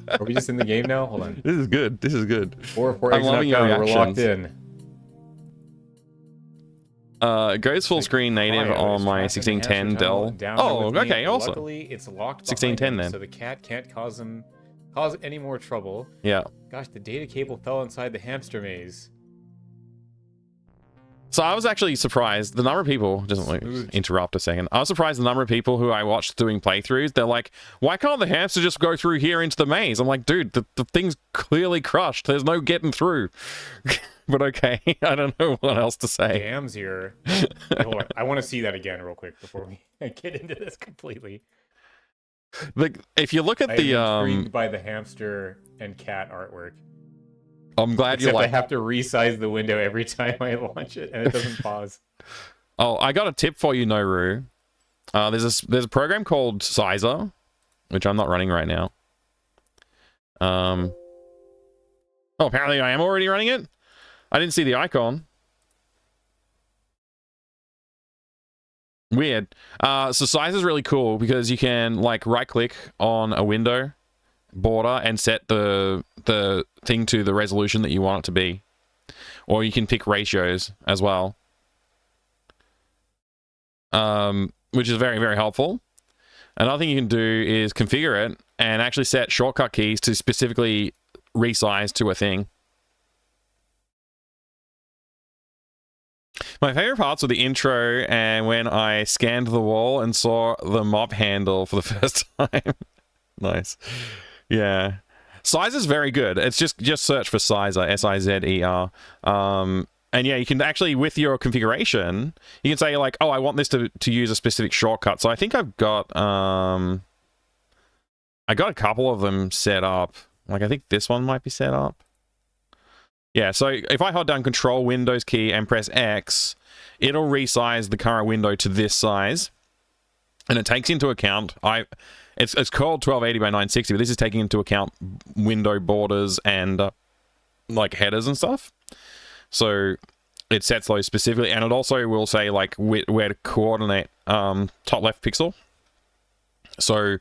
Are we just in the game now? Hold on. This is good. This is good. 4 I'm loving your reactions. We're locked in. It goes full screen native on my 1610 Dell. Oh, okay, awesome. Luckily, it's locked 1610 then. So the cat can't cause any more trouble. Yeah. Gosh, the data cable fell inside the hamster maze. So I was actually surprised the number of people, just like interrupt a second. I was surprised the number of people who I watched doing playthroughs. They're like, why can't the hamster just go through here into the maze? I'm like, dude, the thing's clearly crushed. There's no getting through. But okay, I don't know what else to say. Dam's here. Wait, hold on. I want to see that again real quick before we get into this completely. Like, if you look at I'm intrigued by the hamster and cat artwork. I'm glad you like. I have to resize the window every time I launch it, and it doesn't pause. Oh, I got a tip for you, Noru. There's a program called Sizer, which I'm not running right now. Oh, apparently I am already running it. I didn't see the icon. Weird. So Size is really cool because you can like right click on a window border and set the thing to the resolution that you want it to be. Or you can pick ratios as well. Which is very, very helpful. Another thing you can do is configure it and actually set shortcut keys to specifically resize to a thing. My favorite parts were the intro and when I scanned the wall and saw the mop handle for the first time. Nice. Yeah. Size is very good. It's just search for Sizer, S-I-Z-E-R. And yeah, you can actually, with your configuration, you can say like, oh, I want this to use a specific shortcut. So I think I've got, I got a couple of them set up. Like, I think this one might be set up. Yeah, so if I hold down Control Windows key and press X, it'll resize the current window to this size. And it takes into account, it's called 1280 by 960, but this is taking into account window borders and like headers and stuff. So it sets those specifically, and it also will say like where to coordinate top left pixel. So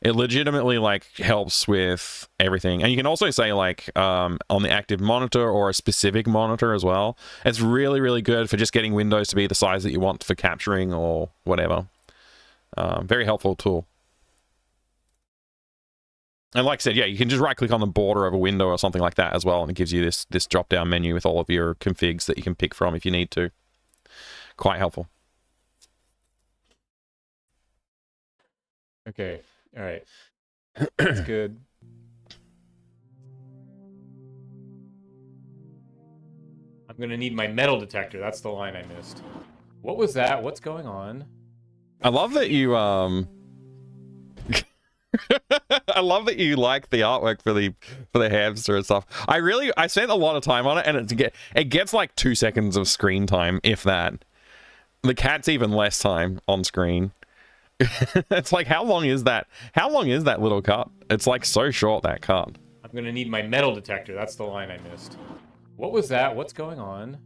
it legitimately like helps with everything. And you can also say like on the active monitor or a specific monitor as well. It's really, really good for just getting windows to be the size that you want for capturing or whatever. Very helpful tool. And like I said, yeah, you can just right-click on the border of a window or something like that as well, and it gives you this drop-down menu with all of your configs that you can pick from if you need to. Quite helpful. Okay. All right. That's good. I'm going to need my metal detector. That's the line I missed. What was that? What's going on? I love that you, I love that you like the artwork for the hamster and stuff. I spent a lot of time on it, and it gets like 2 seconds of screen time, if that. The cat's even less time on screen. It's like, how long is that? How long is that little cut? It's like so short, that cut. I'm going to need my metal detector. That's the line I missed. What was that? What's going on?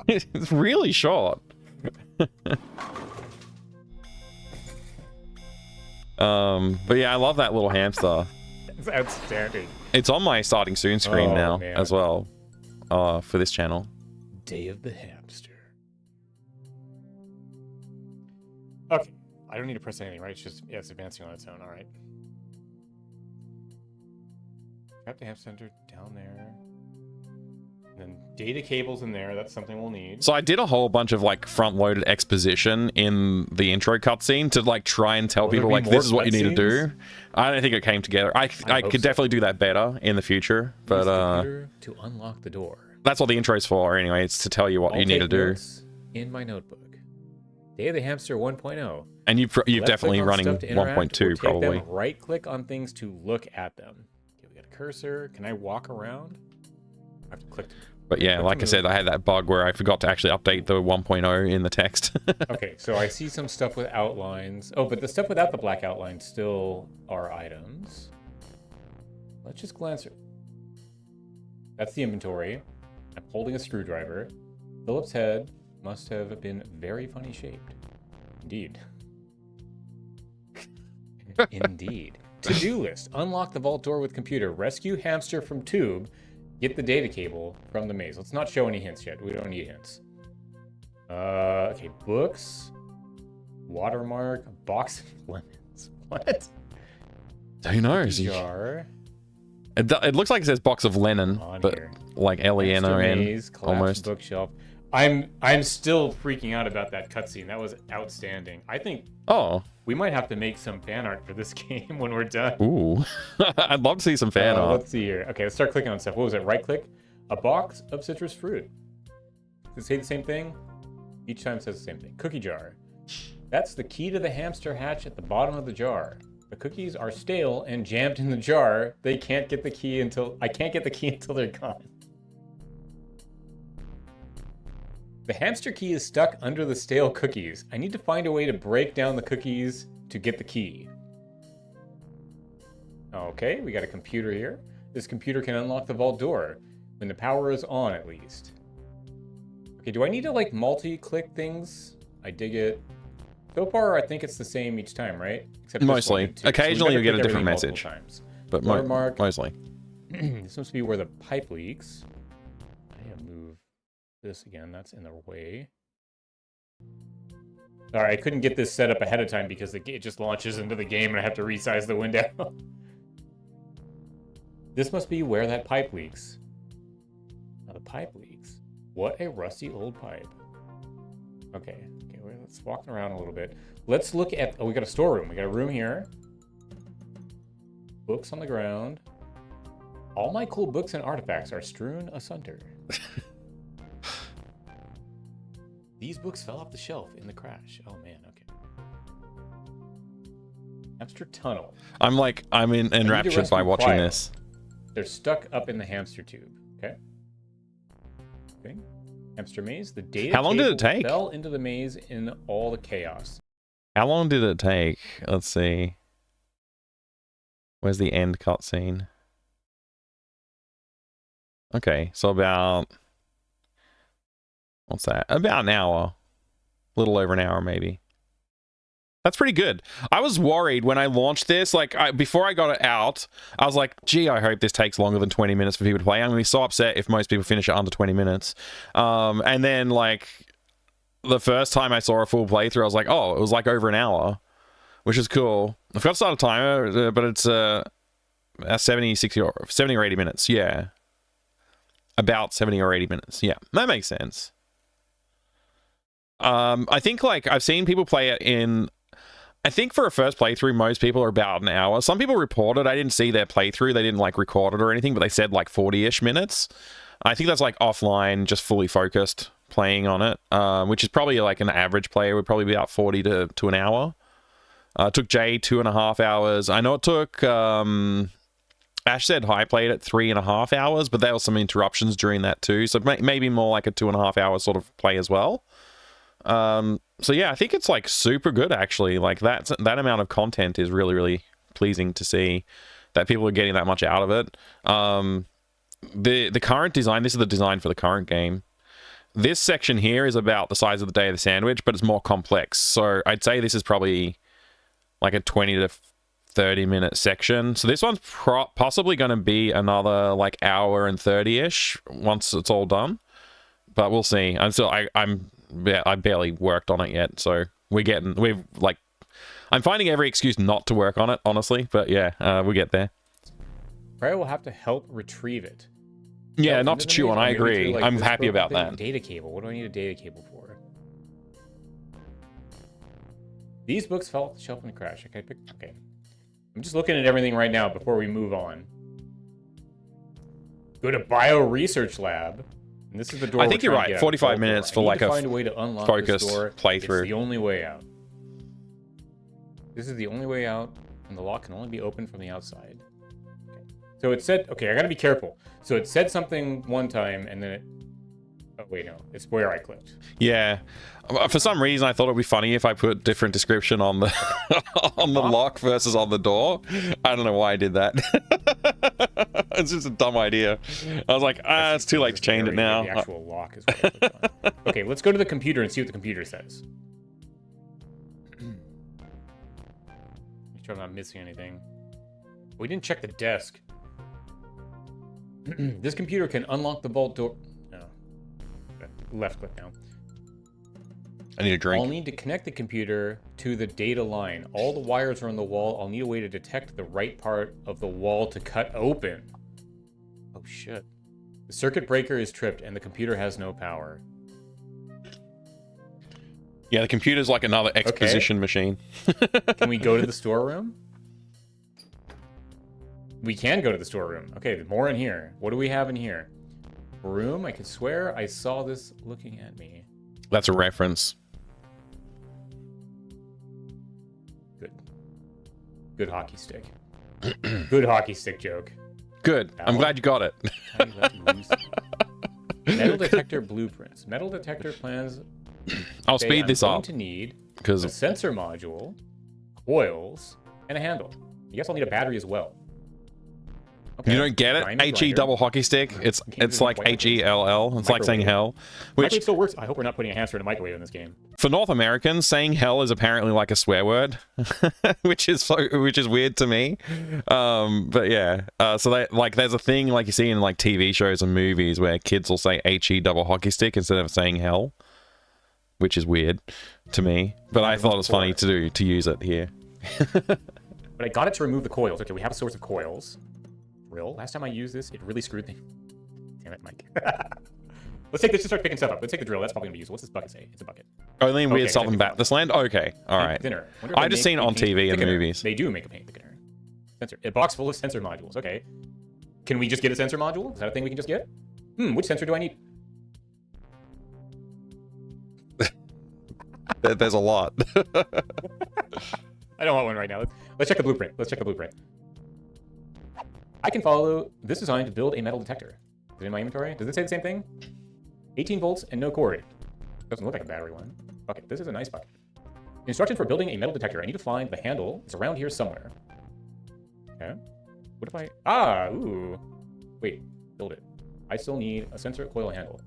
It's really short. But yeah, I love that little hamster. It's outstanding. It's on my starting soon screen now, man, as well, for this channel. Day of the Hamster. Okay, I don't need to press anything, right? It's just, yeah, it's advancing on its own. All right. Got the hamster center down there. And then data cables in there. That's something we'll need. So I did a whole bunch of like front-loaded exposition in the intro cutscene to like try and tell people like this is what you need to do. I don't think it came together. I could definitely do that better in the future, but to unlock the door. That's what the intro's for anyway. It's to tell you what you need to do. In my notebook. Day of the Hamster 1.0. And you're definitely running 1.2 probably. Right click on things to look at them. Okay, we got a cursor. Can I walk around? I have to click. But yeah, like I said, I had that bug where I forgot to actually update the 1.0 in the text. Okay, so I see some stuff with outlines. Oh, but the stuff without the black outlines still are items. Let's just glance. That's the inventory. I'm holding a screwdriver. Philip's head must have been very funny shaped. Indeed. Indeed. To-do list. Unlock the vault door with computer. Rescue hamster from tube. Get the data cable from the maze. Let's not show any hints yet. We don't need hints. Okay, books. Watermark. Box of lemons. What? Who knows? Jar. It looks like it says box of Lennon, but here. like L-E-N-O-N almost. Bookshelf. I'm still freaking out about that cutscene. That was outstanding. I think we might have to make some fan art for this game when we're done. Ooh. I'd love to see some fan art. Let's see here. Okay, let's start clicking on stuff. What was it? Right click. A box of citrus fruit. Does it say the same thing? Each time it says the same thing. Cookie jar. That's the key to the hamster hatch at the bottom of the jar. The cookies are stale and jammed in the jar. I can't get the key until they're gone. The hamster key is stuck under the stale cookies. I need to find a way to break down the cookies to get the key. Okay, we got a computer here. This computer can unlock the vault door when the power is on, at least. Okay, do I need to like multi-click things? I dig it. So far, I think it's the same each time, right? Except mostly. Occasionally you get a different message. But mostly. This must be where the pipe leaks. I gotta move this again. That's in the way. Sorry, I couldn't get this set up ahead of time because it just launches into the game and I have to resize the window. This must be where that pipe leaks. Now the pipe leaks. What a rusty old pipe. Okay, let's walk around a little bit. Let's look at, oh, we got a storeroom. We got a room here. Books on the ground. All my cool books and artifacts are strewn asunder. These books fell off the shelf in the crash. Oh man, okay. Hamster tunnel. I'm enraptured by watching this. They're stuck up in the hamster tube. Okay. Hamster maze. The data How long did it take? Fell into the maze in all the chaos. How long did it take? Let's see. Where's the end cutscene? Okay, so about... What's that? About an hour. A little over an hour, maybe. That's pretty good. I was worried when I launched this, like, before I got it out, I was like, gee, I hope this takes longer than 20 minutes for people to play. I'm going to be so upset if most people finish it under 20 minutes. And then, like, the first time I saw a full playthrough, I was like, oh, it was like over an hour, which is cool. I forgot to start a timer, but it's 70, 60, or 70 or 80 minutes. Yeah. About 70 or 80 minutes. Yeah, that makes sense. I think, like, I've seen people play it in... I think for a first playthrough, most people are about an hour. Some people reported, I didn't see their playthrough, they didn't, like, record it or anything, but they said, like, 40-ish minutes. I think that's, like, offline, just fully focused playing on it, which is probably, like, an average player would probably be about 40 to an hour. It took Jay 2.5 hours. I know it took... Ash said High played at 3.5 hours, but there were some interruptions during that too, so maybe more like a 2.5 hour sort of play as well. So yeah, I think it's like super good actually. Like that amount of content is really, really pleasing to see that people are getting that much out of it. The current design, this is the design for the current game. This section here is about the size of the Day of the Sandwich, but it's more complex. So I'd say this is probably like a 20 to 30-minute section. So this one's possibly going to be another like hour and 30-ish once it's all done. But we'll see. I'm I barely worked on it yet, so I'm finding every excuse not to work on it, honestly. But yeah, we'll get there. Probably will have to help retrieve it. Yeah, not to chew on. I agree. Like, I'm happy about that. Data cable. What do I need a data cable for? These books fell off the shelf in a crash. Okay. I'm just looking at everything right now before we move on. Go to Bio Research Lab. And this is the door. I think you're right. 45 minutes for like a find a way to unlock focused this door. playthrough. It's the only way out. This is the only way out, and the lock can only be opened from the outside. Okay. So it said, okay, I gotta be careful. So it said something one time, and then it... Oh, wait, no. It's where I clicked. Yeah. For some reason, I thought it'd be funny if I put different description on the on the lock versus on the door. I don't know why I did that. It's just a dumb idea. I was like, it's too late to change it now. The actual lock is what I clicked on. Okay, let's go to the computer and see what the computer says. Make sure I'm not missing anything. We didn't check the desk. This computer can unlock the vault door. No. Left click now. I need a drink. I'll need to connect the computer to the data line. All the wires are on the wall. I'll need a way to detect the right part of the wall to cut open. Oh, shit. The circuit breaker is tripped and the computer has no power. Yeah, the computer's like another exposition machine. Can we go to the storeroom? We can go to the storeroom. Okay, more in here. What do we have in here? Room? I could swear I saw this looking at me. That's a reference. Good hockey stick. Good hockey stick joke. Good. I'm glad you got it. Metal detector blueprints. Metal detector plans. I'll speed this up. I'm going to need a sensor module, coils, and a handle. I guess I'll need a battery as well. Okay. You don't get it? HE double hockey stick. It's like HELL. It's like saying hell. Which it still works. I hope we're not putting a hamster in a microwave in this game. For North Americans, saying hell is apparently like a swear word, which is weird to me. But yeah. So there's a thing like you see in like TV shows and movies where kids will say HE double hockey stick instead of saying hell, which is weird to me. But I thought it was funny to use it here. But I got it to remove the coils. Okay, we have a source of coils. Drill. Last time I used this, it really screwed me. Damn it, Mike. Let's take this to start picking stuff up. Let's take the drill. That's probably going to be useful. What's this bucket say? It's a bucket. Only in weird Southern Baptist land? Okay. All right. Thinner. I've just seen it on TV and movies. They do make a paint thickener. Sensor. A box full of sensor modules. Okay. Can we just get a sensor module? Is that a thing we can just get? Which sensor do I need? There's a lot. I don't want one right now. Let's check the blueprint. I can follow this design to build a metal detector. Is it in my inventory? Does it say the same thing? 18 volts and no cord. Doesn't look like a battery one. Bucket. This is a nice bucket. Instruction for building a metal detector. I need to find the handle. It's around here somewhere. Okay. What if I... ooh. Wait. Build it. I still need a sensor, coil, handle.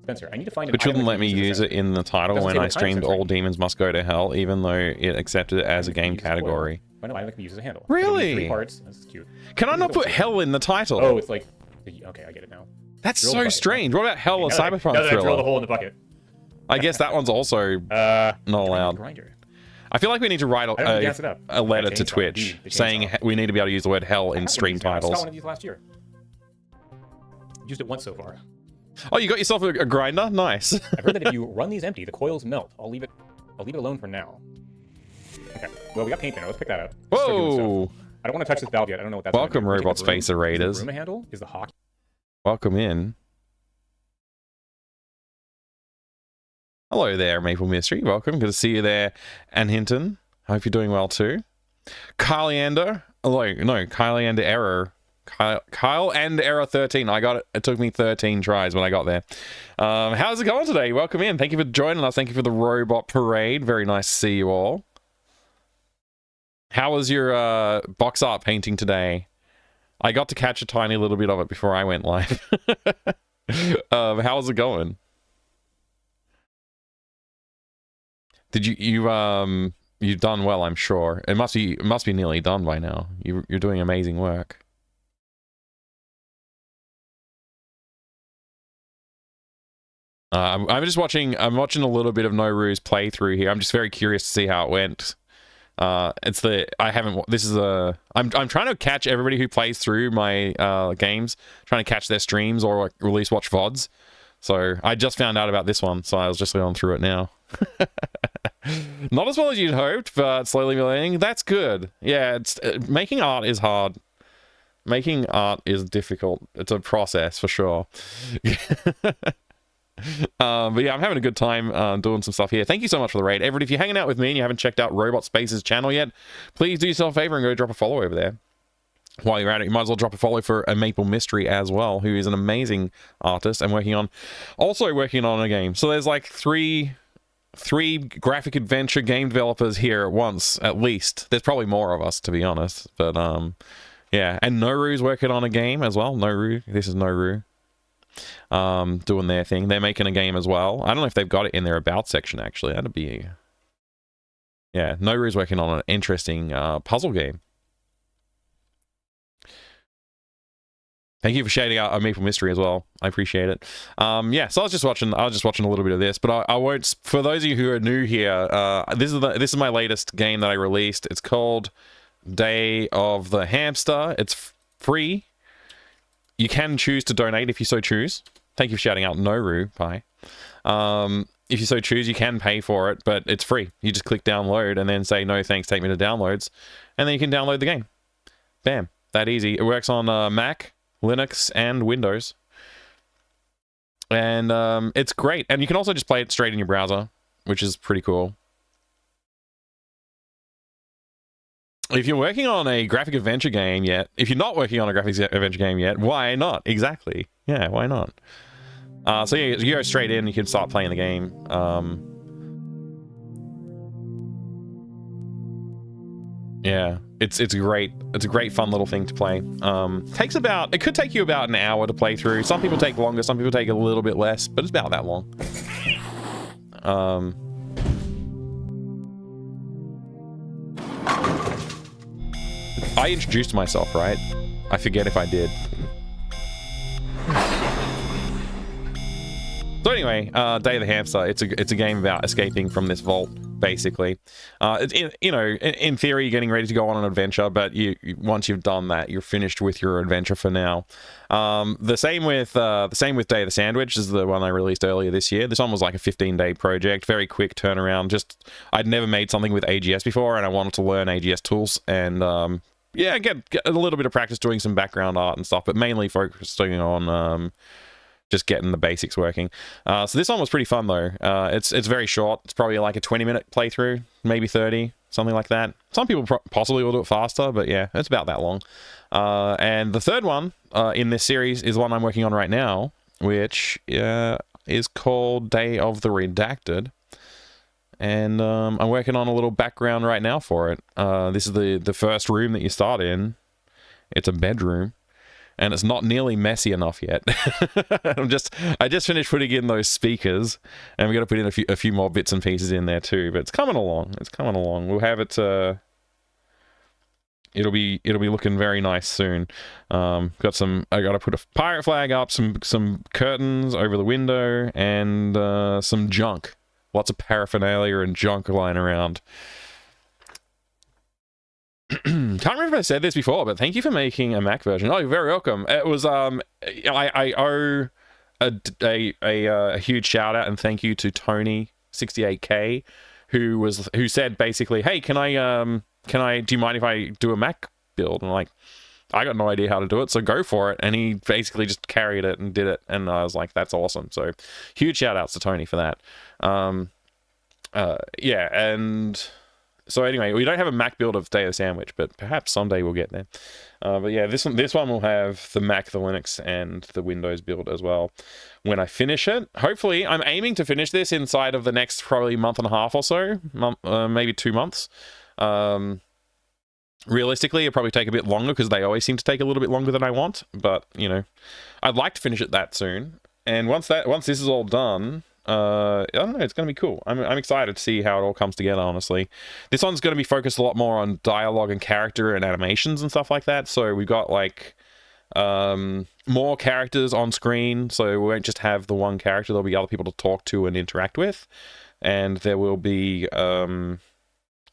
Sensor. I need to find... Which wouldn't let me use it in the title when I streamed All Demons Must Go to Hell, even though it accepted it as a game category. I know I can use as a handle. Really? 3 parts. This is cute. Can I not put hell in the title? Oh, it's like... Okay, I get it now. That's so strange. What about hell or Cyberpunk Thriller? Thriller? Drill the hole in the bucket. I guess that one's also not allowed. Grinder. I feel like we need to write I don't gas it up. a letter to Chainsaw, Twitch indeed, the saying chainsaw. we need to be able to use the word hell in stream I got titles. one of these last year. Used it once so far. Oh, you got yourself a grinder? Nice. I've heard that if you run these empty, the coils melt. I'll leave it alone for now. Okay. Well, we got paint there. Let's pick that up. Let's start doing Whoa. stuff. I don't want to touch this valve yet. I don't know what that's gonna Welcome, do. Take the Robot broom. Spacer Is Raiders. the broom handle? Is the hockey? Welcome in. Hello there, Maple Mystery. Welcome. Good to see you there, Ann Hinton. Hope you're doing well too. Kyleander. Hello. No, Kyleander Error. Kyle and Error 13. I got it. It took me 13 tries when I got there. How's it going today? Welcome in. Thank you for joining us. Thank you for the robot parade. Very nice to see you all. How was your box art painting today? I got to catch a tiny little bit of it before I went live. How's it going? Did you've done well, I'm sure. It must be nearly done by now. You're doing amazing work. I'm watching a little bit of Noru's playthrough here. I'm just very curious to see how it went. I'm trying to catch everybody who plays through my games, trying to catch their streams or like, release watch VODs. So I just found out about this one, so I was just going through it now. Not as well as you'd hoped, but slowly learning. That's good. Yeah, it's making art is hard. Making art is difficult. It's a process for sure. But yeah, I'm having a good time doing some stuff here. Thank you so much for the raid. Everybody, if you're hanging out with me and you haven't checked out Robot Space's channel yet, please do yourself a favor and go drop a follow over there. While you're at it, you might as well drop a follow for a Maple Mystery as well, who is an amazing artist and working on a game. So there's like three graphic adventure game developers here at once, at least. There's probably more of us, to be honest. But yeah, and Noru's working on a game as well. Noru, this is Noru. Doing their thing. They're making a game as well. I don't know if they've got it in their about section actually. That'd be, yeah. Noru's working on an interesting puzzle game. Thank you for shading out a Maple Mystery as well. I appreciate it. Yeah, so I was just watching a little bit of this, but I won't. For those of you who are new here, this is my latest game that I released. It's called Day of the Hamster. It's free. You can choose to donate if you so choose. Thank you for shouting out Noru. Bye. If you so choose, you can pay for it, but it's free. You just click download and then say, no thanks, take me to downloads. And then you can download the game. Bam. That easy. It works on Mac, Linux, and Windows. And it's great. And you can also just play it straight in your browser, which is pretty cool. If you're working on a graphic adventure game yet, if you're not working on a graphic adventure game yet, why not? Exactly. Yeah, why not? So yeah, you go straight in, you can start playing the game. Yeah, it's great. It's a great fun little thing to play. It could take you about an hour to play through. Some people take longer, some people take a little bit less, but it's about that long. I introduced myself, right? I forget if I did. So anyway, Day of the Hamster. It's a game about escaping from this vault, basically. In theory, you're getting ready to go on an adventure, but once you've done that, you're finished with your adventure for now. The same with Day of the Sandwich. This is the one I released earlier this year. This one was like a 15-day project, very quick turnaround. I'd never made something with AGS before, and I wanted to learn AGS tools and yeah, get a little bit of practice doing some background art and stuff, but mainly focusing on just getting the basics working. So this one was pretty fun though. It's very short. It's probably like a 20-minute playthrough, maybe 30, something like that. Some people possibly will do it faster, but yeah, it's about that long. And the third one in this series is one I'm working on right now, which is called Day of the Redacted. And I'm working on a little background right now for it. This is the first room that you start in. It's a bedroom, and it's not nearly messy enough yet. I just finished putting in those speakers, and we're gonna put in a few more bits and pieces in there too. But it's coming along. It's coming along. We'll have it. It'll be looking very nice soon. I gotta put a pirate flag up, some curtains over the window, and some junk lots of paraphernalia and junk lying around. Can't remember if I said this before, but thank you for making a Mac version. Oh, you're very welcome. It was I owe a huge shout out and thank you to Tony68K, who said basically, hey, can I do you mind if I do a Mac build? And I'm like, I got no idea how to do it, so go for it. And he basically just carried it and did it, and I was like, that's awesome. So huge shout outs to Tony for that. Yeah, and so anyway, we don't have a Mac build of Data Sandwich, but perhaps someday we'll get there. But yeah, this one will have the Mac, the Linux, and the Windows build as well when I finish it. Hopefully, I'm aiming to finish this inside of the next probably month and a half or so, maybe 2 months. Realistically, it'll probably take a bit longer because they always seem to take a little bit longer than I want. But, you know, I'd like to finish it that soon. And once this is all done, I don't know, it's going to be cool. I'm excited to see how it all comes together, honestly. This one's going to be focused a lot more on dialogue and character and animations and stuff like that. So we've got, like, more characters on screen. So we won't just have the one character. There'll be other people to talk to and interact with. And there will be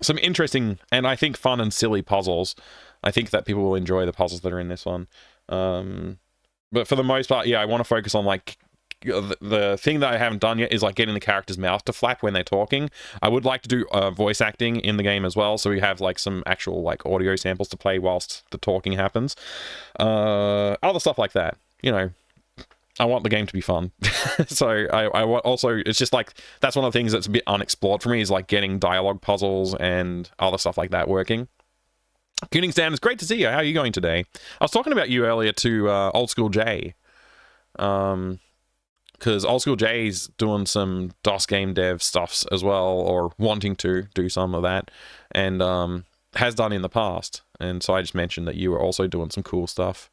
some interesting and I think fun and silly puzzles. I think that people will enjoy the puzzles that are in this one. But for the most part, yeah, I want to focus on, like, the thing that I haven't done yet is, like, getting the character's mouth to flap when they're talking. I would like to do voice acting in the game as well, so we have, like, some actual, like, audio samples to play whilst the talking happens. Other stuff like that, you know. I want the game to be fun. So I want also, it's just like, that's one of the things that's a bit unexplored for me is, like, getting dialogue puzzles and other stuff like that working. Koenigstan, it's great to see you. How are you going today? I was talking about you earlier to Old School J. Because Old School J's doing some DOS game dev stuffs as well, or wanting to do some of that, and has done in the past. And so I just mentioned that you were also doing some cool stuff.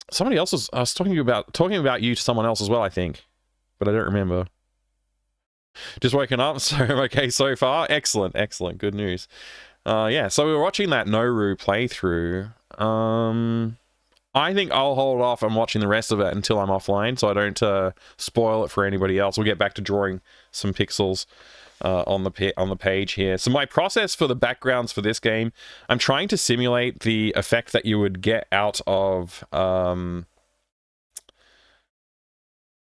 Somebody else was, I was talking about you to someone else as well, I think, but I don't remember. Just woken up, so okay so far. Excellent, good news. Yeah, so we were watching that Noru playthrough. I think I'll hold off on watching the rest of it until I'm offline, so I don't spoil it for anybody else. We'll get back to drawing some pixels on the page here. So my process for the backgrounds for this game, I'm trying to simulate the effect that you would get out of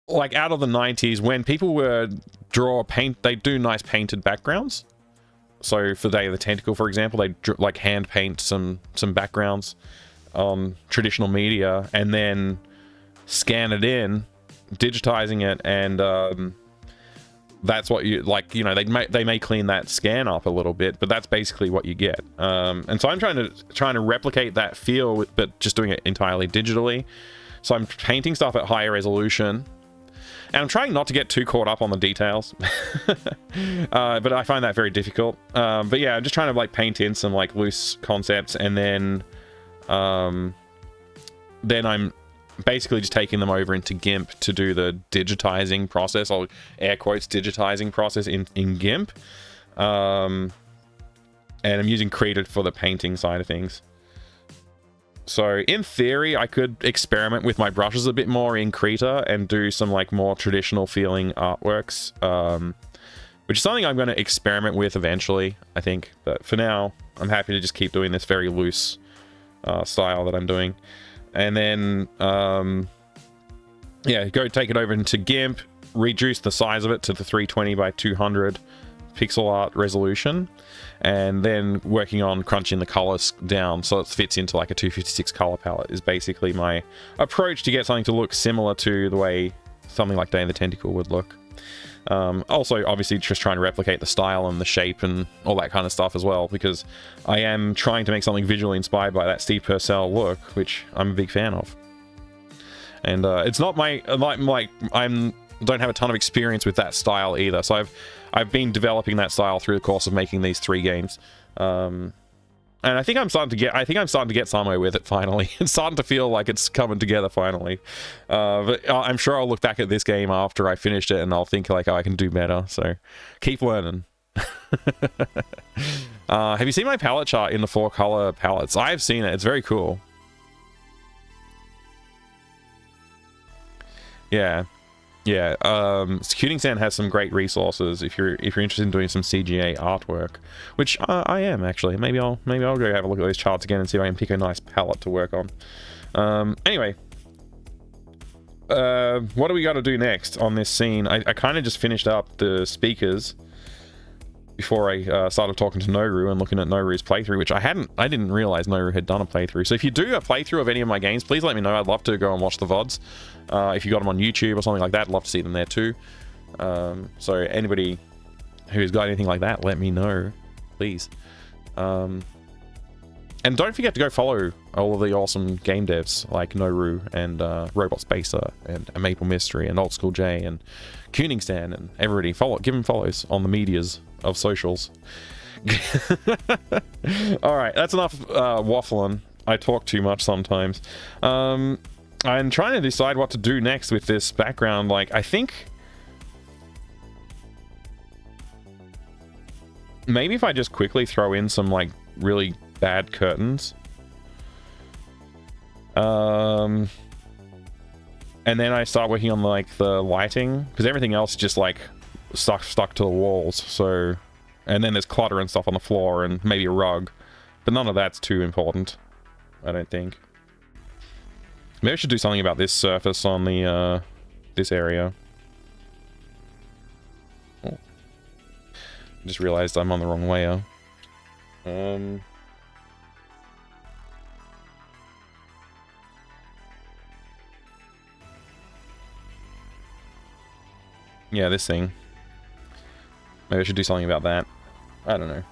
like out of the 90s when people were they do nice painted backgrounds. So for Day of the Tentacle, for example, they like hand paint some backgrounds on traditional media and then scan it in, digitizing it, and that's what you like. You know, they may clean that scan up a little bit, but that's basically what you get. And so I'm trying to replicate that feel, but just doing it entirely digitally. So I'm painting stuff at higher resolution, and I'm trying not to get too caught up on the details. But I find that very difficult. But yeah, I'm just trying to like paint in some like loose concepts, and then I'm basically just taking them over into GIMP to do the digitizing process, or air quotes digitizing process in GIMP. And I'm using Krita for the painting side of things. So in theory, I could experiment with my brushes a bit more in Krita and do some like more traditional feeling artworks, which is something I'm going to experiment with eventually, I think. But for now, I'm happy to just keep doing this very loose style that I'm doing. And then, yeah, go take it over into GIMP, reduce the size of it to the 320 by 200 pixel art resolution, and then working on crunching the colors down so it fits into like a 256 color palette is basically my approach to get something to look similar to the way something like Day of the Tentacle would look. Also, obviously, just trying to replicate the style and the shape and all that kind of stuff as well, because I am trying to make something visually inspired by that Steve Purcell look, which I'm a big fan of. And it's not I don't have a ton of experience with that style either, so I've been developing that style through the course of making these 3 games. And I think I'm starting to get somewhere with it finally. It's starting to feel like it's coming together finally. But I'm sure I'll look back at this game after I finished it and I'll think like, oh, I can do better. So keep learning. Have you seen my palette chart in the 4-color palettes? I've seen it. It's very cool. Yeah. Yeah, Shooting Sand has some great resources if you're interested in doing some CGA artwork, which I am actually. Maybe I'll go have a look at those charts again and see if I can pick a nice palette to work on. Anyway, what do we got to do next on this scene? I kind of just finished up the speakers before I started talking to Noru and looking at Noru's playthrough, which I didn't realize Noru had done a playthrough. So if you do a playthrough of any of my games, please let me know. I'd love to go and watch the VODs. If you got them on YouTube or something like that, I'd love to see them there too. So anybody who's got anything like that, let me know, please. And don't forget to go follow all of the awesome game devs like Noru and Robot Spacer and Maple Mystery and Old School J and Kuningstan and everybody. Give them follows on the medias of socials. All right, that's enough waffling. I talk too much sometimes. I'm trying to decide what to do next with this background. Like, I think maybe if I just quickly throw in some like really bad curtains, and then I start working on like the lighting, because everything else just like stuck to the walls. So, and then there's clutter and stuff on the floor and maybe a rug, but none of that's too important, I don't think. Maybe I should do something about this surface on the this area. Oh. I just realized I'm on the wrong layer. Yeah, this thing. Maybe I should do something about that. I don't know.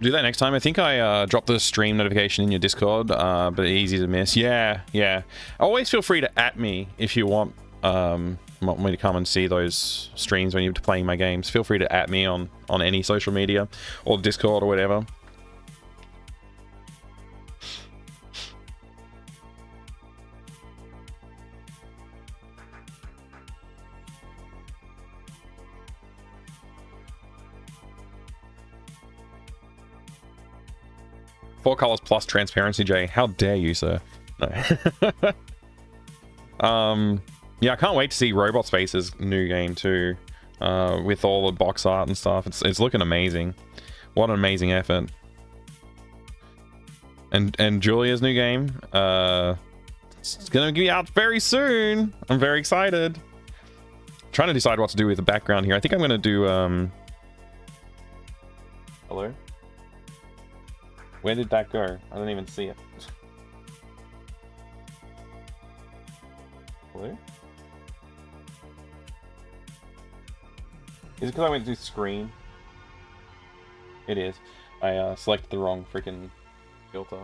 Do that next time. I think I dropped the stream notification in your Discord, but easy to miss. Yeah. Always feel free to @ me if you want me to come and see those streams when you're playing my games. Feel free to @ me on any social media or Discord or whatever. 4 colors plus transparency, Jay. How dare you, sir? No. Yeah, I can't wait to see Robot Space's new game too, with all the box art and stuff. It's looking amazing. What an amazing effort. And Julia's new game, it's gonna be out very soon. I'm very excited. Trying to decide what to do with the background here. I think I'm gonna do Hello? Where did that go? I don't even see it. Hello? Is it because I went to screen? It is. I selected the wrong freaking filter.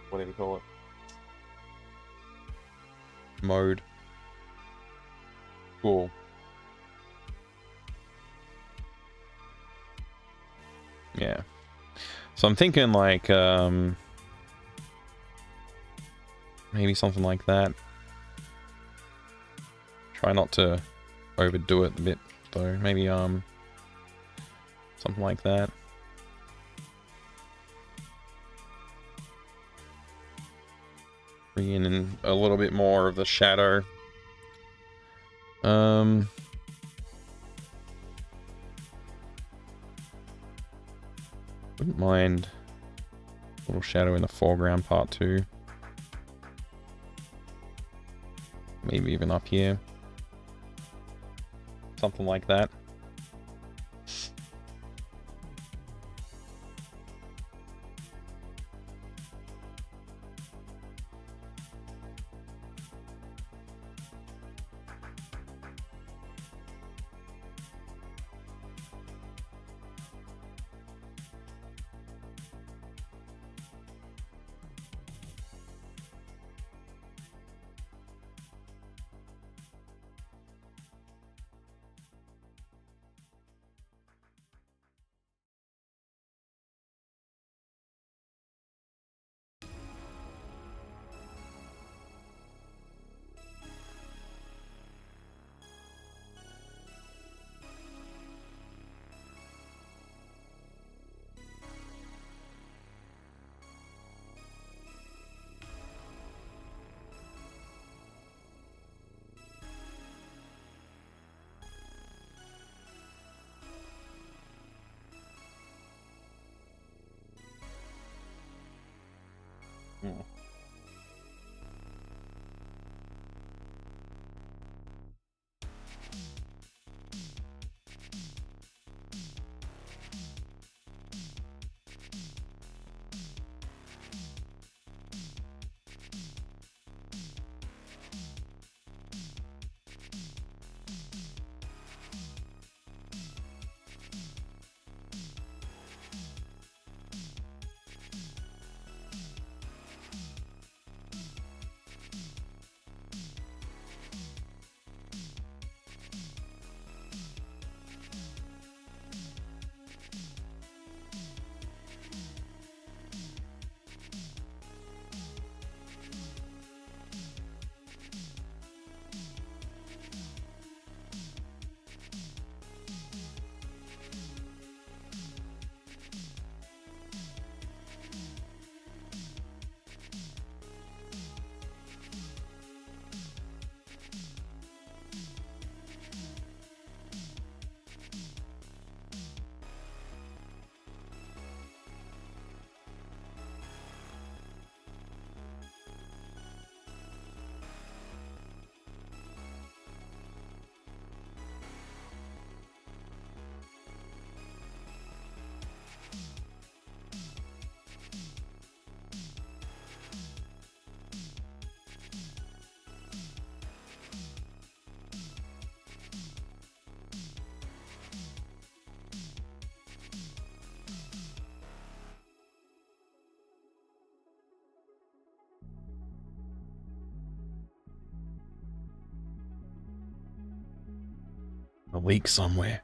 Whatever you call it. Mode. Cool. Yeah. So I'm thinking like maybe something like that. Try not to overdo it a bit though. Maybe something like that. Bring in a little bit more of the shadow. Wouldn't mind a little shadow in the foreground part too. Maybe even up here. Something like that. A leak somewhere.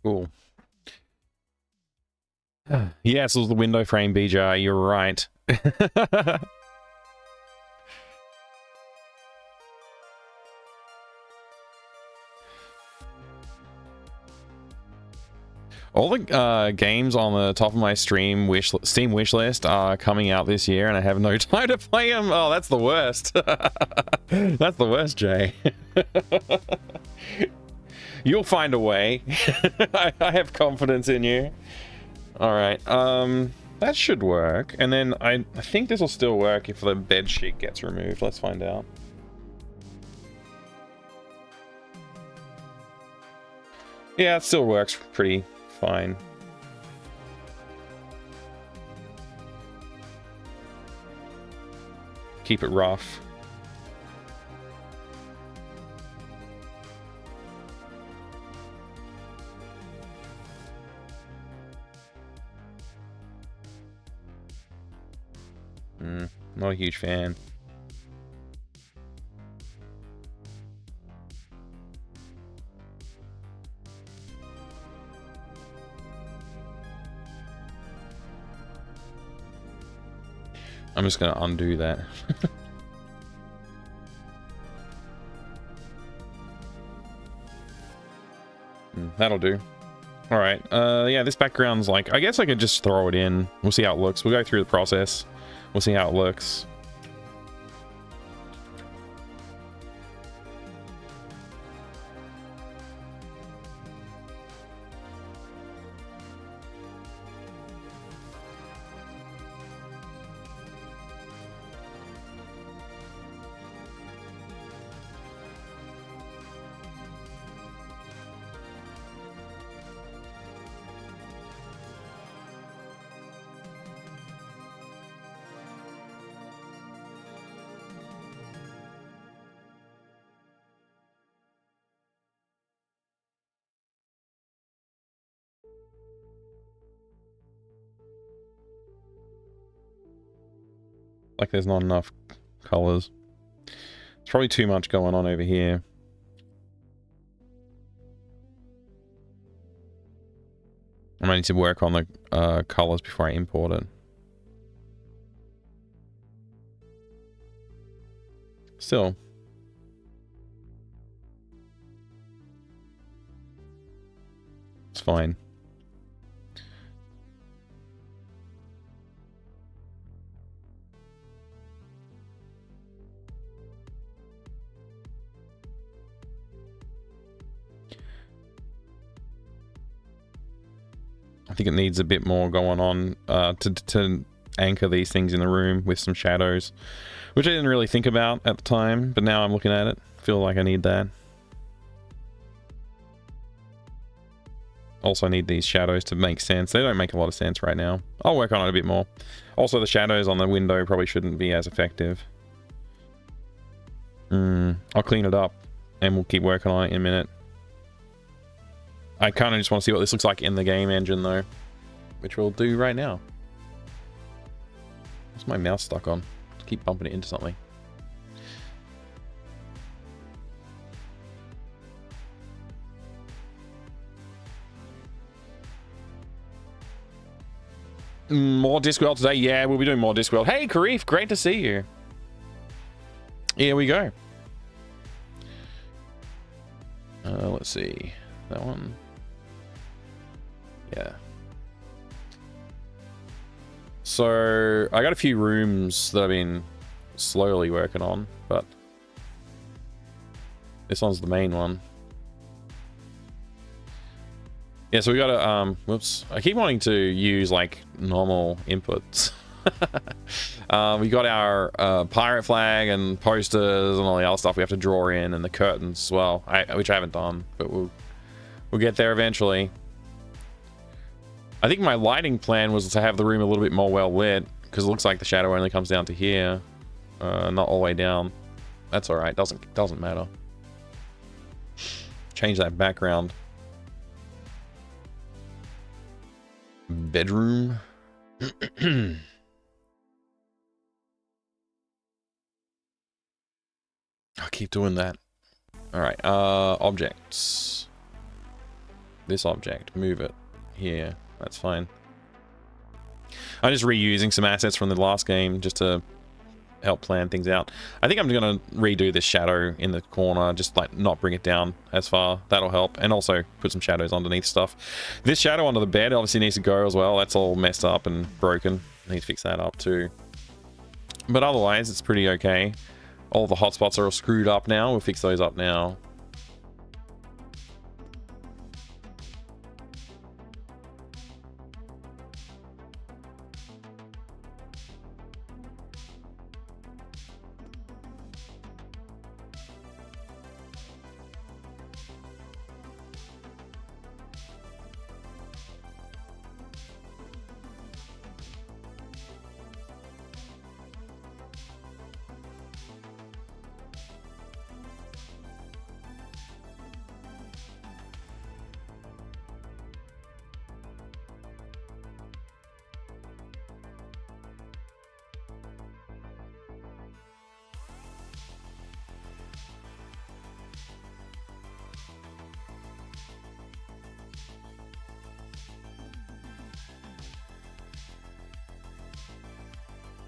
Cool. Yes, it was the window frame, BJ. You're right. All the games on the top of my Steam wish list are coming out this year, and I have no time to play them. Oh, that's the worst. That's the worst, Jay. You'll find a way. I have confidence in you. All right. That should work. And then I think this will still work if the bed sheet gets removed. Let's find out. Yeah, it still works pretty fine. Keep it rough. Not a huge fan. I'm just gonna undo that. That'll do. All right. Yeah, this background's like, I guess I could just throw it in. We'll see how it looks. We'll go through the process. We'll see how it looks. Like there's not enough colors. There's probably too much going on over here. I might need to work on the colors before I import it. Still. It's fine. I think it needs a bit more going on to anchor these things in the room with some shadows, which I didn't really think about at the time, but now I'm looking at it, feel like I need that. Also need these shadows to make sense. They don't make a lot of sense right now. I'll work on it a bit more. Also, the shadows on the window probably shouldn't be as effective. I'll clean it up and we'll keep working on it in a minute. I kind of just want to see what this looks like in the game engine though, which we'll do right now. What's my mouse stuck on? Just keep bumping it into something. More Discworld today? Yeah, we'll be doing more Discworld. Hey, Karif, great to see you. Here we go. Let's see. That one. Yeah. So, I got a few rooms that I've been slowly working on, but this one's the main one. Yeah, so we got to, whoops. I keep wanting to use, like, normal inputs. We got our pirate flag and posters and all the other stuff we have to draw in, and the curtains as well, which I haven't done, but we'll get there eventually. I think my lighting plan was to have the room a little bit more well lit, because it looks like the shadow only comes down to here, not all the way down. That's all right. Doesn't matter. Change that background. Bedroom. I'll keep doing that. All right. Objects. this object, move it here. That's fine. I'm just reusing some assets from the last game just to help plan things out. I think I'm going to redo this shadow in the corner, just like not bring it down as far. That'll help. And also put some shadows underneath stuff. This shadow under the bed obviously needs to go as well. That's all messed up and broken. I need to fix that up too. But otherwise, it's pretty okay. All the hotspots are all screwed up now. We'll fix those up now.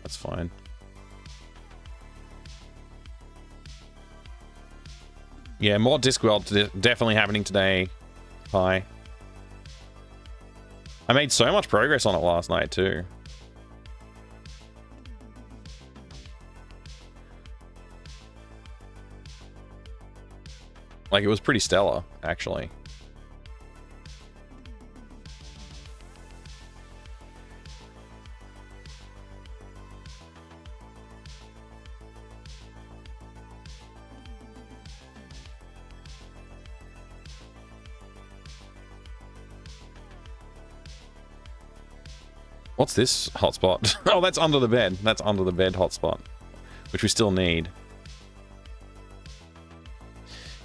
That's fine. Yeah, more Discworld definitely happening today. Hi. I made so much progress on it last night too. Like, it was pretty stellar, actually. What's this hotspot? Oh, that's under the bed. That's under the bed hotspot, which we still need.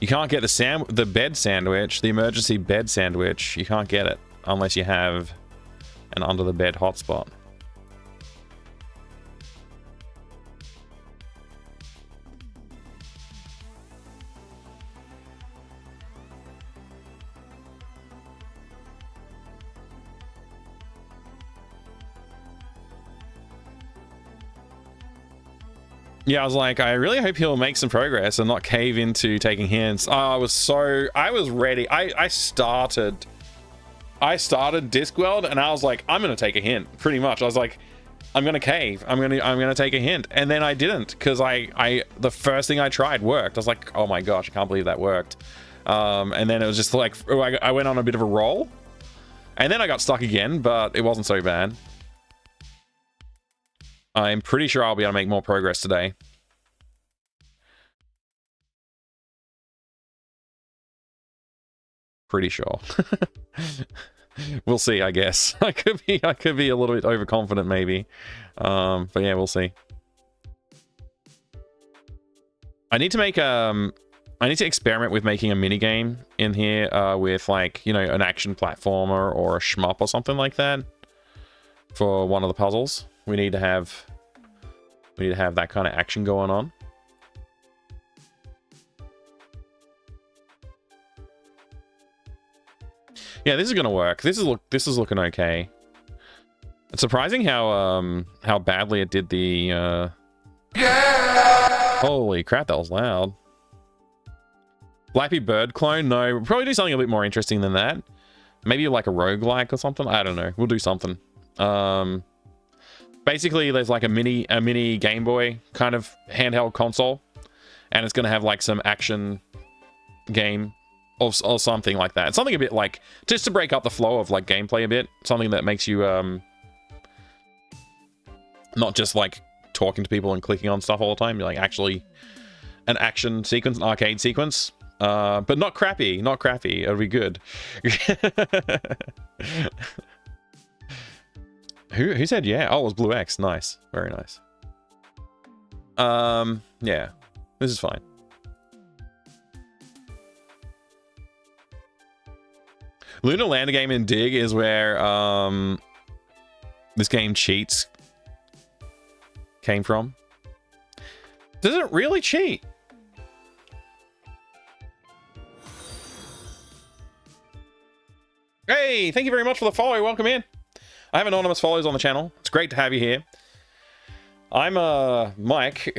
You can't get the bed sandwich, the emergency bed sandwich. You can't get it unless you have an under the bed hotspot. Yeah, I was like, I really hope he'll make some progress and not cave into taking hints. Oh, I was ready. I started Discworld and I was like, I'm gonna take a hint. Pretty much, I was like, I'm gonna cave. I'm gonna take a hint, and then I didn't, because the first thing I tried worked. I was like, oh my gosh, I can't believe that worked. And then it was just like, I went on a bit of a roll, and then I got stuck again, but it wasn't so bad. I'm pretty sure I'll be able to make more progress today. Pretty sure. We'll see, I guess. I could be a little bit overconfident maybe. But yeah, we'll see. I need to experiment with making a mini game in here with, like, you know, an action platformer or a shmup or something like that for one of the puzzles. We need to have that kind of action going on. Yeah, this is gonna work. This is looking okay. It's surprising how badly it did the Holy crap, that was loud. Flappy Bird clone? No, we'll probably do something a bit more interesting than that. Maybe like a roguelike or something. I don't know. We'll do something. Basically, there's like a mini Game Boy kind of handheld console, and it's gonna have like some action game or something like that. Something a bit like, just to break up the flow of like gameplay a bit. Something that makes you not just like talking to people and clicking on stuff all the time. You're like actually an action sequence, an arcade sequence. But not crappy, not crappy. It'll be good. Who said yeah? Oh, it was Blue X. Nice. Very nice. Yeah. This is fine. Lunar Lander game in Dig is where this game cheats came from. Does it really cheat? Hey, thank you very much for the follow. Welcome in. I have anonymous follows on the channel. It's great to have you here. I'm Mike.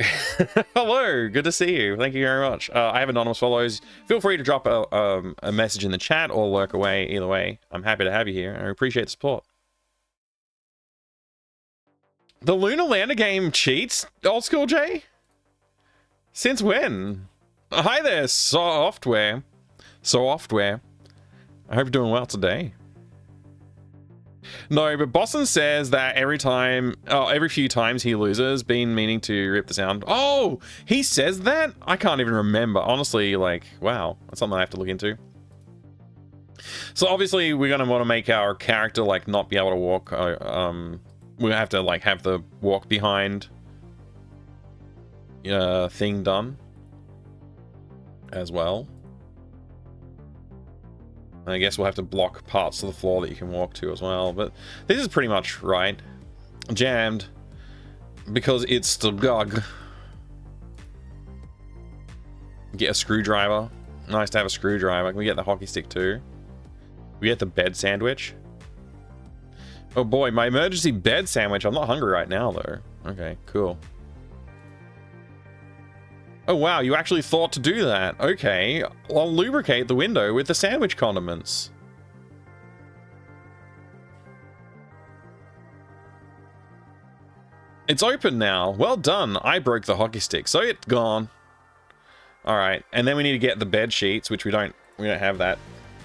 Hello, good to see you. Thank you very much. I have anonymous follows. Feel free to drop a message in the chat or lurk away. Either way, I'm happy to have you here. I appreciate the support. The Lunar Lander game cheats, Old School J? Since when? Hi there, Software. I hope you're doing well today. No, but Boston says that every few times he loses, been meaning to rip the sound. Oh, he says that? I can't even remember. Honestly, like, wow, that's something I have to look into. So obviously, we're gonna want to make our character like not be able to walk. We have to like have the walk behind thing done as well. And I guess we'll have to block parts of the floor that you can walk to as well. But this is pretty much right. Jammed. Because it's the GOG. Get a screwdriver. Nice to have a screwdriver. Can we get the hockey stick too? We get the bed sandwich. Oh boy, my emergency bed sandwich. I'm not hungry right now though. Okay, cool. Oh wow, you actually thought to do that. Okay, I'll lubricate the window with the sandwich condiments. It's open now. Well done. I broke the hockey stick, so it's gone. All right, and then we need to get the bed sheets, which we don't have that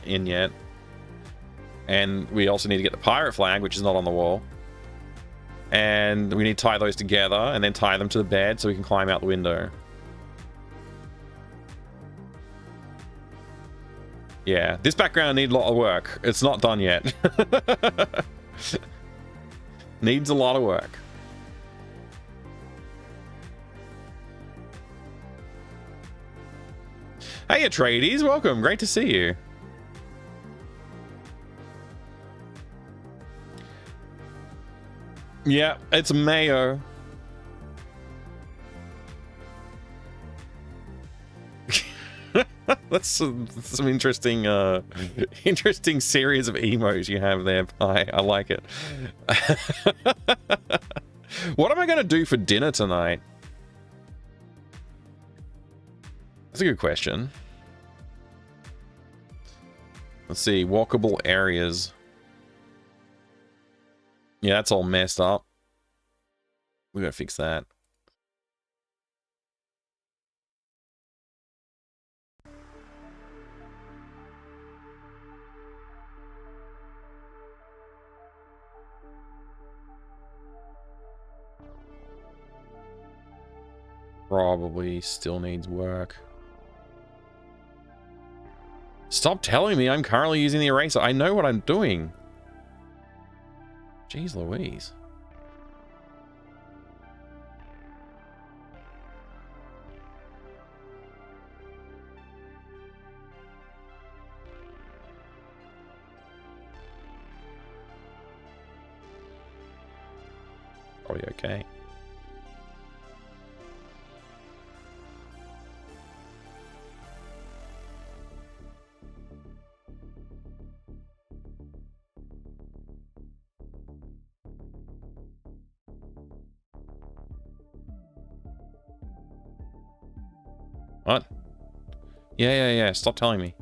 in yet. And we also need to get the pirate flag, which is not on the wall. And we need to tie those together and then tie them to the bed so we can climb out the window. Yeah, this background needs a lot of work. It's not done yet. Needs a lot of work. Hey, Atreides, welcome. Great to see you. Yeah, it's mayo. That's some interesting, interesting series of emos you have there, Pi. I like it. What am I going to do for dinner tonight? That's a good question. Let's see, walkable areas. Yeah, that's all messed up. We gotta fix that. Probably still needs work. Stop telling me I'm currently using the eraser. I know what I'm doing. Jeez Louise. Probably okay. What? Yeah. Stop telling me.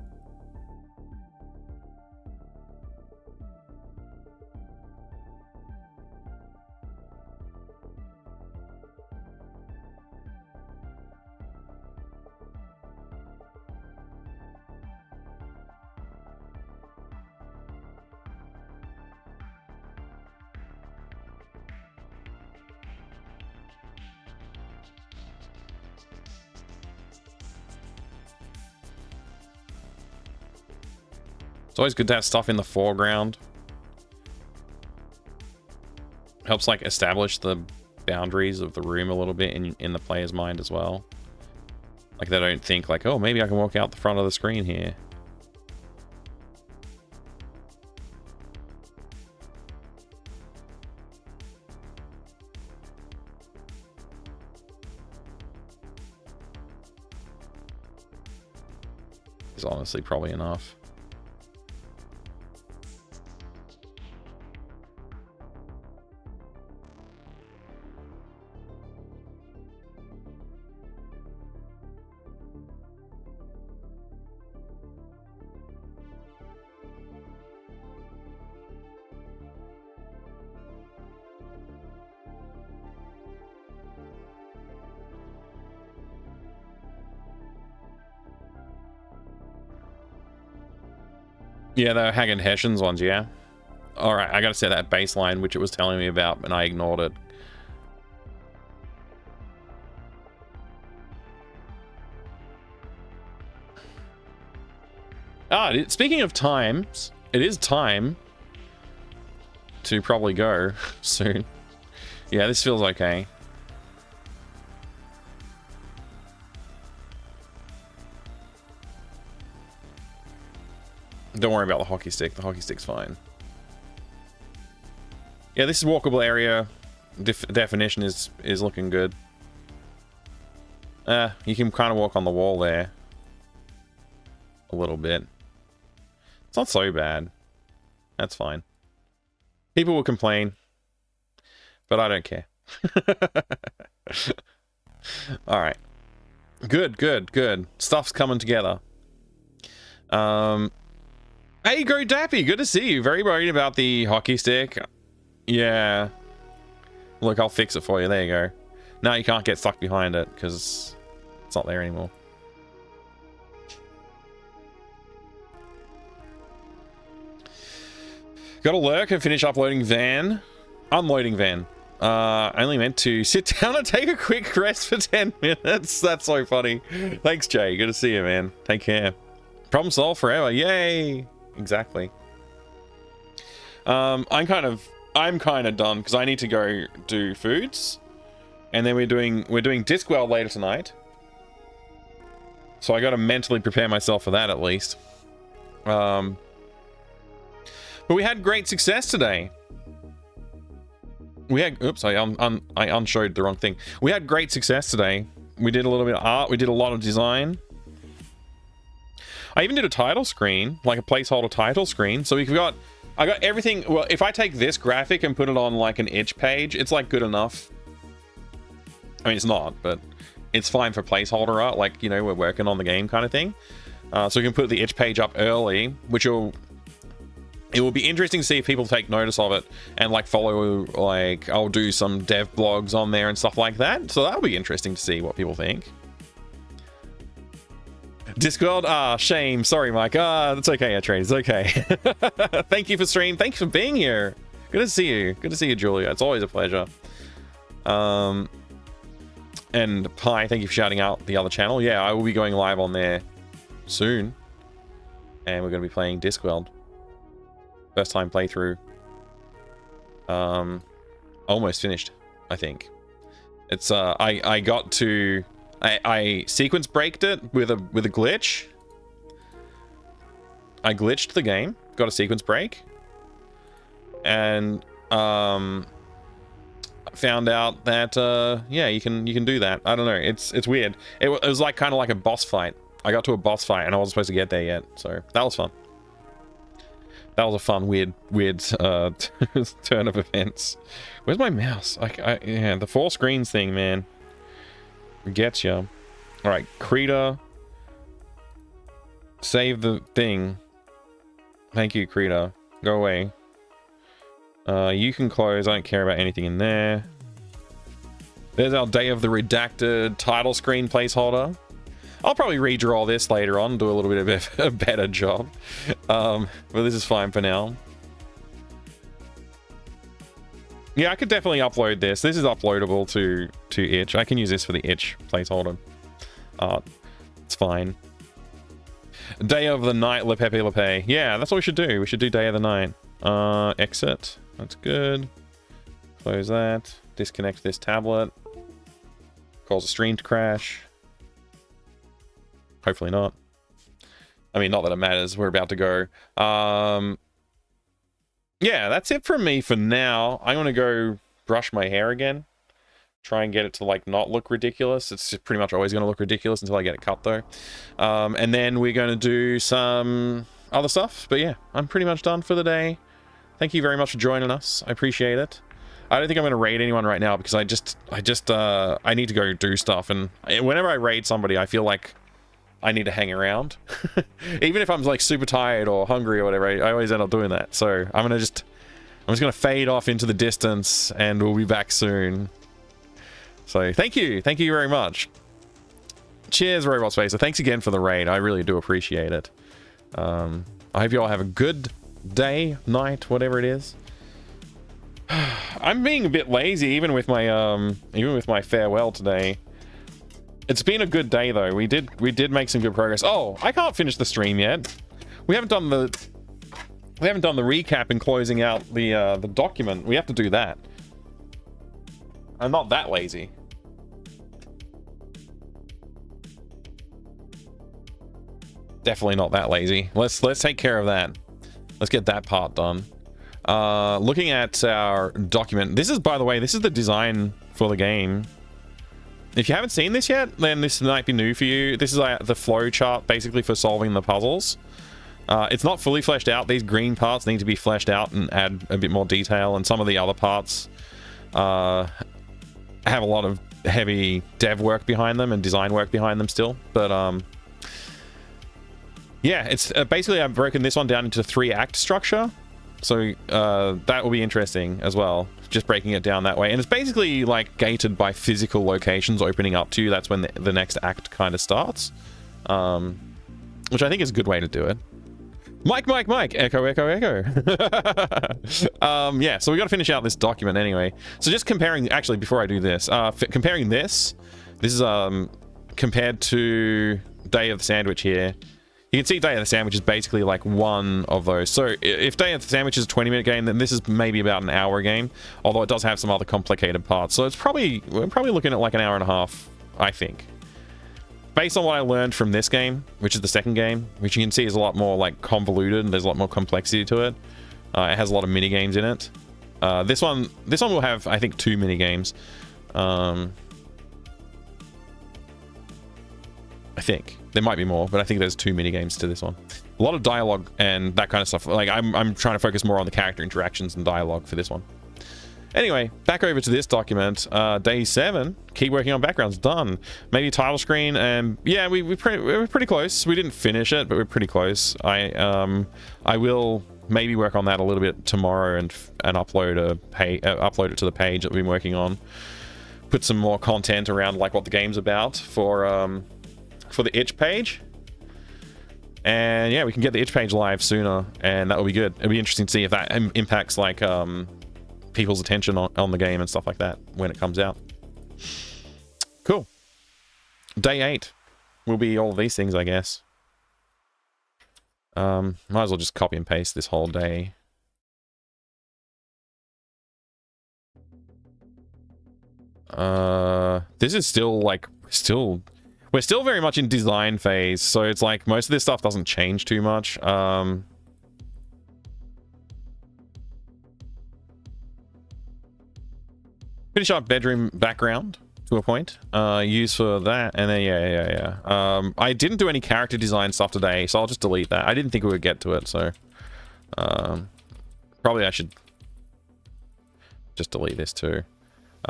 It's always good to have stuff in the foreground. Helps like establish the boundaries of the room a little bit in the player's mind as well. Like they don't think like, oh, maybe I can walk out the front of the screen here. It's honestly probably enough. Yeah, the Hagen Hessians ones, yeah. Alright, I gotta set that baseline, which it was telling me about, and I ignored it. Speaking of times, it is time to probably go soon. Yeah, this feels okay. Don't worry about the hockey stick. The hockey stick's fine. Yeah, this is walkable area. Definition is looking good. You can kind of walk on the wall there. A little bit. It's not so bad. That's fine. People will complain, but I don't care. Alright. Good. Stuff's coming together. Hey, Go Dappy, good to see you. Very worried about the hockey stick. Yeah. Look, I'll fix it for you. There you go. Now you can't get stuck behind it because it's not there anymore. Gotta lurk and finish uploading van. Unloading van. Only meant to sit down and take a quick rest for 10 minutes. That's so funny. Thanks, Jay. Good to see you, man. Take care. Problem solved forever. Yay. Exactly. I'm kind of done because I need to go do foods. And then we're doing Discworld later tonight. So I gotta mentally prepare myself for that at least. But we had great success today. We had, oops, I unshowed the wrong thing. We had great success today. We did a little bit of art. We did a lot of design. I even did a title screen, like a placeholder title screen. So I got everything. Well, if I take this graphic and put it on like an itch page, it's like good enough. I mean, it's not, but it's fine for placeholder art. Like, you know, we're working on the game kind of thing. So we can put the itch page up early, which it will be interesting to see if people take notice of it and like follow, like I'll do some dev blogs on there and stuff like that. So that'll be interesting to see what people think. Discworld, shame. Sorry, Mike. That's okay, Trade. It's okay. Thank you for stream. Thank you for being here. Good to see you. Good to see you, Julia. It's always a pleasure. And Pi, thank you for shouting out the other channel. Yeah, I will be going live on there soon. And we're going to be playing Discworld. First time playthrough. Almost finished, I think. It's I got to I sequence braked it with a glitch. I glitched the game, got a sequence break, and found out that yeah, you can do that. I don't know. It's weird. It was like kind of like a boss fight. I got to a boss fight and I wasn't supposed to get there yet, so that was fun. That was a fun, weird turn of events. Where's my mouse? Yeah, the 4 screens thing, man. Gets ya. All right, Krita. Save the thing. Thank you, Krita. Go away. You can close. I don't care about anything in there. There's our Day of the Redacted title screen placeholder. I'll probably redraw this later on, do a little bit of a better job. But this is fine for now. Yeah, I could definitely upload this. This is uploadable to itch. I can use this for the itch placeholder. It's fine. Day of the Night, Le Pepe Le Pe. Yeah, that's what we should do. We should do Day of the Night. Exit. That's good. Close that. Disconnect this tablet. Cause a stream to crash. Hopefully not. I mean, not that it matters. We're about to go. Yeah, that's it from me for now. I'm going to go brush my hair again. Try and get it to, like, not look ridiculous. It's pretty much always going to look ridiculous until I get it cut, though. And then we're going to do some other stuff. But yeah, I'm pretty much done for the day. Thank you very much for joining us. I appreciate it. I don't think I'm going to raid anyone right now because I need to go do stuff. And whenever I raid somebody, I feel like I need to hang around. Even if I'm like super tired or hungry or whatever, I always end up doing that. So I'm just gonna fade off into the distance and we'll be back soon. So thank you very much. Cheers, Robot Spacer. Thanks again for the raid. I really do appreciate it. I hope you all have a good day, night, whatever it is. I'm being a bit lazy even with my farewell today. It's been a good day though. We did make some good progress. Oh, I can't finish the stream yet. We haven't done the recap and closing out the document. We have to do that. I'm not that lazy. Definitely not that lazy. Let's take care of that. Let's get that part done. Looking at our document, this is, by the way, this is the design for the game. If you haven't seen this yet, then this might be new for you. This is the flow chart basically for solving the puzzles. It's not fully fleshed out. These green parts need to be fleshed out and add a bit more detail, and some of the other parts have a lot of heavy dev work behind them and design work behind them still. But yeah, it's basically I've broken this one down into 3-act structure. So that will be interesting as well, just breaking it down that way. And it's basically like gated by physical locations opening up to you. That's when the next act kind of starts, which I think is a good way to do it. Mike, echo. Yeah, so we got to finish out this document anyway. So just comparing, actually, before I do this, comparing this is compared to Day of the Sandwich here. You can see Day of the Sandwich is basically like one of those. So if Day of the Sandwich is a 20-minute game, then this is maybe about an hour game, although it does have some other complicated parts. So it's we're probably looking at like an hour and a half, I think. Based on what I learned from this game, which is the second game, which you can see is a lot more like convoluted and there's a lot more complexity to it. It has a lot of mini games in it. This one will have, I think, 2 mini games. I think there might be more, but I think there's 2 mini games to this one. A lot of dialogue and that kind of stuff. Like I'm trying to focus more on the character interactions and dialogue for this one. Anyway, back over to this document. Day 7. Keep working on backgrounds. Done. Maybe title screen, and yeah, we're pretty close. We didn't finish it, but we're pretty close. I will maybe work on that a little bit tomorrow and upload it to the page that we've been working on. Put some more content around like what the game's about for the itch page. And yeah, we can get the itch page live sooner, and that will be good. It'll be interesting to see if that impacts like people's attention on the game and stuff like that when it comes out. Cool. Day 8 will be all of these things, I guess. Might as well just copy and paste this whole day. This is still like we're still very much in design phase, so it's like most of this stuff doesn't change too much. Finish up bedroom background to a point. Use for that, and then yeah. I didn't do any character design stuff today, so I'll just delete that. I didn't think we would get to it, so probably I should just delete this too.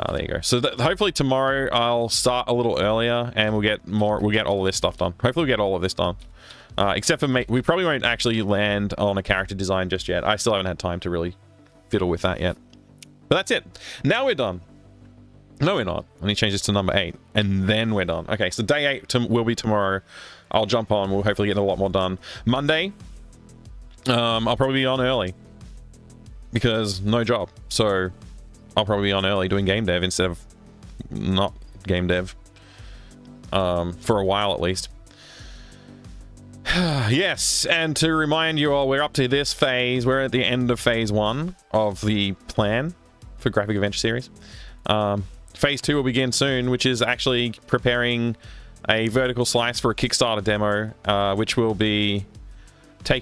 There you go. So hopefully tomorrow I'll start a little earlier, and we'll get all of this stuff done. Hopefully we'll get all of this done. Except for we probably won't actually land on a character design just yet. I still haven't had time to really fiddle with that yet. But that's it. Now we're done. No, we're not. I need to change this to number 8, and then we're done. Okay, so day 8 will be tomorrow. I'll jump on. We'll hopefully get a lot more done. Monday, I'll probably be on early because no job. So I'll probably be on early doing game dev instead of not game dev for a while at least. Yes, and to remind you all, we're up to this phase. We're at the end of phase 1 of the plan for Graphic Adventure series. Phase 2 will begin soon, which is actually preparing a vertical slice for a Kickstarter demo, which will be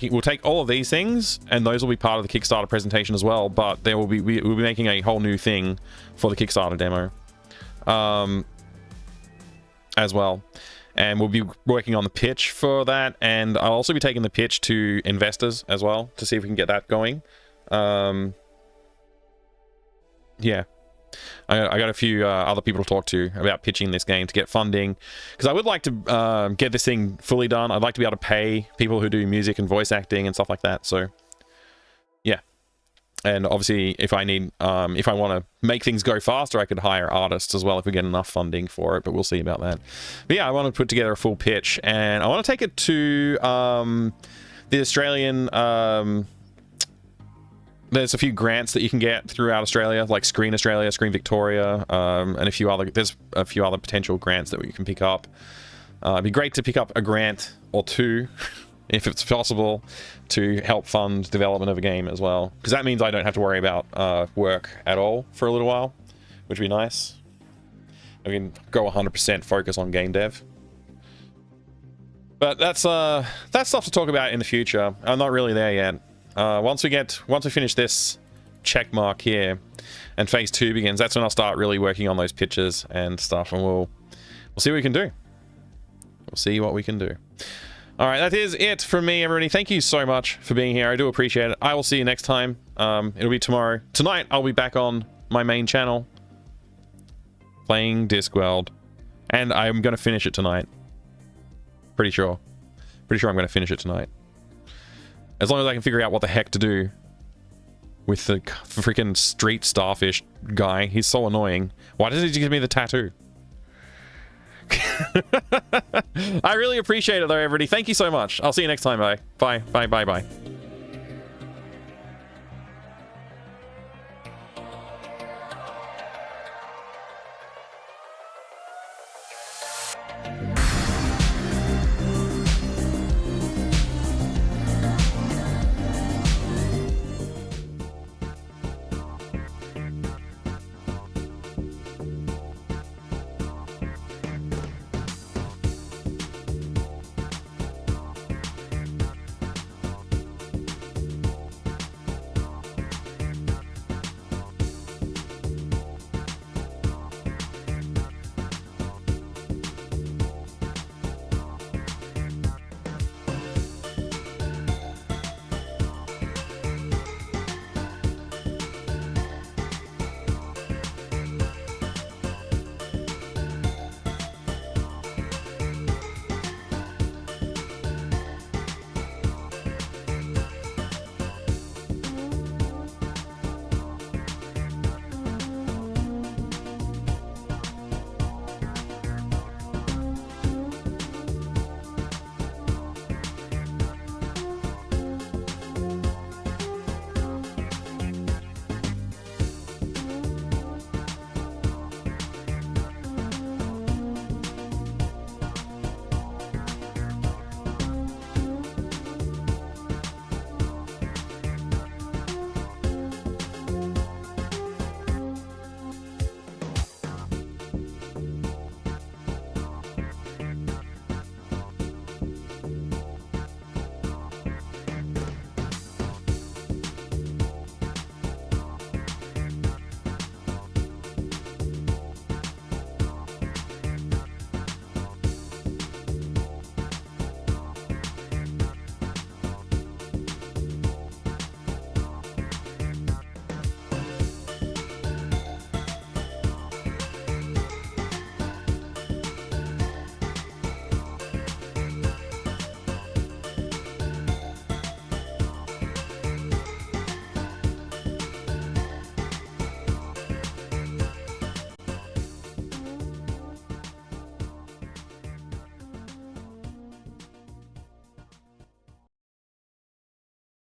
we'll take all of these things, and those will be part of the Kickstarter presentation as well, but we'll be making a whole new thing for the Kickstarter demo as well. And we'll be working on the pitch for that, and I'll also be taking the pitch to investors as well to see if we can get that going. Yeah. I got a few other people to talk to about pitching this game to get funding, because I would like to get this thing fully done. I'd like to be able to pay people who do music and voice acting and stuff like that. So yeah, and obviously if I want to make things go faster, I could hire artists as well if we get enough funding for it, but we'll see about that. But yeah, I want to put together a full pitch, and I want to take it to the Australian, there's a few grants that you can get throughout Australia, like Screen Australia, Screen Victoria, and there's a few other potential grants that you can pick up. It'd be great to pick up a grant or two, if it's possible, to help fund development of a game as well. Because that means I don't have to worry about work at all for a little while, which would be nice. I can go 100% focus on game dev. But that's stuff to talk about in the future. I'm not really there yet. Once we finish this check mark here, and phase 2 begins, that's when I'll start really working on those pitches and stuff, and we'll see what we can do. We'll see what we can do. All right, that is it from me, everybody. Thank you so much for being here. I do appreciate it. I will see you next time. It'll be tomorrow. Tonight, I'll be back on my main channel playing Discworld, and I'm gonna finish it tonight. Pretty sure I'm gonna finish it tonight. As long as I can figure out what the heck to do with the freaking street starfish guy. He's so annoying. Why does he give me the tattoo? I really appreciate it though, everybody. Thank you so much. I'll see you next time. Bye. Bye. Bye. Bye. Bye.